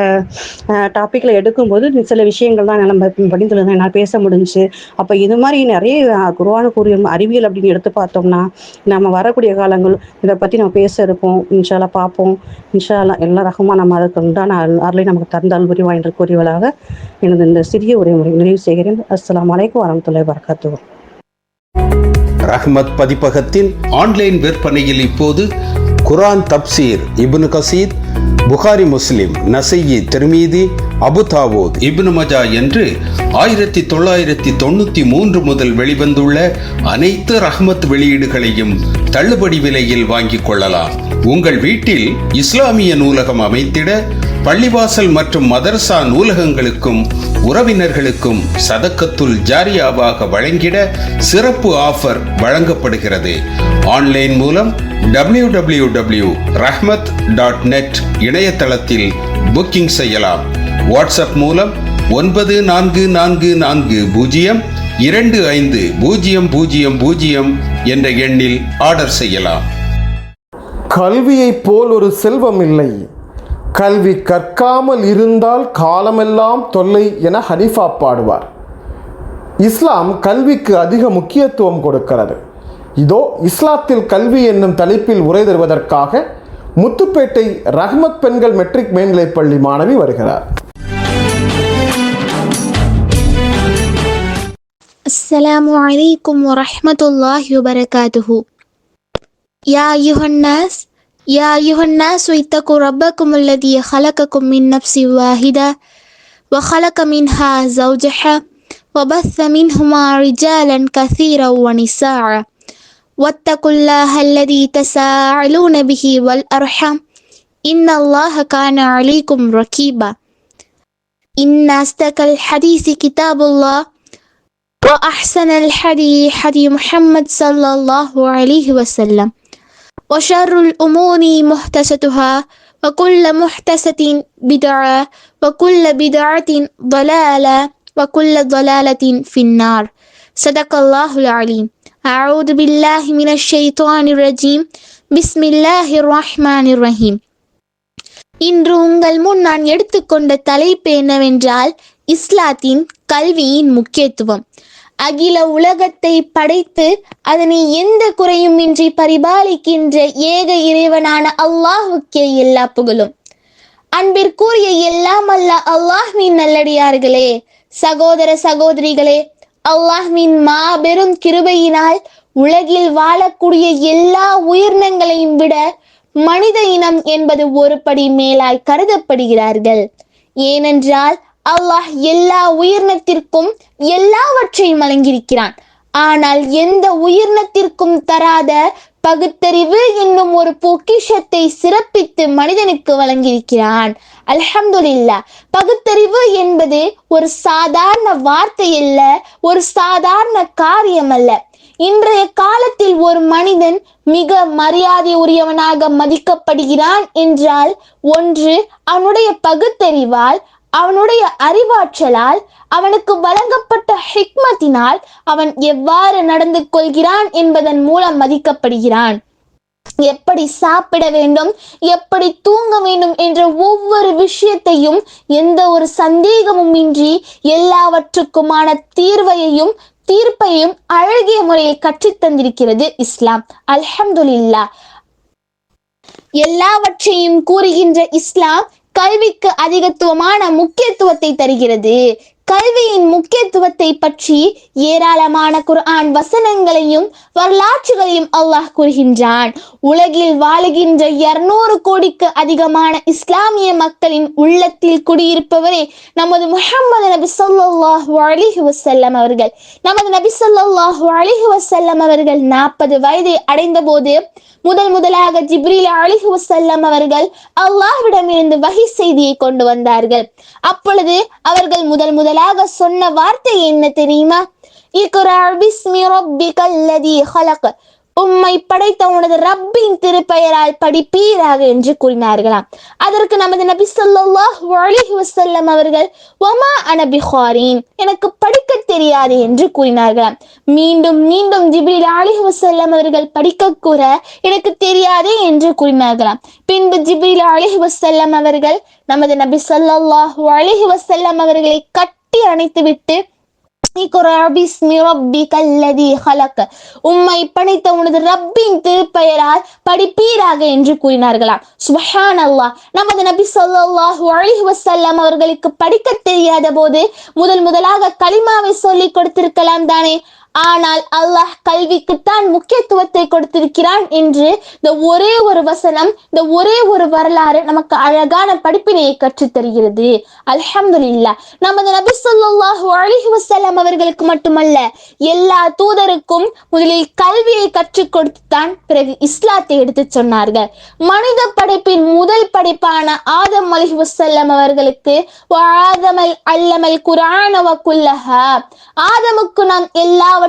டாப்பிக்கில் எடுக்கும்போது சில விஷயங்கள் தான் நம்ம படிந்துள்ளது என்னால் பேச முடிஞ்சுச்சு. அப்போ இது மாதிரி நிறைய குர்ஆன் கூறிய அறிவியல் அப்படின்னு எடுத்து பார்த்தோம்னா நம்ம வரக்கூடிய காலங்கள் இதை பற்றி நம்ம பேச இருப்போம். இன்ஷா அல்லாஹ் பார்ப்போம். இன்ஷா அல்லாஹ் எல்லா ரகமாக நம்ம அதுக்கு உண்டான அருளை நமக்கு தந்தால் புரிவா என்று கூறியவளாக எனது இந்த சிறிய உரைமுறை நிறைவு செய்கிறேன். அஸ்ஸலாமு அலைக்கும் வரஹ்மத்துல்லாஹி வபரகாத்துஹு. ரஹ்மத் பதிப்பகத்தின் ஆன்லைன் விற்பனையில் இப்போது குர்ஆன் தப்சீர் இப்னு கசீர், புகாரி, முஸ்லிம், நசையி, திர்மிதி, அபு தாவூத், இப்னு மஜா என்று 1993 முதல் வெளிவந்துள்ள அனைத்து ரஹ்மத் வெளியீடுகளையும் தள்ளுபடி விலையில் வாங்கிக் கொள்ளலாம். உங்கள் வீட்டில் இஸ்லாமிய நூலகம் அமைத்திட பள்ளிவாசல் மற்றும் மதரசா நூலகங்களுக்கும் உறவினர்களுக்கும் சதக்கத்துல் ஜாரியாவாக வழங்கிட சிறப்பு ஆஃபர் வழங்கப்படுகிறது. ஆன்லைன் மூலம் www.rahmat.net இணையதளத்தில் புக்கிங் செய்யலாம். வாட்ஸ்அப் மூலம் 9440250000 என்ற எண்ணில் ஆர்டர் செய்யலாம். கல்வியைப் போல் ஒரு செல்வம் இல்லை, கல்வி கற்காமல் இருந்தால் காலமெல்லாம் தொல்லை என ஹனீஃபா பாடுவார். இஸ்லாம் கல்விக்கு அதிக முக்கியத்துவம் கொடுக்கிறது. இதோ இஸ்லாத்தில் கல்வி என்னும் தலைப்பில் உரை தருவதற்காக முத்துப்பேட்டை ரஹ்மத் பெண்கள் மெட்ரிக் மேல்நிலைப் பள்ளி மாணவி வருகிறார். السلام عليكم ورحمة الله وبركاته. يا أيها الناس اتقوا ربكم الذي خلقكم من نفس واحدة وخلق منها زوجها وبث منهما رجالا كثيرا ونساء واتقوا الله الذي تساءلون به والأرحام إن الله كان عليكم رقيبا. إن أصدق الحديث كتاب الله وأحسن الحدي حدي محمد صلى الله عليه وسلم وشر الأمور محدثاتها وكل محدثة بدعة وكل بدعة ضلالة وكل ضلالة في النار. صدق الله العليم. أعوذ بالله من الشيطان الرجيم. بسم الله الرحمن الرحيم. இன்று உங்கள் முன் நான் எடுத்துக்கொண்ட தலைப்பு என்னவென்றால் இஸ்லாத்தின் கல்வியின் முக்கியத்துவம். அகில உலகத்தை படைத்து அதனை எந்த குறையுமின்றி பரிபாலிக்கின்ற ஏக இறைவனான அல்லாஹுக்கே எல்லா புகழும். அன்பிற்குரிய எல்லாம் அல்லாஹ்வின் நல்லடியார்களே, சகோதர சகோதரிகளே, அல்லாஹ்வின் மாபெரும் கிருபையினால் உலகில் வாழக்கூடிய எல்லா உயிரினங்களையும் விட மனித இனம் என்பது ஒரு படி மேலாய் கருதப்படுகிறார்கள். ஏனென்றால் அல்லாஹ் எல்லா உயிரினத்திற்கும் எல்லாவற்றையும் வழங்கியிருக்கிறான். ஆனால் எந்த உயிரினத்திற்கும் தராத பகுத்தறிவு என்னும் ஒரு பொக்கிஷத்தை சிறப்பித்து மனிதனுக்கு வழங்கியிருக்கிறான். அல்ஹம்துலில்லாஹ். பகுத்தறிவு என்பது ஒரு சாதாரண வார்த்தை அல்ல, ஒரு சாதாரண காரியம் அல்ல. இன்றைய காலத்தில் ஒரு மனிதன் மிக மரியாதை உரியவனாக மதிக்கப்படுகிறான் என்றால் ஒன்று அவனுடைய பகுத்தறிவால், அவனுடைய அறிவாற்றலால், அவனுக்கு வழங்கப்பட்ட ஹிக்மத்தினால் அவன் எவ்வாறு நடந்து கொள்கிறான் என்பதன் மூலம் மதிக்கப்படுகிறான். எப்படி சாப்பிட வேண்டும், எப்படி தூங்க வேண்டும் என்ற ஒவ்வொரு விஷயத்தையும் எந்த ஒரு சந்தேகமும் இன்றி எல்லாவற்றுக்குமான தீர்ப்பையும் அழகிய முறையில் கற்றுத்தந்திருக்கிறது இஸ்லாம். அல்ஹம்துலில்லாஹ். எல்லாவற்றையும் கூறுகின்ற இஸ்லாம் கல்விக்கு அதிகத்துவமான முக்கியத்துவத்தை தருகிறது. கல்வியின் முக்கியத்துவத்தை பற்றி ஏராளமான குர்ஆன் வசனங்களையும் வரலாற்றுகளையும் அல்லாஹ் கூறுகின்றான். உலகில் வாழுகின்ற 200 கோடிக்கு அதிகமான இஸ்லாமிய மக்களின் உள்ளத்தில் குடியிருப்பவரே நமது முஹம்மது நபி ஸல்லல்லாஹு அலைஹி வஸல்லம் அவர்கள். நமது நபி ஸல்லல்லாஹு அலைஹி வஸல்லம் அவர்கள் 40 வயதை அடைந்த போது முதலாக ஜிப்ரீல் அலைஹி வஸல்லம் அவர்கள் அல்லாஹ்விடமிருந்து வஹி செய்தியை கொண்டு வந்தார்கள். அப்பொழுது அவர்கள் முதலாக சொன்ன வார்த்தை என்ன தெரியுமா? இக்ரா பிஸ்மி ரப்பிகல் லதீ ஹலக். உம்மை படைத்த உனது ரப்பின் திருப்பெயரால் படிப்பீராக என்று கூறினார்களாம். அதற்கு நமது நபி ஸல்லல்லாஹு அலைஹி வஸல்லம் அவர்கள் வமா அன பிகாரின், எனக்கு படிக்க தெரியாது என்று கூறினார்களாம். மீண்டும் ஜிப்ரீல் அலைஹி வஸல்லம் அவர்கள் படிக்க கூற எனக்கு தெரியாதே என்று கூறினார்களாம். பின்பு ஜிப்ரீல் அலைஹி வஸல்லம் அவர்கள் நமது நபி ஸல்லல்லாஹு அலைஹி வஸல்லம் அவர்களை கட்டி அணைத்துவிட்டு உம்மை படைத்த உனது ரப்பின் திருப்பெயரால் படிப்பீராக என்று கூறினார்களாம். சுப்ஹானல்லாஹ். நமது நபி ஸல்லல்லாஹு அலைஹி வஸல்லம் அவர்களுக்கு படிக்க தெரியாத போது முதலாக கலிமாவை சொல்லி கொடுத்திருக்கலாம் தானே. ஆனால் அல்லாஹ் கல்விக்குத்தான் முக்கியத்துவத்தை கொடுத்திருக்கிறான் என்று இந்த ஒரே ஒரு வசனம், இந்த ஒரே ஒரு வரலாறு நமக்கு அழகான படிப்பினையை கற்றுத் தருகிறது. அல்ஹம்துலில்லாஹ். நமது நபி ஸல்லல்லாஹு அலைஹி வஸல்லம் அவர்களுக்கு மட்டுமல்ல, எல்லா தூதருக்கும் முதலில் கல்வியை கற்றுக் கொடுத்துத்தான் பிறகு இஸ்லாத்தை எடுத்து சொன்னார்கள். மனித படைப்பின் முதல் படைப்பான ஆதம் அலைஹி வஸல்லம் அவர்களுக்கு அல்லமல் குர்ஆன வ குல்லஹா, ஆதமுக்கு நாம் எல்லாவற்றையும்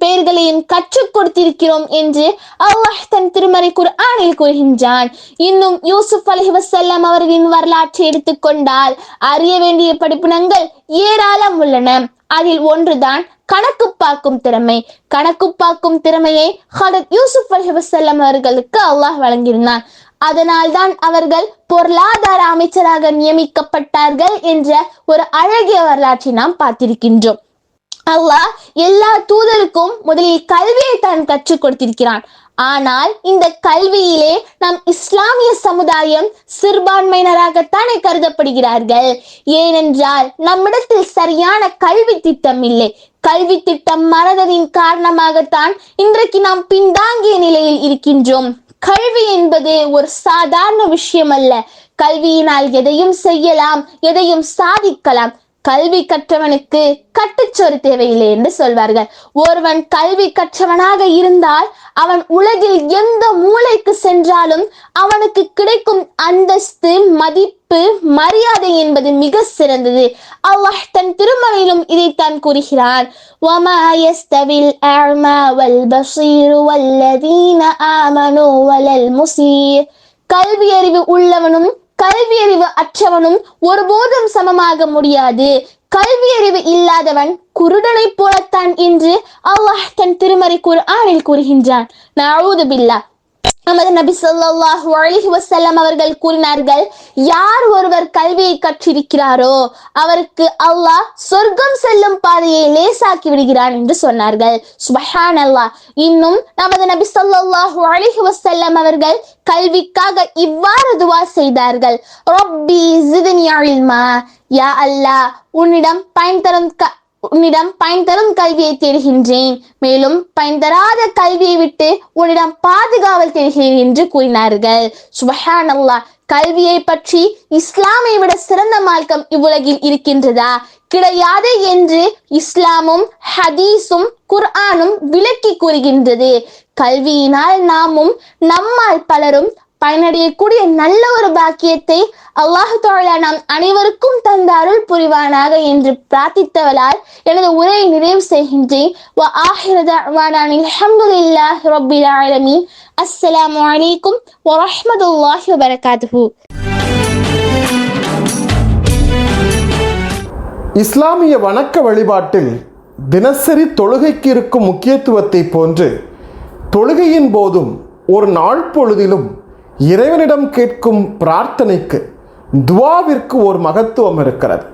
பெயர்களையும் கற்றுக் கொடுத்திருக்கிறோம் என்று அல்லாஹ் தன் திருமறை குர்ஆனில் கூறுகின்றான். இன்னும் யூசுப் அலைஹி வஸல்லம் அவர்களின் வரலாற்றை எடுத்துக்கொண்டால் அறிய வேண்டிய படிப்பினங்கள் ஏராளம் உள்ளன. அதில் ஒன்றுதான் கணக்கு பார்க்கும் திறமை. கணக்கு பார்க்கும் திறமையை ஹதரத் யூசுப் அலைஹி வஸல்லம் அவர்களுக்கு அல்லாஹ் வழங்கியிருந்தான். அதனால்தான் அவர்கள் பொருளாதார அமைச்சராக நியமிக்கப்பட்டார்கள் என்ற ஒரு அழகிய வரலாற்றை நாம் பார்த்திருக்கின்றோம். அல்லாஹ் எல்லா தூதருக்கும் முதலில் கல்வியை தான் கற்றுக் கொடுத்திருக்கிறான். ஆனால் இந்த கல்வியிலே நம் இஸ்லாமிய சமுதாயம் சிறுபான்மையினராகத்தானே கருதப்படுகிறார்கள். ஏனென்றால் நம்மிடத்தில் சரியான கல்வி திட்டம் இல்லை. கல்வி திட்டம் மறந்ததின் காரணமாகத்தான் இன்றைக்கு நாம் பின்தாங்கிய நிலையில் இருக்கின்றோம். கல்வி என்பது ஒரு சாதாரண விஷயம் அல்ல. கல்வியினால் எதையும் செய்யலாம், எதையும் சாதிக்கலாம். கல்வி கற்றவனுக்கு கட்டுச்சோறு தேவையில்லை என்று சொல்வார்கள். ஒருவன் கல்வி கற்றவனாக இருந்தால் அவன் உலகில் எந்த மூலைக்கு சென்றாலும் அவனுக்கு கிடைக்கும் அந்தஸ்து, மதிப்பு, மரியாதை என்பது மிக சிறந்தது. அல்லாஹ் தன் திருமறையிலும் இதைத்தான் கூறுகிறான். وَمَا يَسْتَوِي الْأَعْمَى وَالْبَصِيرُ وَالَّذِينَ آمَنُوا وَلَا الْمُسِيءُ. கல்வி அறிவு உள்ளவனும் கல்வி அறிவு அற்றவனும் ஒருபோதும் சமமாக முடியாது. கல்வி அறிவு இல்லாதவன் குருடனை போலத்தான் என்று அல்லாஹ் தன் திருமறை குர்ஆனில் கூறுகின்றான். நஊது பில்லாஹ். நமது நபி ஸல்லல்லாஹு அலைஹி வஸல்லம் அவர்கள் கூறினார்கள், யார் ஒருவர் கல்வியை கற்றிருக்கிறாரோ அவருக்கு அல்லாஹ் சொர்க்கம் செல்லும் பாதையை லேசாக்கி விடுகிறான் என்று சொன்னார்கள். சுப்ஹானல்லாஹ். இன்னும் நமது நபி ஸல்லல்லாஹு அலைஹி வஸல்லம் அவர்கள் கல்விக்காக இவ்வாறு துஆ செய்தார்கள். ரப்பி ஜித்னி இல்மா. யா அல்லாஹ், உன்னிடம் பயன் தரும் கல்வியை தேடுகின்றேன், மேலும் பயன் தராத கல்வியை விட்டு உன்னிடம் பாதுகாவல் தேடுகிறேன் என்று கூறினார்கள். சுப்ஹானல்லாஹ். கல்வியை பற்றி இஸ்லாமை விட சிறந்த மார்க்கம் இவ்வுலகில் இருக்கின்றதா? கிடையாது என்று இஸ்லாமும் ஹதீஸும் குர்ஆனும் விளக்கி கூறுகின்றது. கல்வியினால் நாமும் நம்மால் பலரும் பயனடையக்கூடிய நல்ல ஒரு பாக்கியத்தை அல்லாஹு தஆலா நாம் அனைவருக்கும் தந்த அருள் புரிவானாக என்று பிரார்த்தித்தவளால் எனது உரையை நிறைவு செய்கின்றேன். வ ஆஹிரு தஅவானா அல்ஹம்துலில்லாஹி ரப்பில் ஆலமீன். அஸ்ஸலாமு அலைக்கும் வ ரஹ்மத்துல்லாஹி வ பரகாத்துஹு. இஸ்லாமிய வணக்க வழிபாட்டில் தினசரி தொழுகைக்கு இருக்கும் முக்கியத்துவத்தை போன்று தொழுகையின் போதும் ஒரு நாள் பொழுதிலும் இறைவனிடம் கேட்கும் பிரார்த்தனைக்கு, துவாவிற்கு ஒரு மகத்துவம் இருக்கிறது.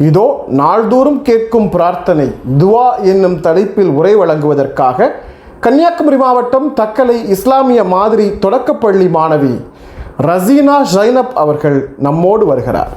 இதோ நாள்தோறும் கேட்கும் பிரார்த்தனை துவா என்னும் தலைப்பில் உரை வழங்குவதற்காக கன்னியாகுமரி மாவட்டம் தக்கலை இஸ்லாமிய மாதிரி தொடக்கப்பள்ளி மாணவி ரசீனா ஜைனப் அவர்கள் நம்மோடு வருகிறார்.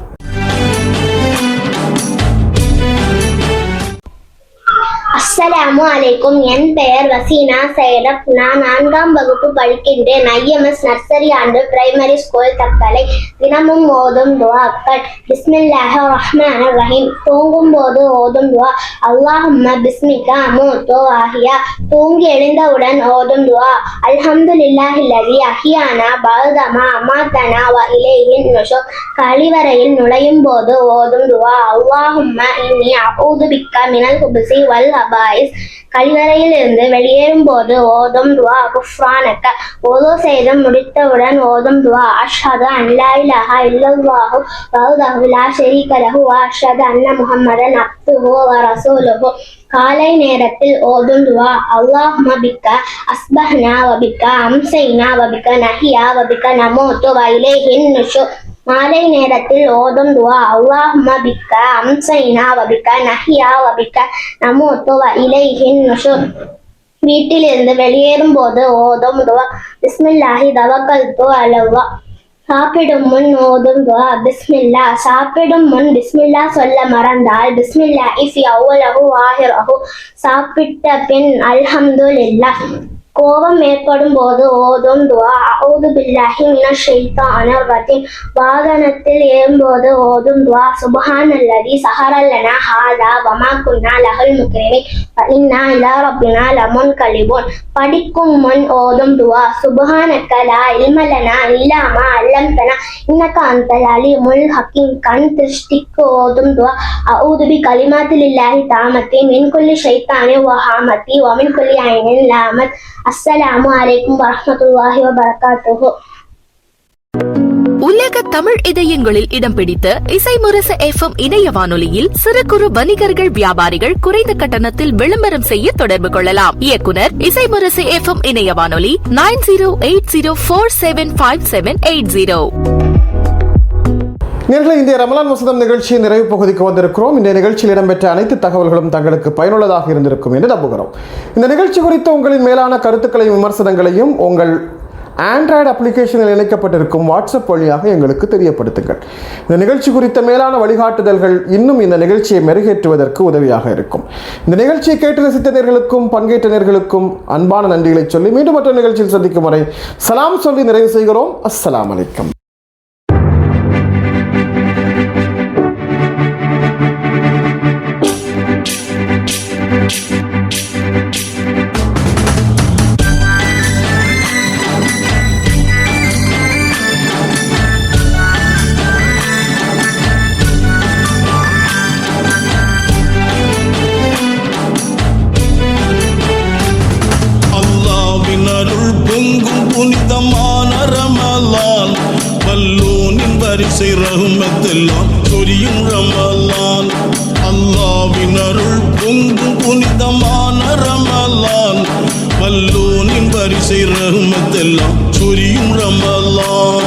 அஸ்ஸலாமு அலைக்கும். என் பெயர் வசீனா சைனப். நான் 4ஆம் வகுப்பு படிக்கின்றேன். IMS nursery and primary school Thuckalay. தினமும் ஓதும் துவாக்கள். பிஸ்மில்லாஹிர் ரஹ்மானிர் ரஹீம். தூங்கும் போது ஓதும் துவா அல்லாஹும்ம பிஸ்மிக அமூது வஅஹ்யா. தூங்கி எழுந்தவுடன் ஓதும் துவா அல்ஹம்துலில்லாஹில்லதி அஹ்யானா பஅதமா அமாதனா வ இலைஹின் நுஷூர். கழிவறையில் நுழையும் போது ஓதும் துவா அல்லாஹும்ம இன்னி அஊது பிக்க மினல் குப்ஸி வல் ஹபாயிஸ். கழிவறையில் இருந்து வெளியேறும் போது ஓதும் துவா குஃப்ரானக. ஓது செய்து முடித்தவுடன் ஓதும் துவா அஷ்ஹது அன் லா இலாஹா இல்லல்லாஹு வஹ்தஹு லா ஷரீக லஹு வ அஷ்ஹது அன்ன முஹம்மதன் அப்துஹு வ ரசூலுஹு. காலை நேரத்தில் ஓதும் துவா அல்லாஹும்ம பிக்க அஸ்பஹ்னா வ பிக்க அம்சைனா வ பிக்க நஹியா வ பிக்க நமூது வ இலைஹின் நுஷூர். மாலை நேரத்தில் ஓதும் துவா அல்லாஹும்ம பிக்க அம்சைனா வ பிக்க நஹியா வ பிக்க நமூது வ இலைஹின் நுஷூர். வீட்டிலிருந்து வெளியேறும் போது ஓதும் துவா பிஸ்மில்லாஹி தவக்கல்து அலல்லாஹ். சாப்பிடும் முன் ஓதும் துவா பிஸ்மில்லா. சாப்பிடும் முன் பிஸ்மில்லா சொல்ல மறந்தால் பிஸ்மில்லாஹி ஃபி அவ்வலஹு வாஹிரஹு. சாப்பிட்ட பின் அல்ஹம்துலில்லாஹ். கோபம் ஏற்படும் போது ஓதும் துவா அஊது பில்லாஹி மினஷ் ஷைத்தானிர் ரஜீம். வாகனத்தில் ஏறும்போது ஓதும் துவா சுப்ஹானல்லதி ஸஹரலனா ஹாதா வமா குன்னா லஹுல் முக்ரிமீன் வ இன்னா இலா ரப்பினா லமுன்கலிபூன். படிக்கும் முன் ஓதும் துவா சுப்ஹானக லா இல்ம லனா இல்லா மா அல்லம்தனா இன்னக அன்தல் அலீமுல் ஹக்கீம். கண் திருஷ்டிக்கு ஓதும் துவா அஊது பி கலிமாத்தில்லாஹி தாமத்தி மின் குல்லி ஷைத்தானின் வ ஹாமத்தி வ மின் குல்லி ஐனின் லாமத். அஸ்ஸலாமு அலைக்கும் வரஹ்மத்துல்லாஹி வ பரகாத்துஹு. உலக தமிழ் இதயங்களில் இடம் பிடித்த இசை முரசு FM இணைய வானொலியில் சிறு குறு வணிகர்கள், வியாபாரிகள் குறைந்த கட்டணத்தில் விளம்பரம் செய்ய தொடர்பு கொள்ளலாம். இயக்குனர் இசை முரசு FM இணைய வானொலி 9080475780. நேர்களை இந்திய ரமலான் வசந்தம் நிகழ்ச்சியின் நிறைவு பகுதிக்கு வந்திருக்கிறோம். இந்த நிகழ்ச்சியில் இடம்பெற்ற அனைத்து தகவல்களும் தங்களுக்கு பயனுள்ளதாக இருந்திருக்கும் என்று நம்புகிறோம். இந்த நிகழ்ச்சி குறித்த உங்களின் மேலான கருத்துக்களையும் விமர்சனங்களையும் உங்கள் ஆண்ட்ராய்டு அப்ளிகேஷனில் இணைக்கப்பட்டிருக்கும் வாட்ஸ்அப் வழியாக எங்களுக்கு தெரியப்படுத்துங்கள். இந்த நிகழ்ச்சி குறித்த மேலான வழிகாட்டுதல்கள் இன்னும் இந்த நிகழ்ச்சியை மெருகேற்றுவதற்கு உதவியாக இருக்கும். இந்த நிகழ்ச்சியை கேட்டு ரசித்த நேர்களுக்கும் பங்கேற்ற நேர்களுக்கும் அன்பான நன்றிகளை சொல்லி மீண்டும் மற்ற நிகழ்ச்சியில் சந்திக்கும் வரை சலாம் சொல்லி நிறைவு செய்கிறோம். அஸ்ஸலாமு அலைக்கும். புனிதமான ரமலான் வல்லோனின் வரிசை ரஹ்மத்தெல்லாம் சொரியும் ரமலான். அல்லாஹ்வின் அருள் பொங்கும் புனிதமான ரமலான் வல்லோனின் வரிசை ரஹ்மத்தெல்லாம் சொரியும் ரமலான்.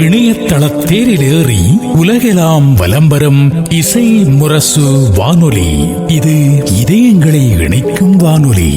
இணையதள தேரில் ஏறி உலகெல்லாம் வலம் வரும் இசை முரசு வானொலி. இது இதயங்களை இணைக்கும் வானொலி.